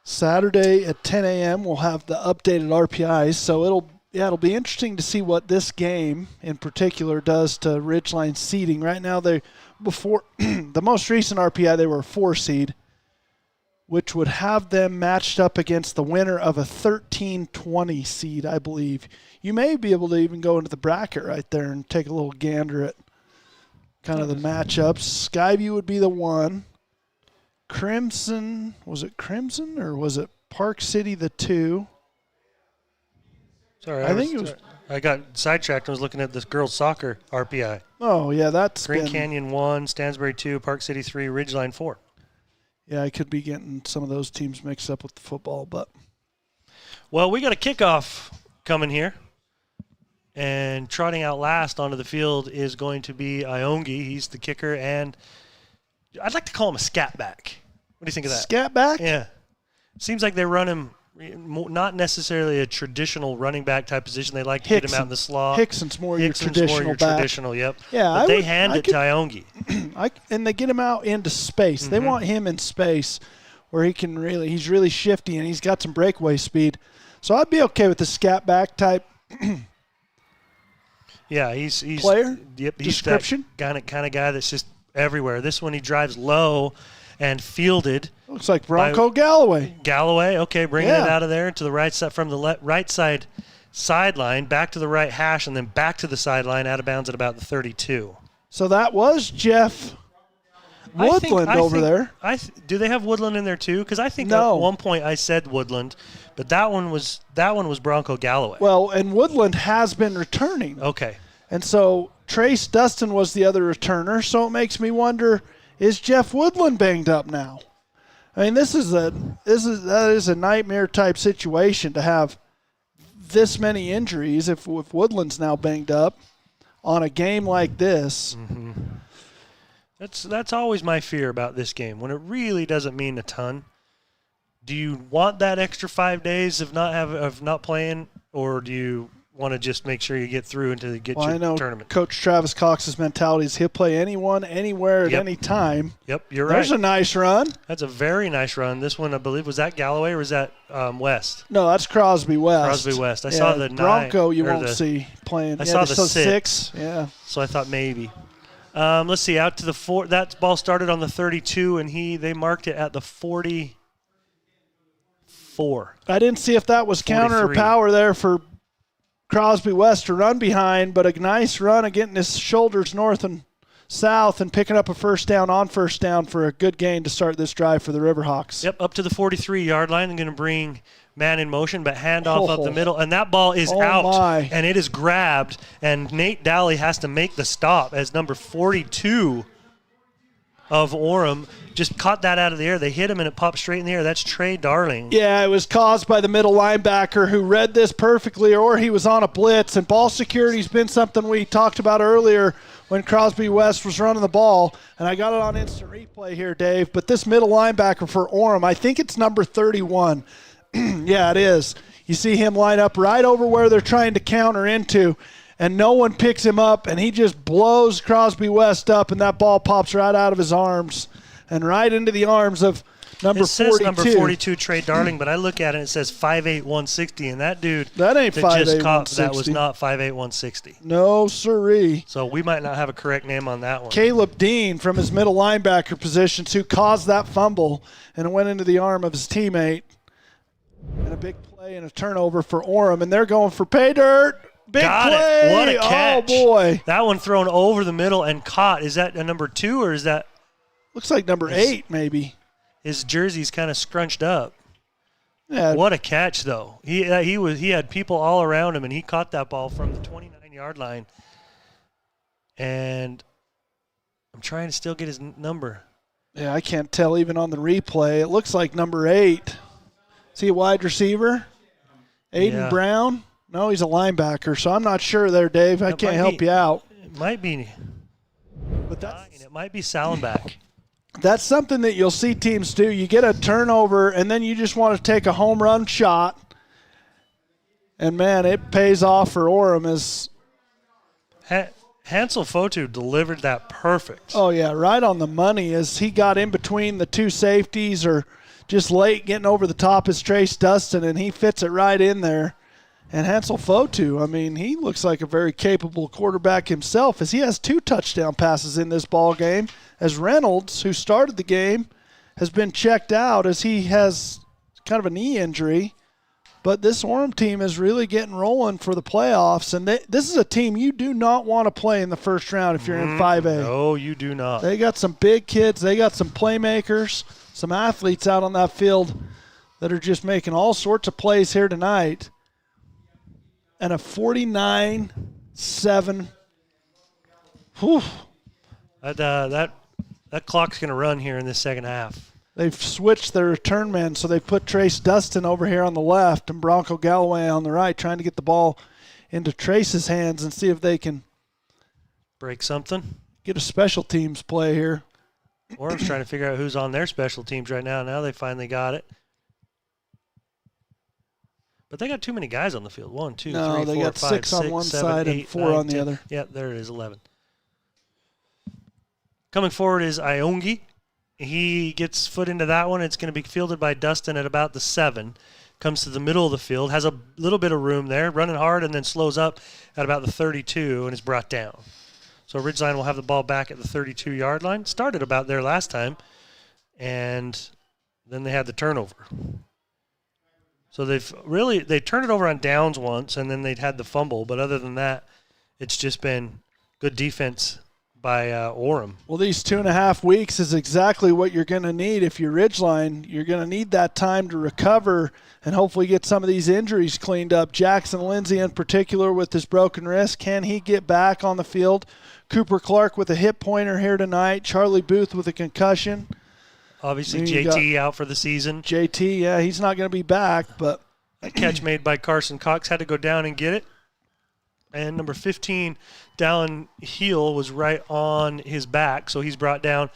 Saturday at 10 a.m. we'll have the updated RPIs, so Yeah, it'll be interesting to see what this game in particular does to Ridgeline seeding. Right now, before the most recent RPI, they were a 4 seed, which would have them matched up against the winner of a 13-20 seed, I believe. You may be able to even go into the bracket right there and take a little gander at kind of the matchups. Skyview would be the 1. Crimson, was it Crimson or was it Park City the 2? Sorry, I think it was. I got sidetracked and was looking at this girls' soccer RPI. Oh, yeah, that's Green Canyon 1, Stansbury 2, Park City 3, Ridgeline 4. Yeah, I could be getting some of those teams mixed up with the football, but. Well, we got a kickoff coming here. And trotting out last onto the field is going to be Iongi. He's the kicker, and I'd like to call him a scat back. What do you think of that? Scat back? Yeah. Seems like they run him not necessarily a traditional running back type position. They like to get him out in the slot. Hickson's more your traditional back. Traditional, yep. Yeah, but they hand it to Iongi. And they get him out into space. Mm-hmm. They want him in space where he's really shifty and he's got some breakaway speed. So I'd be okay with the scat back type. Yeah, he's player. Yep, he's description. That kind of guy that's just everywhere. This one he drives low and fielded. Looks like Bronco Galloway. Galloway, okay, bringing it out of there to the right side from the right side sideline back to the right hash and then back to the sideline out of bounds at about the 32. So that was Jeff Woodland over there. Do they have Woodland in there too? Because I think at one point I said Woodland, but that one was Bronco Galloway. Well, and Woodland has been returning. Okay. And so Trace Dustin was the other returner, so it makes me wonder, is Jeff Woodland banged up now? I mean, that is a nightmare type situation to have this many injuries if Woodland's now banged up on a game like this. Mm-hmm. That's always my fear about this game when it really doesn't mean a ton. Do you want that extra 5 days of not playing, or do you want to just make sure you get through until you get your I know tournament? Coach Travis Cox's mentality is he'll play anyone, anywhere, at any time. Yep, you're right. There's a nice run. That's a very nice run. This one, I believe, was that Galloway or was that West? No, that's Crosby West. Crosby West. I saw the Bronco. 9. You won't see playing. I saw the 6. Yeah. So I thought maybe. Let's see. Out to the 4. That ball started on the 32, and they marked it at the 44. I didn't see if that was 43. counter or power there for Crosby West to run behind, but a nice run of getting his shoulders north and south and picking up a first down for a good gain to start this drive for the Riverhawks. Yep, up to the 43-yard line. They're going to bring man in motion, but handoff up the middle, and that ball is out, and it is grabbed, and Nate Dowley has to make the stop as number 42 of Orem just caught that out of the air. They hit him, and it popped straight in the air. That's Trey Darling. Yeah, it was caused by the middle linebacker who read this perfectly, or he was on a blitz, and ball security's been something we talked about earlier when Crosby West was running the ball, and I got it on instant replay here, Dave, but this middle linebacker for Orem, I think it's number 31. Yeah, it is. You see him line up right over where they're trying to counter into, and no one picks him up, and he just blows Crosby West up, and that ball pops right out of his arms and right into the arms of number 42. It says number 42, Trey Darling, but I look at it and it says 5'8", 160, and that dude that ain't 5'8", just caught 160. that was not 5'8", 160. No, sirree. So we might not have a correct name on that one. Caleb Dean from his middle linebacker positions who caused that fumble, and it went into the arm of his teammate. And a big play and a turnover for Orem, and they're going for pay dirt. Big Got play. It. What a catch. Oh, boy. That one thrown over the middle and caught. Is that a number 2 or is that? Looks like number 8 maybe. His jersey's kind of scrunched up. Yeah. What a catch, though. He had people all around him, and he caught that ball from the 29-yard line. And I'm trying to still get his number. Yeah, I can't tell even on the replay. It looks like number 8. Is he a wide receiver? Aiden Brown? No, he's a linebacker, so I'm not sure there, Dave. I can't help you out. It might be. But it might be Salenbach. That's something that you'll see teams do. You get a turnover, and then you just want to take a home run shot. And, man, it pays off for Orem. Hansel Fotu delivered that perfect. Oh, yeah, right on the money as he got in between the two safeties or just late getting over the top as Trace Dustin, and he fits it right in there. And Hansel Fotu, I mean, he looks like a very capable quarterback himself, as he has 2 touchdown passes in this ball game, as Reynolds, who started the game, has been checked out as he has kind of a knee injury. But this Orem team is really getting rolling for the playoffs, and this is a team you do not want to play in the first round if you're in 5A. No, you do not. They got some big kids. They got some playmakers, some athletes out on that field that are just making all sorts of plays here tonight. And a 49-7. Whew. That clock's going to run here in the second half. They've switched their return men, so they put Trace Dustin over here on the left and Bronco Galloway on the right, trying to get the ball into Trace's hands and see if they can break something. Get a special teams play here. Orem's trying to figure out who's on their special teams right now. Now they finally got it. But they got too many guys on the field. 1, 2, 3, 4, 5, 6, they got 6 on one 7, side 8, and 4 9, on the 10. other. Yeah, there it is, 11. Coming forward is Iongi. He gets foot into that one. It's going to be fielded by Dustin at about the 7. Comes to the middle of the field, has a little bit of room there, running hard, and then slows up at about the 32 and is brought down. So Ridgeline will have the ball back at the 32-yard line. Started about there last time, and then they had the turnover. So they turned it over on downs once, and then they'd had the fumble. But other than that, it's just been good defense by Orem. Well, these 2.5 weeks is exactly what you're going to need if you're Ridgeline. You're going to need that time to recover and hopefully get some of these injuries cleaned up. Jackson Lindsay in particular with his broken wrist. Can he get back on the field? Cooper Clark with a hip pointer here tonight. Charlie Booth with a concussion. Obviously, JT out for the season. JT, yeah, he's not going to be back. But a catch made by Carson Cox, had to go down and get it. And number 15, Dallin Heel, was right on his back, so he's brought down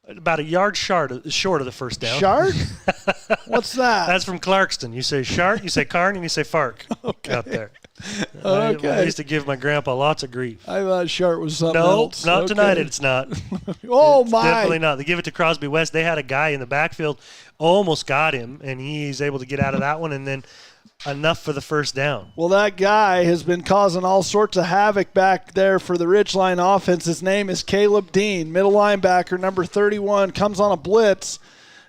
about a yard short of the first down. Shard? What's that? That's from Clarkston. You say Shart, you say Carn, and you say Fark out there. Okay. I used to give my grandpa lots of grief. I thought Shart was something no, else. not Okay. tonight. It's not. It's my! Definitely not. They give it to Crosby West. They had a guy in the backfield, almost got him, and he's able to get out of that one, and then enough for the first down. Well, that guy has been causing all sorts of havoc back there for the Ridgeline offense. His name is Caleb Dean, middle linebacker, number 31, comes on a blitz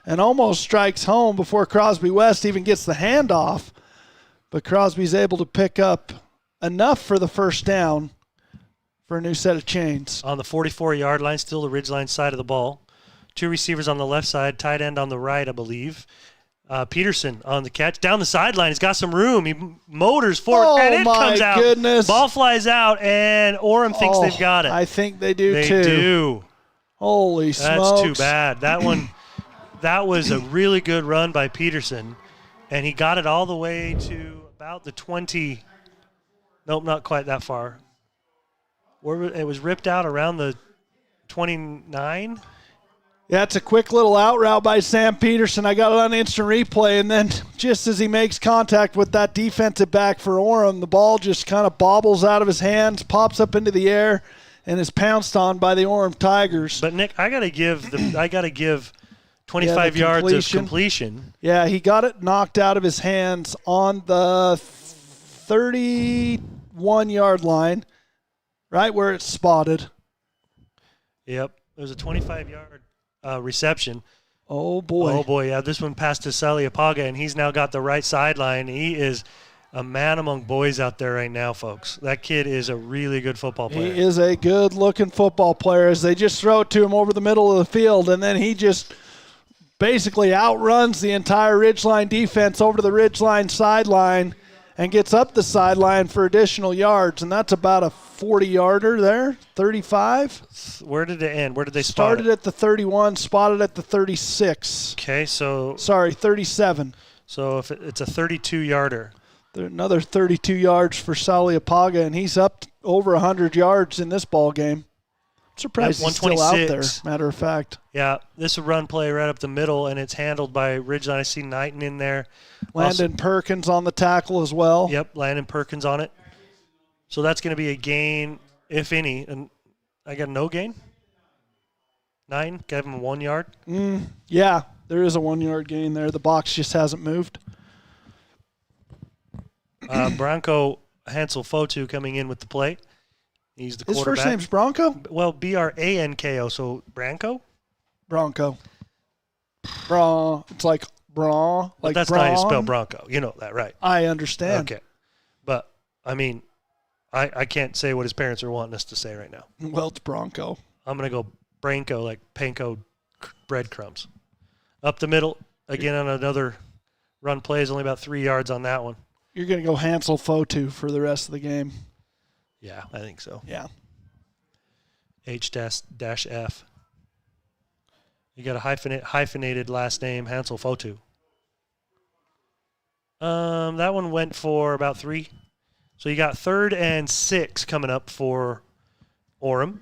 and almost strikes home before Crosby West even gets the handoff. But Crosby's able to pick up enough for the first down for a new set of chains. On the 44-yard line, still the Ridgeline side of the ball. 2 receivers on the left side, tight end on the right, I believe. Peterson on the catch. Down the sideline, he's got some room. He motors forward, and it comes out. Goodness. Ball flies out, and Orem thinks they've got it. I think they do, They too. do. Holy smokes. That's too bad. That one, that was a really good run by Peterson, and he got it all the way to about the 20. Nope, not quite that far. It was ripped out around the 29. Yeah, it's a quick little out route by Sam Peterson. I got it on instant replay, and then just as he makes contact with that defensive back for Orem, the ball just kind of bobbles out of his hands, pops up into the air, and is pounced on by the Orem Tigers. But Nick, I gotta give 25 yards of completion. Yeah, he got it knocked out of his hands on the 31-yard line, right where it's spotted. Yep, it was a 25-yard reception. Oh, boy. Oh, boy, yeah. This one passed to Saliapaga, and he's now got the right sideline. He is a man among boys out there right now, folks. That kid is a really good football player. He is a good-looking football player as they just throw it to him over the middle of the field, and then he just basically outruns the entire Ridgeline defense over to the Ridgeline sideline and gets up the sideline for additional yards, and that's about a 40-yarder there, 35. Where did it end? Where did they spot Started at the 31, spotted at the 36. Okay, so... Sorry, 37. So if it's a 32-yarder. Another 32 yards for Saliapaga, and he's up over 100 yards in this ball game. I'm surprised he's still out there, matter of fact. Yeah, this is a run play right up the middle, and it's handled by Ridgeline. I see Knighton in there. Landon Perkins on the tackle as well. Yep, Landon Perkins on it. So that's going to be a gain, if any. And I got no gain? 9? Gave him 1 yard? Yeah, there is a 1 yard gain there. The box just hasn't moved. Bronco Hansel Fotu coming in with the play. He's the His quarterback. first name's Bronco? Well, Branko, so Branko? Bronco. Bron. It's like Bron. But Like that's not how you spell Bronco. You know that, right? I understand. Okay. But, I mean, I can't say what his parents are wanting us to say right now. Well, it's Bronco. I'm going to go Branko, like panko breadcrumbs. Up the middle, again on another run play, is only about 3 yards on that one. You're going to go Hansel Fotu for the rest of the game. Yeah, I think so. Yeah. H-F. You got a hyphenated last name, Hansel Fotu. That one went for about 3. So you got 3rd and 6 coming up for Orem.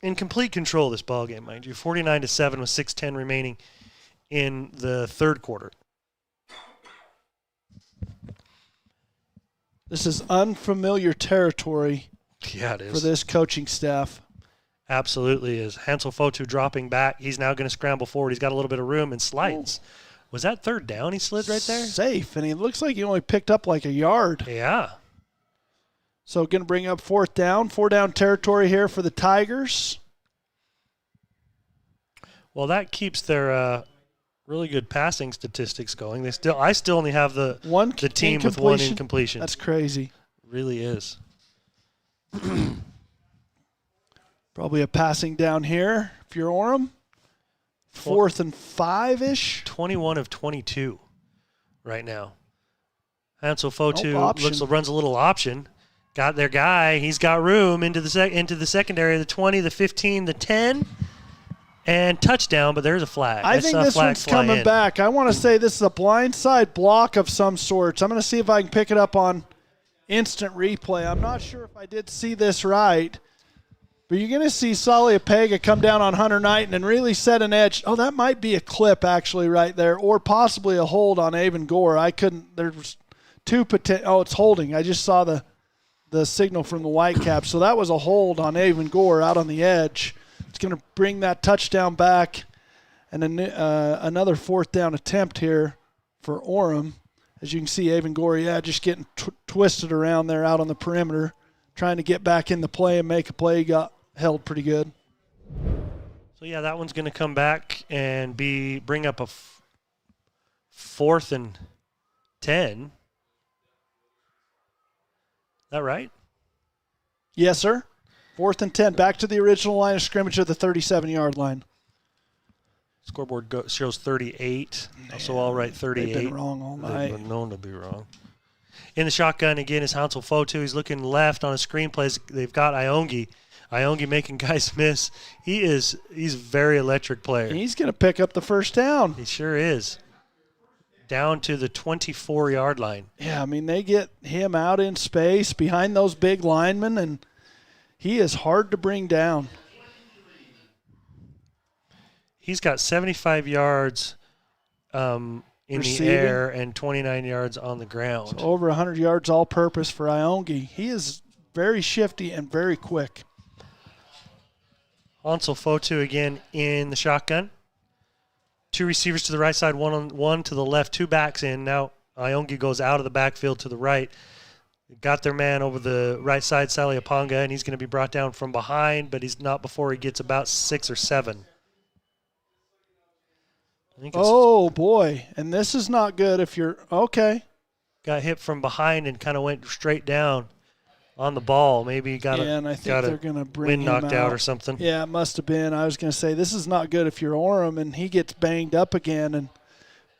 In complete control of this ball game, mind you. 49-7 with 6:10 remaining in the third quarter. This is unfamiliar territory Yeah, it is. for this coaching staff. Absolutely is. Hansel Fotu dropping back. He's now going to scramble forward. He's got a little bit of room and slides. Was that 3rd down he slid right there? Safe, and he looks like he only picked up like a yard. Yeah. So going to bring up 4th down. 4-down territory here for the Tigers. Well, that keeps their really good passing statistics going. I still only have the team with 1 incompletion. That's crazy. It really is. Probably a passing down here if you're Orem. 4th and 5-ish. 21 of 22 right now. Hansel Fotu Option. runs a little option. Got their guy. He's got room into the secondary. The 20, the 15, the 10, and touchdown. But there's a flag. I think this one's coming back. I want to say this is a blindside block of some sorts. I'm going to see if I can pick it up on instant replay. I'm not sure if I did see this right. But you're going to see Saliapega come down on Hunter Knight and really set an edge. Oh, that might be a clip actually right there, or possibly a hold on Avon Gore. I couldn't. There's 2 potential. Oh, it's holding. I just saw the signal from the Whitecaps. So that was a hold on Avon Gore out on the edge. It's going to bring that touchdown back, and another 4th down attempt here for Orem. As you can see, Avon Gore, just getting twisted around there out on the perimeter, trying to get back in the play and make a play. He got held pretty good. So, yeah, that one's going to come back and bring up a 4th and 10. Is that right? Yes, sir. 4th and 10. Back to the original line of scrimmage at the 37-yard line. Scoreboard shows 38. So I'll write 38. They've been wrong all night. They've been known to be wrong. In the shotgun, again, is Hansel Fotu. He's looking left on a screenplay. They've got Iongi. Iongi making guys miss. He's a very electric player. He's going to pick up the 1st down. He sure is. Down to the 24-yard line. Yeah, I mean, they get him out in space behind those big linemen, and he is hard to bring down. He's got 75 yards in Receiving. the air and 29 yards on the ground. So over 100 yards all-purpose for Iongi. He is very shifty and very quick. Hansel Fotu again in the shotgun. 2 receivers to the right side, one to the left, 2 backs in. Now Iongi goes out of the backfield to the right. Got their man over the right side, Saliapanga, and he's going to be brought down from behind, but he's not before he gets about 6 or 7. Oh, boy. And this is not good if you're – okay. Got hit from behind and kind of went straight down on the ball. Maybe got and I think they're going to bring wind him knocked out or something. Yeah, it must have been. I was going to say, this is not good if you're Orem and he gets banged up again, and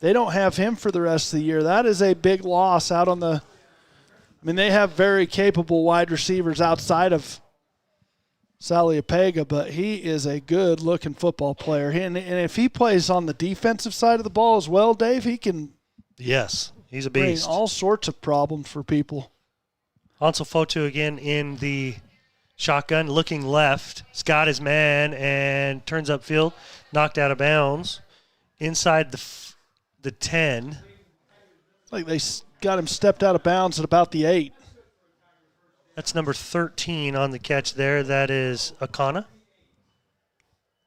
they don't have him for the rest of the year. That is a big loss out on the – I mean, they have very capable wide receivers outside of Saliapega, but he is a good-looking football player. And if he plays on the defensive side of the ball as well, Dave, he can yes, he's a bring beast. all sorts of problems for people. Hansel Fotu again in the shotgun, looking left. He's got his man and turns upfield, knocked out of bounds. Inside the 10. Like they got him stepped out of bounds at about the 8. That's number 13 on the catch there. That is Akana.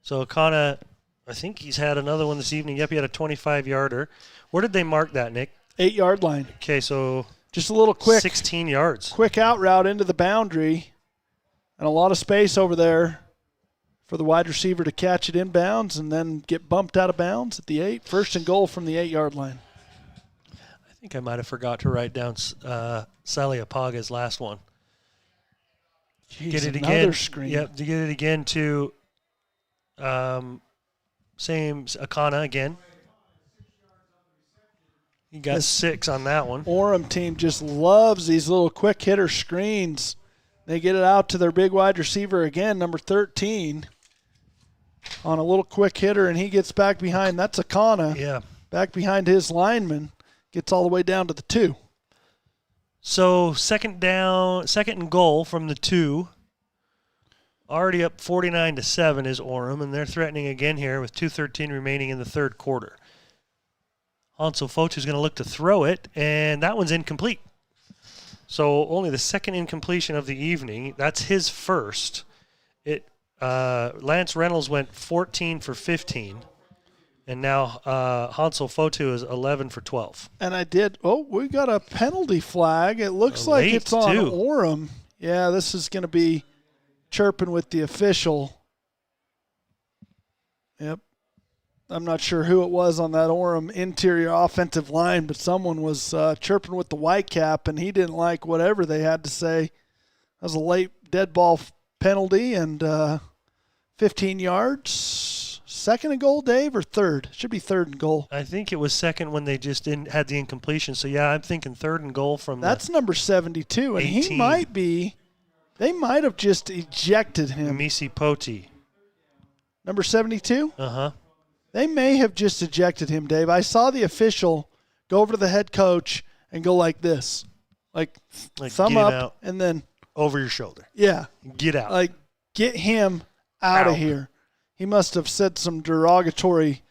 So Akana, I think he's had another one this evening. Yep, he had a 25-yarder. Where did they mark that, Nick? 8-yard line. Okay, so Just a little quick 16 yards. Quick out route into the boundary, and a lot of space over there for the wide receiver to catch it inbounds and then get bumped out of bounds at the 8. First and goal from the 8-yard line. I think I might have forgot to write down Saliapaga's last one. Jeez, get it another again. Screen. Yep, to get it again to same Akana again. He got 6 on that one. Orem team just loves these little quick hitter screens. They get it out to their big wide receiver again, number 13, on a little quick hitter, and he gets back behind. That's Akana. Yeah. Back behind his lineman. Gets all the way down to the 2. So second and goal from the 2. Already up 49-7 is Orem, and they're threatening again here with 2:13 remaining in the third quarter. Hansel Foch is going to look to throw it, and that one's incomplete. So only the second incompletion of the evening. That's his first. Lance Reynolds went 14 for 15, and now Hansel Fotu is 11 for 12. And we got a penalty flag. It looks like it's on Orem. Yeah, this is going to be chirping with the official. Yep. I'm not sure who it was on that Orem interior offensive line, but someone was chirping with the white cap, and he didn't like whatever they had to say. That was a late dead ball penalty, and 15 yards. Second and goal, Dave, or third? Should be third and goal. I think it was second when they just had the incompletion. So, yeah, I'm thinking third and goal from That's number 72, and 18. he might be – they might have just ejected him. Misi Poti. Number 72? Uh-huh. They may have just ejected him, Dave. I saw the official go over to the head coach and go like this. Like thumb up out. And then – over your shoulder. Yeah. Get out. Like, get him out of here. He must have said some derogatory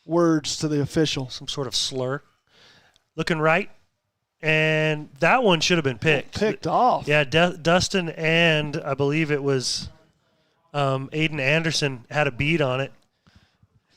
words to the official. Some sort of slur. Looking right. And that one should have been picked. Picked off. Yeah, Dustin and I believe it was Aiden Anderson had a bead on it.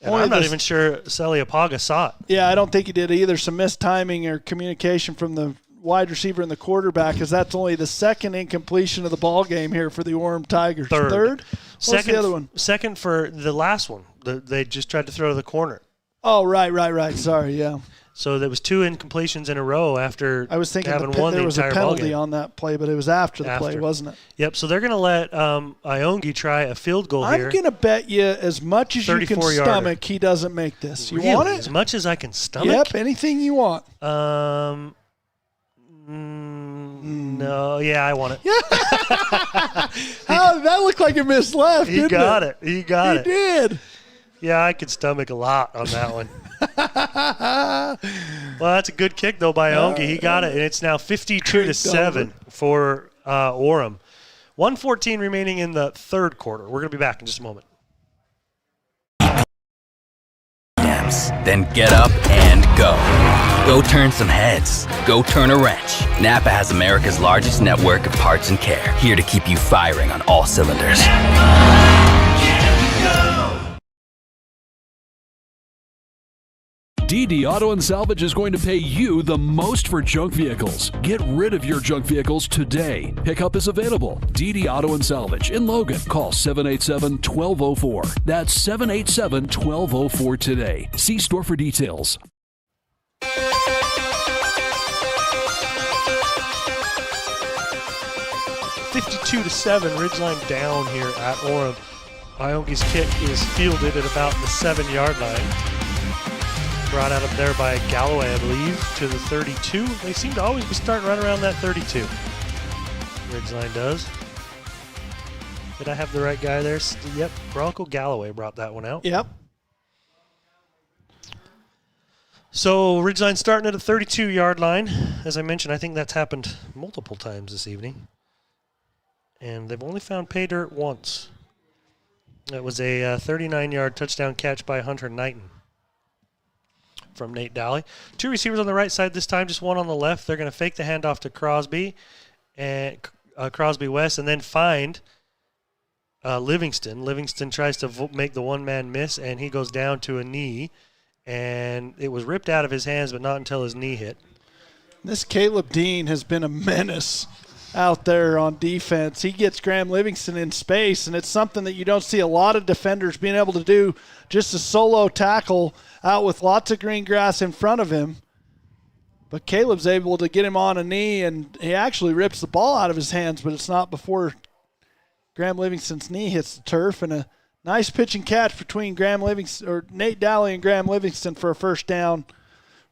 And I'm not even sure Saliapaga saw it. Yeah, I don't think he did either. Some mistiming or communication from the wide receiver and the quarterback, because that's only the second incompletion of the ball game here for the Orem Tigers. Third? What's the other one? Second for the last one. They just tried to throw to the corner. Oh, right. Sorry, yeah. So there was 2 incompletions in a row after I was thinking having won there the was a entire penalty ballgame. on that play, but it was after the play, wasn't it? Yep, so they're going to let Iongi try a field goal here. I'm going to bet you as much as you can stomach he doesn't make this. You want it? As much as I can stomach? Yep, anything you want. No, yeah, I want it. That looked like it missed left, He got it. He did. Yeah, I could stomach a lot on that one. Well, that's a good kick, though, by Iongi. He got it, and it's now 52-7 for Orem. 1:14 remaining in the third quarter. We're going to be back in just a moment. Then get up and go. Go turn some heads. Go turn a wrench. Napa has America's largest network of parts and care, here to keep you firing on all cylinders. DD Auto and Salvage is going to pay you the most for junk vehicles. Get rid of your junk vehicles today. Pickup is available. DD Auto and Salvage in Logan. Call 787-1204. That's 787-1204 today. See store for details. 52-7, Ridgeline down here at Orem. Iongi's kick is fielded at about the 7-yard line. Brought out up there by Galloway, I believe, to the 32. They seem to always be starting right around that 32. Ridgeline does. Did I have the right guy there? Yep, Bronco Galloway brought that one out. Yep. So Ridgeline starting at a 32-yard line. As I mentioned, I think that's happened multiple times this evening. And they've only found pay dirt once. It was a 39-yard touchdown catch by Hunter Knighton from Nate Dowley. 2 receivers on the right side this time, just one on the left. They're going to fake the handoff to Crosby and Crosby West, and then find Livingston. Livingston tries to make the one-man miss, and he goes down to a knee. And it was ripped out of his hands, but not until his knee hit. This Caleb Dean has been a menace out there on defense. He gets Graham Livingston in space, and it's something that you don't see a lot of defenders being able to do, just a solo tackle out with lots of green grass in front of him. But Caleb's able to get him on a knee, and he actually rips the ball out of his hands, but it's not before Graham Livingston's knee hits the turf. And a nice pitch and catch between Nate Dally and Graham Livingston for a first down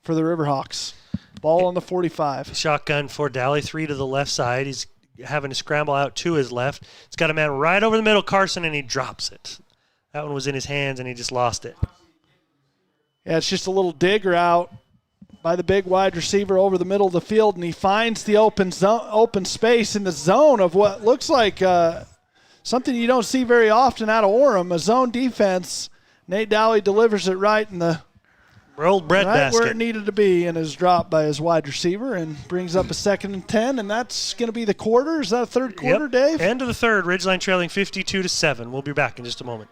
for the Riverhawks. Ball on the 45. Shotgun for Dally, 3 to the left side. He's having to scramble out to his left. He's got a man right over the middle, Carson, and he drops it. That one was in his hands, and he just lost it. Yeah, it's just a little dig route by the big wide receiver over the middle of the field, and he finds the open space in the zone of what looks like something you don't see very often out of Orem, a zone defense. Nate Dally delivers it right in the rolled bread basket where it needed to be, and is dropped by his wide receiver and brings up a 2nd and 10, and that's going to be the quarter. Is that a third quarter, Dave? End of the third. Ridgeline trailing 52-7. We'll be back in just a moment.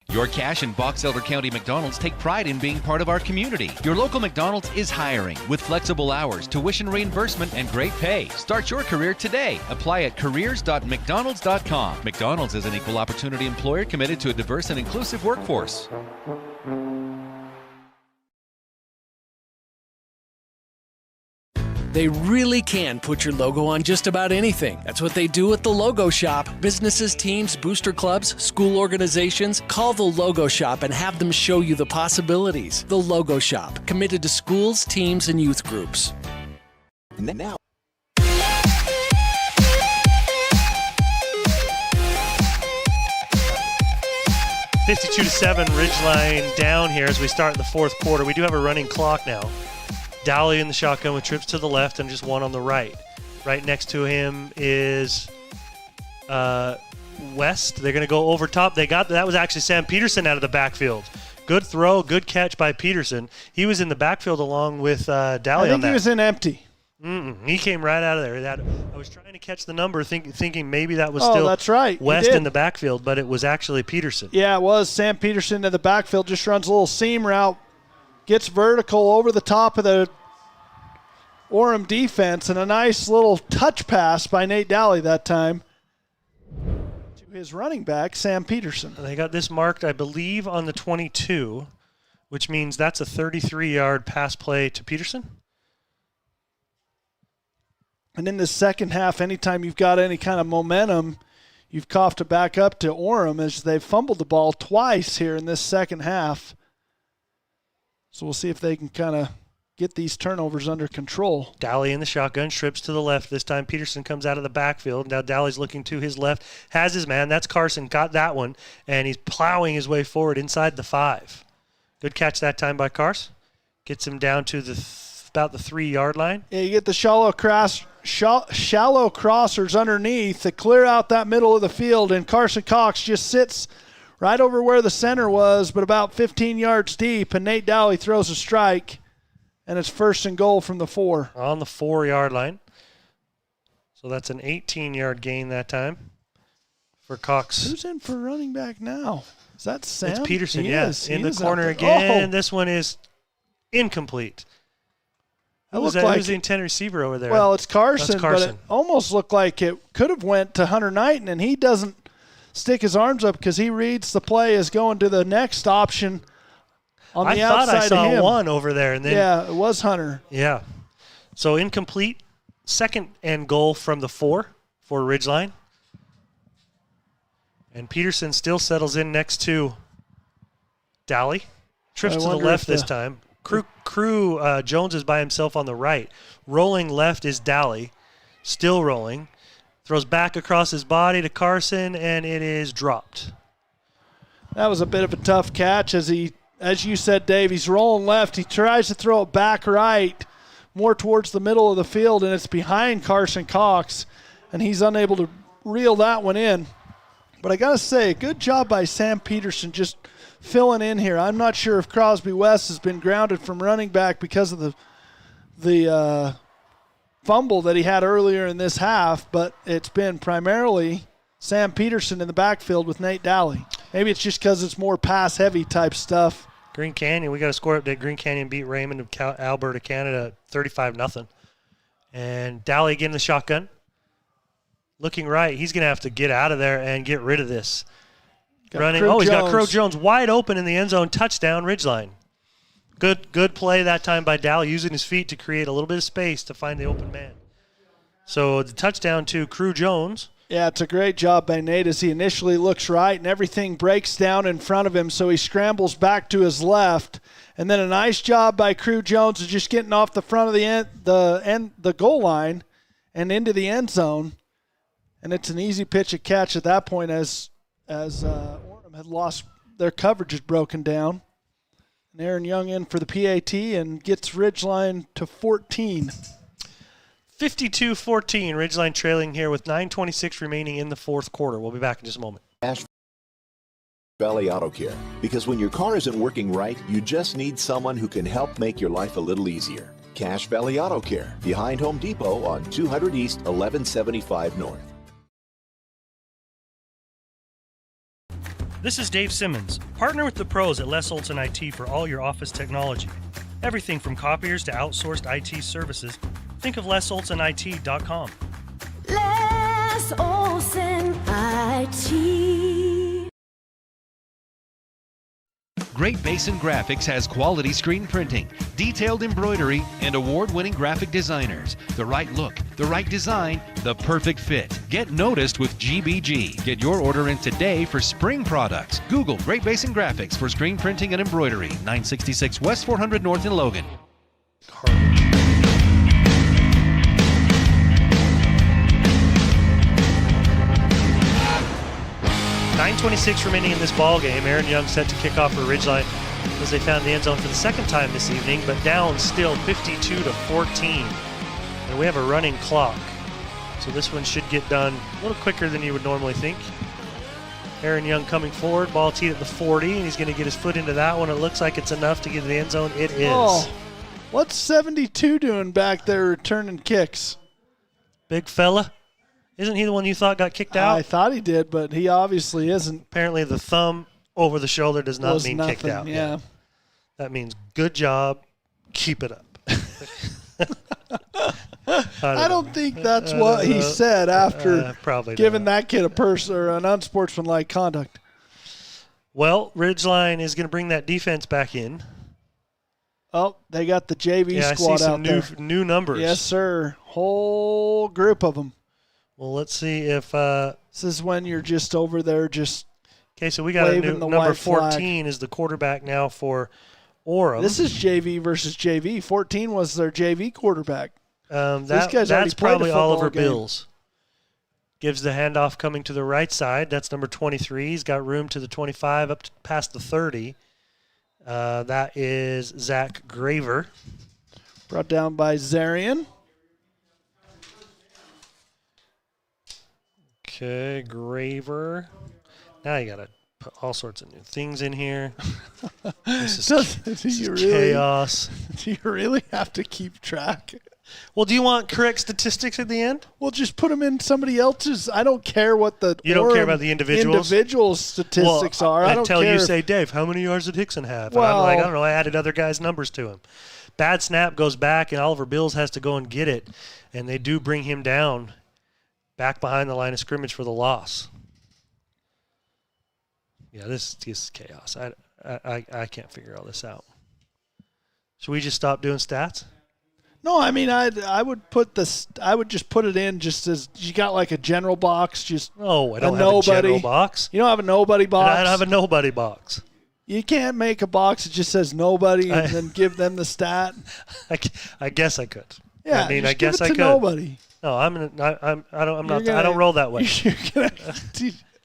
Your Cache and Box Elder County McDonald's take pride in being part of our community. Your local McDonald's is hiring with flexible hours, tuition reimbursement, and great pay. Start your career today. Apply at careers.mcdonalds.com. McDonald's is an equal opportunity employer committed to a diverse and inclusive workforce. They really can put your logo on just about anything. That's what they do at the Logo Shop. Businesses, teams, booster clubs, school organizations, call the Logo Shop and have them show you the possibilities. The Logo Shop, committed to schools, teams, and youth groups. Now. (52-7), Ridgeline down here as we start the fourth quarter. We do have a running clock now. Dally in the shotgun with trips to the left and just one on the right. Right next to him is West. They're going to go over top. That was actually Sam Peterson out of the backfield. Good throw, good catch by Peterson. He was in the backfield along with Dally on that. I think he was in empty. He came right out of there. I was trying to catch the number, thinking maybe that was still that's right. West in the backfield, but it was actually Peterson. Yeah, it was. Sam Peterson in the backfield, just runs a little seam route, gets vertical over the top of the Orem defense, and a nice little touch pass by Nate Dally that time to his running back, Sam Peterson. They got this marked, I believe, on the 22, which means that's a 33-yard pass play to Peterson. And in the second half, anytime you've got any kind of momentum, you've coughed it back up to Orem as they've fumbled the ball twice here in this second half. So we'll see if they can kind of get these turnovers under control. Dally in the shotgun, trips to the left. This time Peterson comes out of the backfield. Now Dally's looking to his left, has his man. That's Carson, got that one, and he's plowing his way forward inside the 5. Good catch that time by Carson. Gets him down to about the 3-yard line. Yeah, you get the shallow crossers underneath to clear out that middle of the field, and Carson Cox just sits right over where the center was, but about 15 yards deep, and Nate Dally throws a strike, and it's 1st and goal from the 4. On the 4-yard line. So that's an 18-yard gain that time for Cox. Who's in for running back now? Is that Sam? It's Peterson, yes. In the corner again. This one is incomplete. Who was the intended receiver over there? Well, it's Carson, That's Carson. But it almost looked like it could have went to Hunter Knighton, and he doesn't stick his arms up because he reads the play as going to the next option on the outside of him. I thought I saw one over there. And then, yeah, it was Hunter. Yeah. So incomplete. 2nd and goal from the 4 for Ridgeline. And Peterson still settles in next to Dally. Trips to the left this time. Crew Jones is by himself on the right. Rolling left is Dally. Still rolling. Throws back across his body to Carson, and it is dropped. That was a bit of a tough catch as you said, Dave, he's rolling left. He tries to throw it back right, more towards the middle of the field, and it's behind Carson Cox, and he's unable to reel that one in. But I got to say, good job by Sam Peterson just filling in here. I'm not sure if Crosby West has been grounded from running back because of the fumble that he had earlier in this half, but it's been primarily Sam Peterson in the backfield with Nate Dally. Maybe it's just because it's more pass-heavy type stuff. Green Canyon, we got a score update. Green Canyon beat Raymond of Alberta, Canada, 35-0. And Dally again in the shotgun. Looking right. He's going to have to get out of there and get rid of this. Running. He's got Crow Jones wide open in the end zone. Touchdown, Ridgeline. Good play that time by Dally, using his feet to create a little bit of space to find the open man. So the touchdown to Crew Jones. Yeah, it's a great job by Nate as he initially looks right and everything breaks down in front of him, so he scrambles back to his left. And then a nice job by Crew Jones of just getting off the front of the goal line and into the end zone. And it's an easy pitch and catch at that point as Orem had lost their coverage is broken down. And Aaron Young in for the PAT and gets Ridgeline to 14. 52-14, Ridgeline trailing here with 9:26 remaining in the fourth quarter. We'll be back in just a moment. Cache Valley Auto Care. Because when your car isn't working right, you just need someone who can help make your life a little easier. Cache Valley Auto Care, behind Home Depot on 200 East, 1175 North. This is Dave Simmons. Partner with the pros at Les Olson IT for all your office technology. Everything from copiers to outsourced IT services. Think of lesolsonit.com. Les Olson IT. Great Basin Graphics has quality screen printing, detailed embroidery, and award-winning graphic designers. The right look, the right design, the perfect fit. Get noticed with GBG. Get your order in today for spring products. Google Great Basin Graphics for screen printing and embroidery. 966 West 400 North in Logan. 9:26 remaining in this ball game. Aaron Young set to kick off for Ridgeline as they found the end zone for the second time this evening, but down still 52-14. And we have a running clock, so this one should get done a little quicker than you would normally think. Aaron Young coming forward, ball teed at the 40, and he's going to get his foot into that one. It looks like it's enough to get to the end zone. It is. Oh, what's 72 doing back there returning kicks? Big fella. Isn't he the one you thought got kicked out? I thought he did, but he obviously isn't. Apparently the thumb over the shoulder does not mean nothing, kicked out. Yeah. That means good job, keep it up. I don't think that's what he said after probably giving not. that kid a person or an unsportsmanlike conduct. Well, Ridgeline is going to bring that defense back in. Oh, they got the JV squad I see some out there. new numbers. Yes, sir. Whole group of them. Well, let's see if this is when you're just over there just okay, so we got a new number 14 is the quarterback now for Orem. This is JV versus JV. 14 was their JV quarterback. That's probably Oliver Bills. Gives the handoff coming to the right side. That's number 23. He's got room to the 25 up to past the 30. That is Zach Graver. Brought down by Zarian. Okay, Graver. Now you got to put all sorts of new things in here. This is chaos. Do you really have to keep track? Well, do you want correct statistics at the end? Well, just put them in somebody else's. I don't care what the you don't care about the individual statistics are. I don't until care you say, Dave, how many yards did Hickson have? Well, and I'm like, I don't know. I added other guys' numbers to him. Bad snap goes back, and Oliver Bills has to go and get it, and they do bring him down back behind the line of scrimmage for the loss. Yeah, this is chaos. I can't figure all this out. Should we just stop doing stats? No, I mean I would put this. I would just put it in just as you got like a general box. Just I don't have a general box. You don't have a nobody box. I don't have a nobody box. You can't make a box that just says nobody and then give them the stat. I guess I could. Yeah, I mean, I give guess it I to could. Nobody. No, I don't roll that way.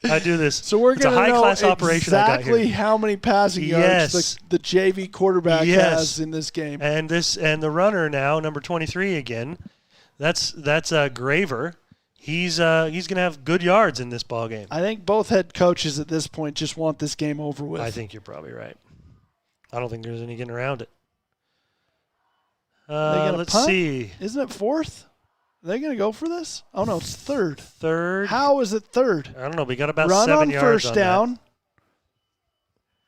I do this. So we're going to know operation I got exactly here. how many passing yards the JV quarterback has in this game. And the runner now, number 23 again. That's Graver. He's going to have good yards in this ball game. I think both head coaches at this point just want this game over with. I think you're probably right. I don't think there's any getting around it. Let's see. Isn't it fourth? Are they going to go for this? Oh, no, it's third. Third. How is it third? I don't know. We got about Run 7 on yards first on down.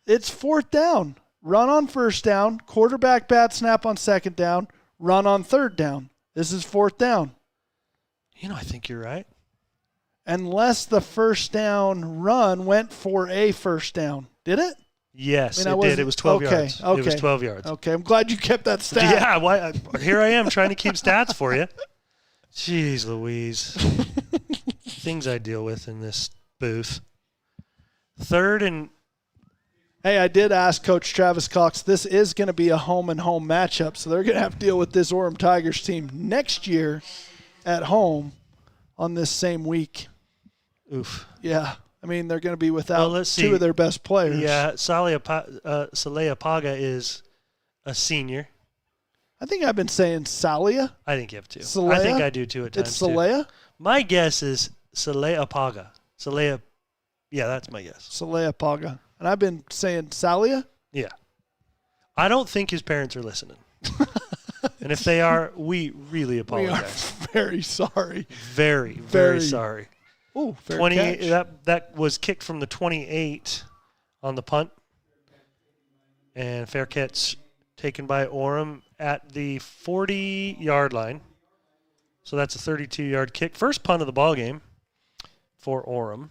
That. It's fourth down. run on first down, quarterback bat snap on second down, run on third down. This is fourth down. I think you're right. Unless the first down run went for a first down. Did it? Yes, it did. It was 12 yards. Okay. It was 12 yards. Okay, I'm glad you kept that stat. Yeah, here I am trying to keep stats for you. Jeez Louise. Things I deal with in this booth. Third and... Hey, I did ask Coach Travis Cox, this is going to be a home-and-home matchup, so they're going to have to deal with this Orem Tigers team next year at home on this same week. Oof. Yeah. I mean, they're going to be without two of their best players. Yeah, Saleh Paga is a senior. I think I've been saying Salia. I think you have to. Saleh? I think I do too at times. It's Saleh? My guess is Saleh Paga. Yeah, that's my guess. Saleh Paga. And I've been saying Salia? Yeah. I don't think his parents are listening. And if they are, we really apologize. We are very sorry. Very, very sorry. Ooh, fair catch. That was kicked from the 28 on the punt. And fair catch taken by Orem at the 40-yard line. So that's a 32-yard kick. First punt of the ball game for Orem.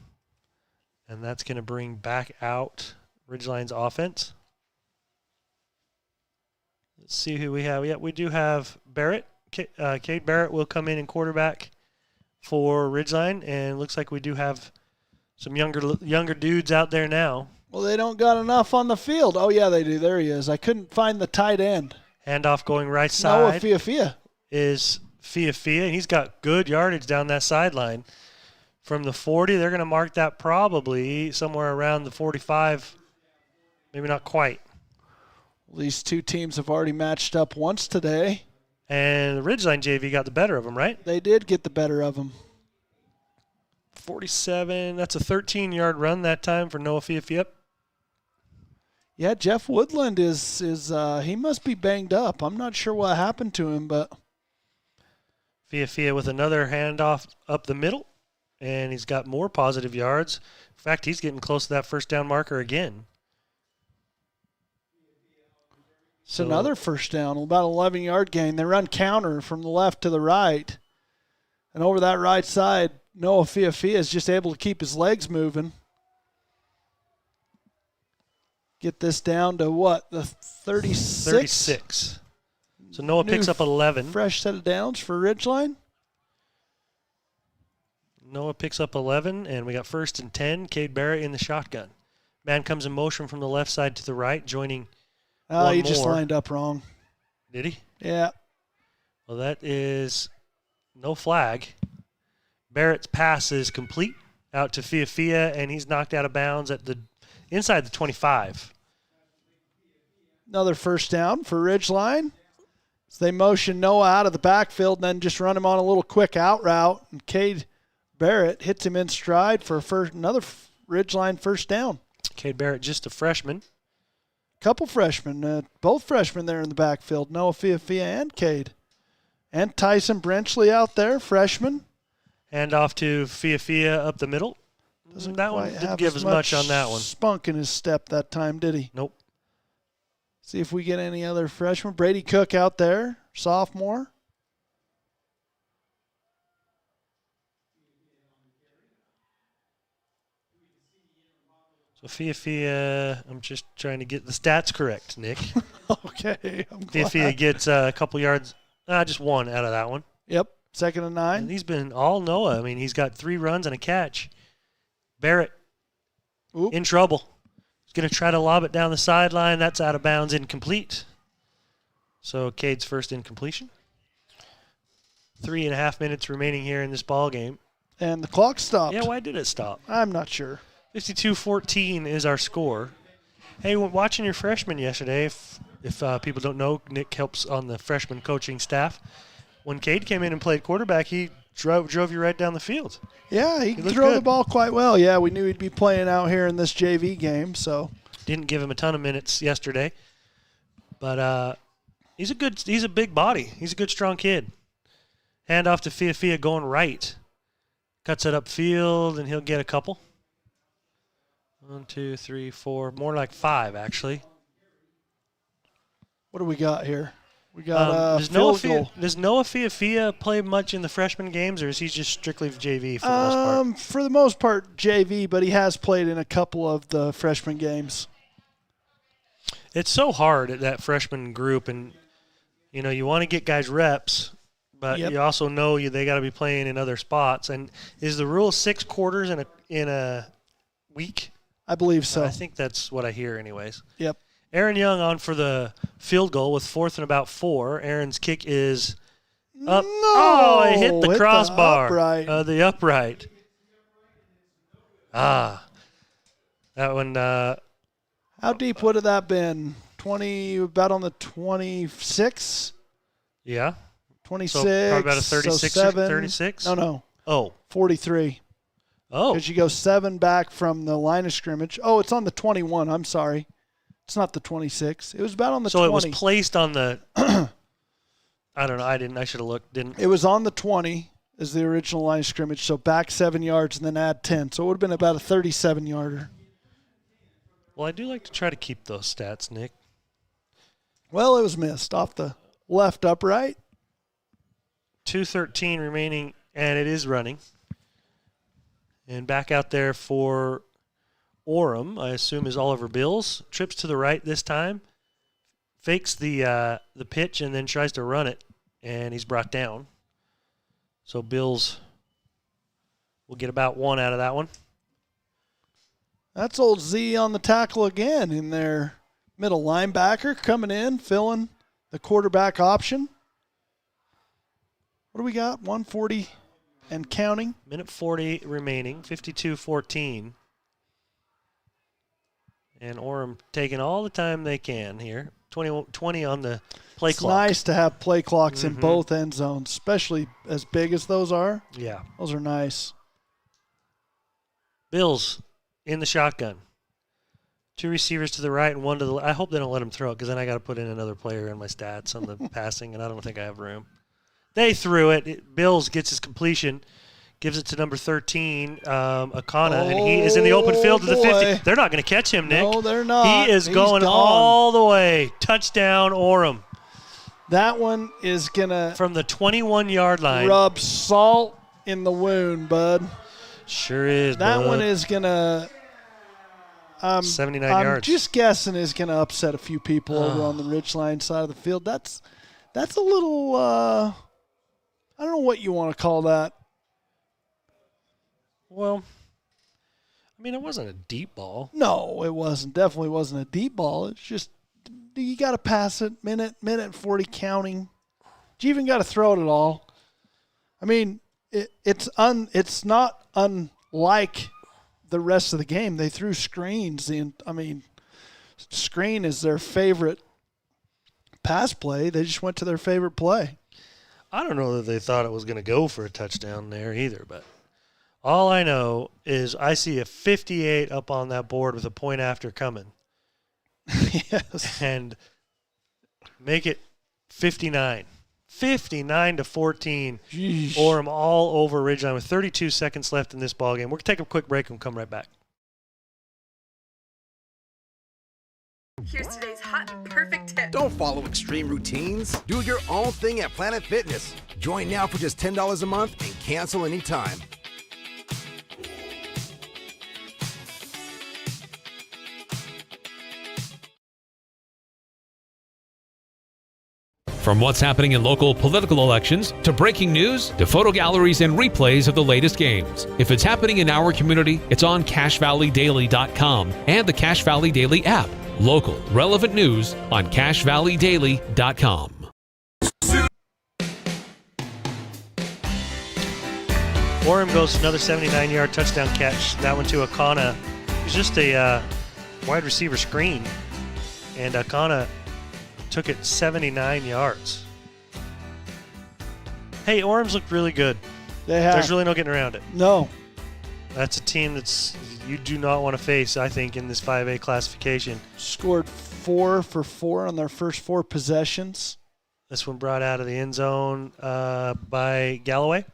And that's going to bring back out Ridgeline's offense. Let's see who we have. Yeah, we do have Barrett. Cade Barrett will come in and quarterback for Ridgeline, and it looks like we do have some younger dudes out there now. Well, they don't got enough on the field. Oh, yeah, they do. There he is. I couldn't find the tight end. Handoff going right side. Noah Fiafia. Is Fiafia, and he's got good yardage down that sideline. From the 40, they're going to mark that probably somewhere around the 45, maybe not quite. These two teams have already matched up once today. And the Ridgeline JV got the better of them, right? They did get the better of them. 47, that's a 13-yard run that time for Noah Fiafia. Yeah, Jeff Woodland is he must be banged up. I'm not sure what happened to him, but. Fiafia with another handoff up the middle. And he's got more positive yards. In fact, he's getting close to that first down marker again. It's another first down, about 11-yard gain. They run counter from the left to the right. And over that right side, Noah Fiafia is just able to keep his legs moving. Get this down to what? The 36? 36. So Noah picks up 11. Fresh set of downs for Ridgeline. Noah picks up 11, and we got first and 10. Cade Barrett in the shotgun. Man comes in motion from the left side to the right, joining one he more. just lined up wrong. Did he? Yeah. Well, that is no flag. Barrett's pass is complete out to Fiafia, and he's knocked out of bounds at the inside the 25. Another first down for Ridgeline. So they motion Noah out of the backfield and then just run him on a little quick out route, and Cade Barrett hits him in stride for another Ridgeline first down. Cade Barrett, just a freshman. Couple freshmen, both freshmen there in the backfield, Noah Fiafia and Cade. And Tyson Brenchley out there, freshman. Hand off to Fiafia up the middle. That one didn't give as much on that one. Spunk in his step that time, did he? Nope. See if we get any other freshmen. Brady Cook out there, sophomore. So Fiafia, I'm just trying to get the stats correct, Nick. Okay. Fiafia gets a couple yards, just one out of that one. Yep, 2nd and 9. And he's been all Noah. I mean, he's got 3 runs and a catch. Barrett in trouble. He's going to try to lob it down the sideline. That's out of bounds, incomplete. So Cade's first incompletion. 3.5 minutes remaining here in this ball game. And the clock stopped. Yeah, why did it stop? I'm not sure. 52-14 is our score. Hey, watching your freshman yesterday, if people don't know, Nick helps on the freshman coaching staff. When Cade came in and played quarterback, he drove you right down the field. Yeah, he threw the ball quite well. Yeah, we knew he'd be playing out here in this JV game. So didn't give him a ton of minutes yesterday, but he's a big body. He's a good, strong kid. Hand off to Fiafia going right. Cuts it upfield, and he'll get a couple. 1, 2, 3, 4, more like 5, actually. What do we got here? We got does field goal. Does Noah Fiafia play much in the freshman games, or is he just strictly JV for the most part? For the most part, JV, but he has played in a couple of the freshman games. It's so hard at that freshman group, and you want to get guys reps, but you also know they got to be playing in other spots. And is the rule 6 quarters in a week? I believe so. I think that's what I hear, anyways. Yep. Aaron Young on for the field goal with 4th and about 4. Aaron's kick is up. No! Oh, it hit the crossbar. The upright. That one. How deep would have that been? 20, about on the 26? Yeah. 26. So probably about a 36. So 7. 36? No. Oh. 43. Oh. Because you go 7 back from the line of scrimmage. Oh, it's on the 21. I'm sorry. It's not the 26. It was about on the 20. So it was placed on the I don't know. I should have looked. Didn't. It was on the 20 as the original line of scrimmage. So back 7 yards and then add 10. So it would have been about a 37-yarder. Well, I do like to try to keep those stats, Nick. Well, it was missed off the left upright. 2:13 remaining, and it is running. And back out there for Orem, I assume, is Oliver Bills. Trips to the right this time. Fakes the pitch and then tries to run it, and he's brought down. So Bills will get about 1 out of that one. That's old Z on the tackle again in their middle linebacker coming in, filling the quarterback option. What do we got? 140 and counting. Minute 40 remaining, 52-14. And Orem taking all the time they can here. 20 on the play clock. It's nice to have play clocks in both end zones, especially as big as those are. Yeah. Those are nice. Bills in the shotgun. 2 receivers to the right and 1 to the left. I hope they don't let him throw it because then I got to put in another player in my stats on the passing, and I don't think I have room. They threw it. Bills gets his completion. Gives it to number 13, Akana, and he is in the open field to the 50. They're not going to catch him, Nick. No, they're not. He is going all the way. Touchdown, Orem. That one is going to... From the 21-yard line. Rub salt in the wound, bud. Sure is, That bud. one is going to... 79 I'm yards. just guessing is going to upset a few people over on the Ridgeline side of the field. That's a little... I don't know what you want to call that. Well, I mean, it wasn't a deep ball. No, it wasn't. Definitely wasn't a deep ball. It's just you got to pass it, minute 40 counting. You even got to throw it at all. I mean, it's not unlike the rest of the game. They threw screens. Screen is their favorite pass play. They just went to their favorite play. I don't know that they thought it was going to go for a touchdown there either, but all I know is I see a 58 up on that board with a point after coming. Yes. And make it 59. 59-14. Jeez. Orem all over Ridgeline with 32 seconds left in this ballgame. We're going to take a quick break and come right back. Here's today's hot and perfect tip. Don't follow extreme routines. Do your own thing at Planet Fitness. Join now for just $10 a month and cancel anytime. From what's happening in local political elections, to breaking news, to photo galleries and replays of the latest games. If it's happening in our community, it's on CashValleyDaily.com and the Cache Valley Daily app. Local, relevant news on CashValleyDaily.com. Orem goes for another 79-yard touchdown catch. That one to Akana. It was just a wide receiver screen. And Akana took it 79 yards. Hey, Orem's looked really good. They have. There's really no getting around it. No. That's a team that's you do not want to face, I think, in this 5A classification. Scored 4 for 4 on their first 4 possessions. This one brought out of the end zone by Galloway.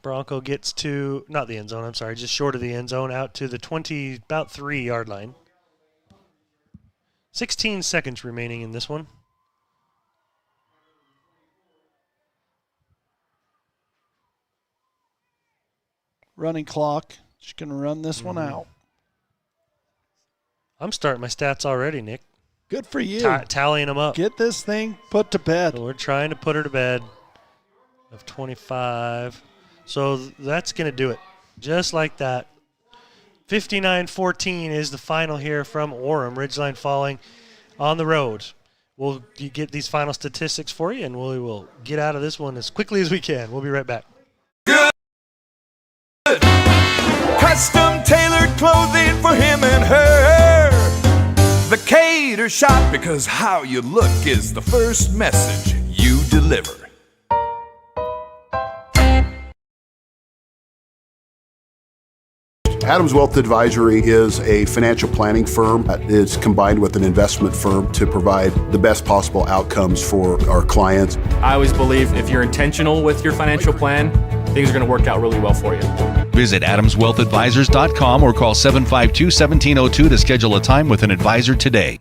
Bronco gets to, not the end zone, I'm sorry, just short of the end zone, out to the about 3-yard line. 16 seconds remaining in this one. Running clock. Just going to run this one out. I'm starting my stats already, Nick. Good for you. Tallying them up. Get this thing put to bed. So we're trying to put her to bed of 25. So that's going to do it. Just like that. 59-14 is the final here from Orem. Ridgeline falling on the road. We'll get these final statistics for you, and we will get out of this one as quickly as we can. We'll be right back. Custom tailored clothing for him and her. The Cater Shop, because how you look is the first message you deliver. Adams Wealth Advisory is a financial planning firm that is combined with an investment firm to provide the best possible outcomes for our clients. I always believe if you're intentional with your financial plan, things are going to work out really well for you. Visit adamswealthadvisors.com or call 752-1702 to schedule a time with an advisor today.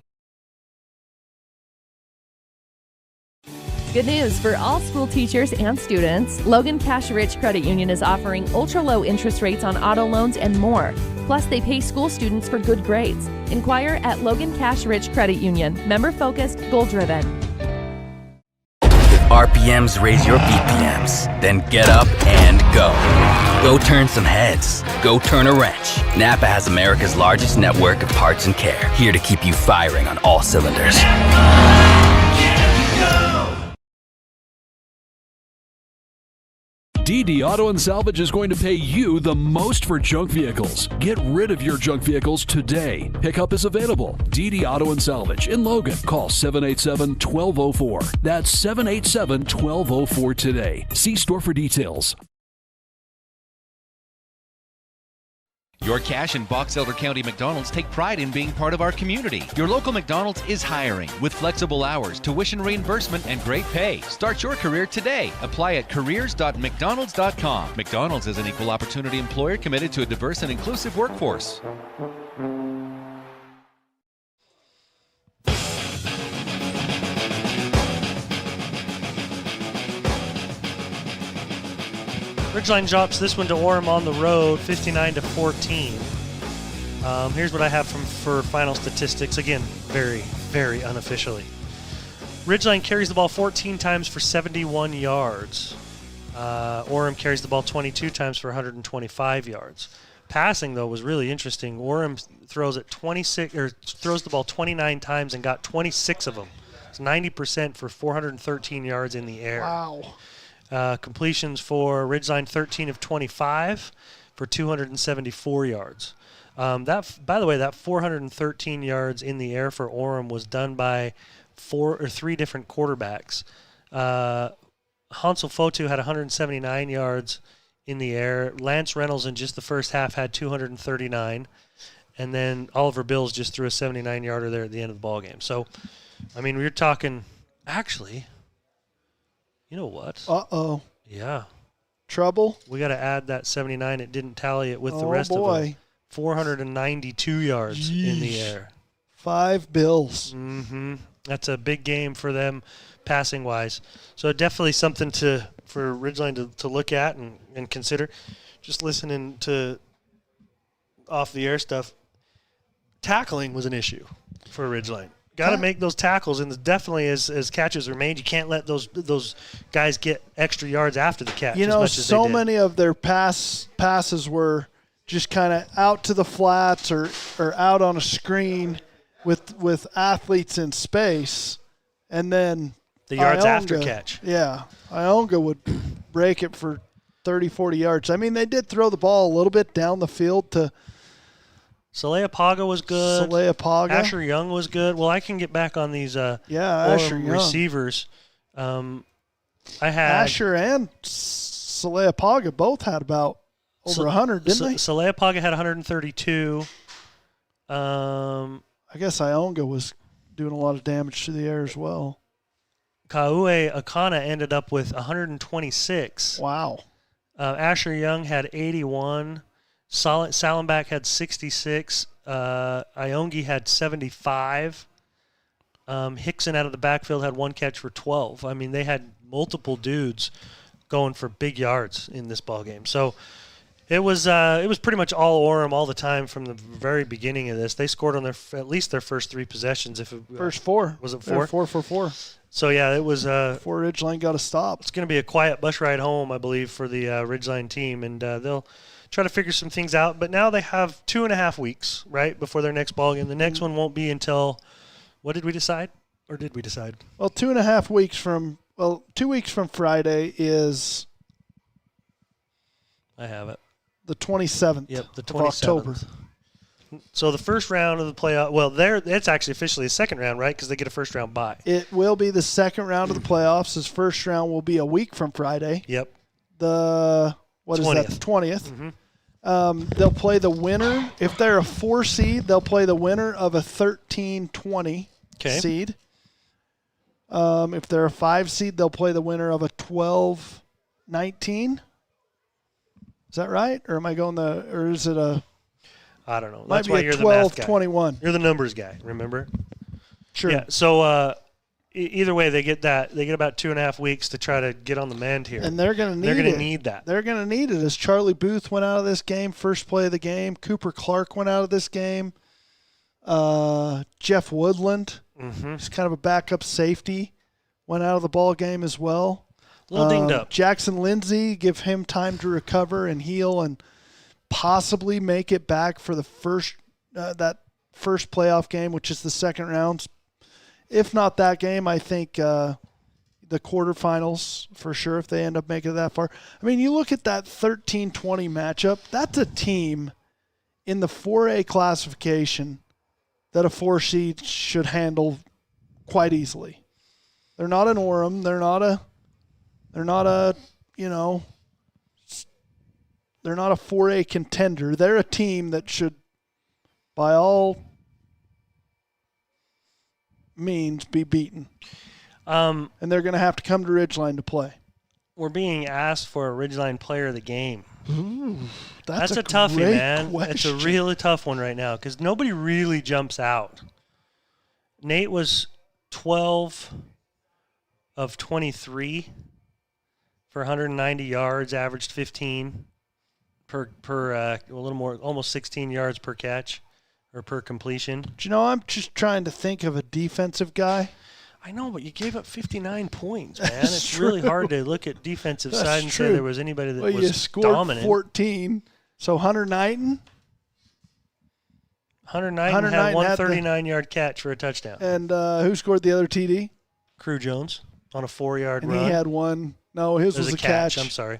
Good news for all school teachers and students. Logan Cash Rich Credit Union is offering ultra-low interest rates on auto loans and more. Plus, they pay school students for good grades. Inquire at Logan Cash Rich Credit Union. Member-focused, goal-driven. If RPMs raise your BPMs, then get up and go. Go turn some heads. Go turn a wrench. Napa has America's largest network of parts and care, here to keep you firing on all cylinders. DD Auto and Salvage is going to pay you the most for junk vehicles. Get rid of your junk vehicles today. Pickup is available. DD Auto and Salvage in Logan. Call 787-1204. That's 787-1204 today. See store for details. Your Cache and Box Elder County McDonald's take pride in being part of our community. Your local McDonald's is hiring with flexible hours, tuition reimbursement, and great pay. Start your career today. Apply at careers.mcdonalds.com. McDonald's is an equal opportunity employer committed to a diverse and inclusive workforce. Ridgeline drops this one to Orem on the road, 59-14. Here's what I have for final statistics. Again, very, very unofficially. Ridgeline carries the ball 14 times for 71 yards. Orem carries the ball 22 times for 125 yards. Passing, though, was really interesting. Orem throws the ball 29 times and got 26 of them. It's 90% for 413 yards in the air. Wow. Completions for Ridgeline, 13 of 25 for 274 yards. By the way, that 413 yards in the air for Orem was done by three different quarterbacks. Hansel Fotu had 179 yards in the air. Lance Reynolds in just the first half had 239. And then Oliver Bills just threw a 79-yarder there at the end of the ballgame. So, I mean, we're talking – actually – you know what? Uh-oh. Yeah. Trouble? We got to add that 79. It didn't tally it with the rest of them. 492 yards in the air. 5 bills. Mm-hmm. That's a big game for them passing-wise. So definitely something for Ridgeline to look at and consider. Just listening to off-the-air stuff, tackling was an issue for Ridgeline. Got to make those tackles, and definitely as catches are made, you can't let those guys get extra yards after the catch. You know, as much as so they did. many of their passes were just kind of out to the flats or out on a screen with athletes in space, and then the yards Ionga, after catch. Yeah, Ionga would break it for 30, 40 yards. I mean, they did throw the ball a little bit down the field to – Saleapaga was good. Saleapaga. Asher Young was good. Well, I can get back on these Asher Young receivers. I had Asher and Saleapaga both had about over 100, didn't they? Saleapaga had 132. I guess Ionga was doing a lot of damage to the air as well. Kaue Akana ended up with 126. Wow. Asher Young had 81. Salenbach had 66. Iongi had 75. Hickson out of the backfield had 1 catch for 12. I mean, they had multiple dudes going for big yards in this ball game. So it was pretty much all Orem all the time from the very beginning of this. They scored on at least their first 3 possessions. First 4. Was it 4? 4 for 4. So, yeah, it was before Ridgeline got a stop. It's going to be a quiet bus ride home, I believe, for the Ridgeline team, and they'll try to figure some things out. But now they have 2.5 weeks, right, before their next ball game. The next one won't be until, what did we decide? Or did we decide? Well, 2.5 weeks from, 2 weeks from Friday is, I have it, the 27th. Yep, the 27th. Of October. So the first round of the playoff, it's actually officially a second round, right? Because they get a first round bye. It will be the second round of the playoffs. His first round will be a week from Friday. Yep. The 20th. The 20th. Mm-hmm. They'll play the winner. If they're a 4 seed, they'll play the winner of a 13-20 seed. If they're a 5 seed, they'll play the winner of a 12-19. Is that right? Or am I going or is it a... I don't know. That's why you're the math guy. 12-21. You're the numbers guy, remember? Sure. Yeah, so either way, they get that. They get about 2.5 weeks to try to get on the mend here. And they're going to need it. They're going to need that. They're going to need it as Charlie Booth went out of this game, first play of the game. Cooper Clark went out of this game. Jeff Woodland, who's kind of a backup safety, went out of the ball game as well. A little dinged up. Jackson Lindsay, give him time to recover and heal and possibly make it back for the first that first playoff game, which is the second round. If not that game, I think the quarterfinals for sure if they end up making it that far. I mean, you look at that 13-20 matchup, that's a team in the 4A classification that a 4 seed should handle quite easily. They're not an Orem. They're not a they're not a 4A contender. They're a team that should, by all means, be beaten. And they're going to have to come to Ridgeline to play. We're being asked for a Ridgeline player of the game. Ooh, that's a toughie, man. Question. It's a really tough one right now because nobody really jumps out. Nate was 12 of 23 for 190 yards, averaged 15 per a little more, almost 16 yards per catch or per completion. Do you know, I'm just trying to think of a defensive guy. I know, but you gave up 59 points, man. It's really hard to look at defensive side and true. say there was anybody that you was scored dominant. 14, so Hunter Knighton. Hunter Knighton had 139-yard catch for a touchdown. And who scored the other TD? Crew Jones on a 4-yard run. And he had one. No, his was a catch. I'm sorry.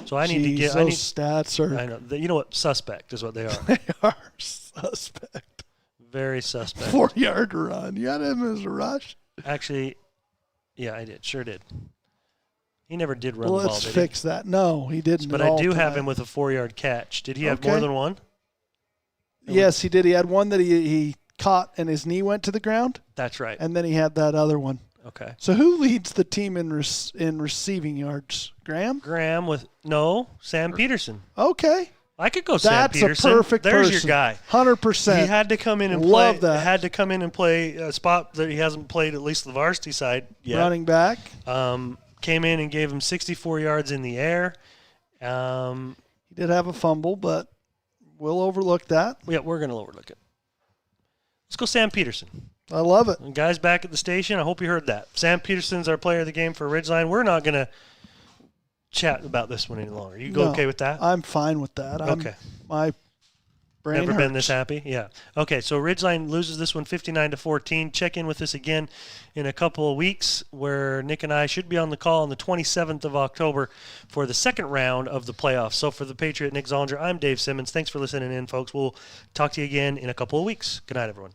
So I need to get those stats are. I know. You know what? Suspect is what they are. They are suspect. Very suspect. 4-yard run. You had him as a rush. Actually, yeah, I did. Sure did. He never did run the ball, Let's fix that. No, he didn't. But I do have him with a 4-yard catch. Did he have more than one? Yes, he did. He had one that he caught and his knee went to the ground. That's right. And then he had that other one. Okay. So who leads the team in receiving yards? Graham? Sam Peterson. Okay. I could go Sam Peterson. That's a perfect There's person. your guy. 100%. He had to come in and Love play. that. Had to come in and play a spot that he hasn't played, at least the varsity side yet. Running back. Came in and gave him 64 yards in the air. He did have a fumble, but we'll overlook that. Yeah, we're going to overlook it. Let's go Sam Peterson. I love it. And guys back at the station, I hope you heard that. Sam Peterson's our player of the game for Ridgeline. We're not going to chat about this one any longer. You go okay with that? I'm fine with that. Okay. My brain Never hurts. been this happy? Yeah. Okay, so Ridgeline loses this one 59-14. Check in with us again in a couple of weeks where Nick and I should be on the call on the 27th of October for the second round of the playoffs. So for the Patriot Nick Zollinger, I'm Dave Simmons. Thanks for listening in, folks. We'll talk to you again in a couple of weeks. Good night, everyone.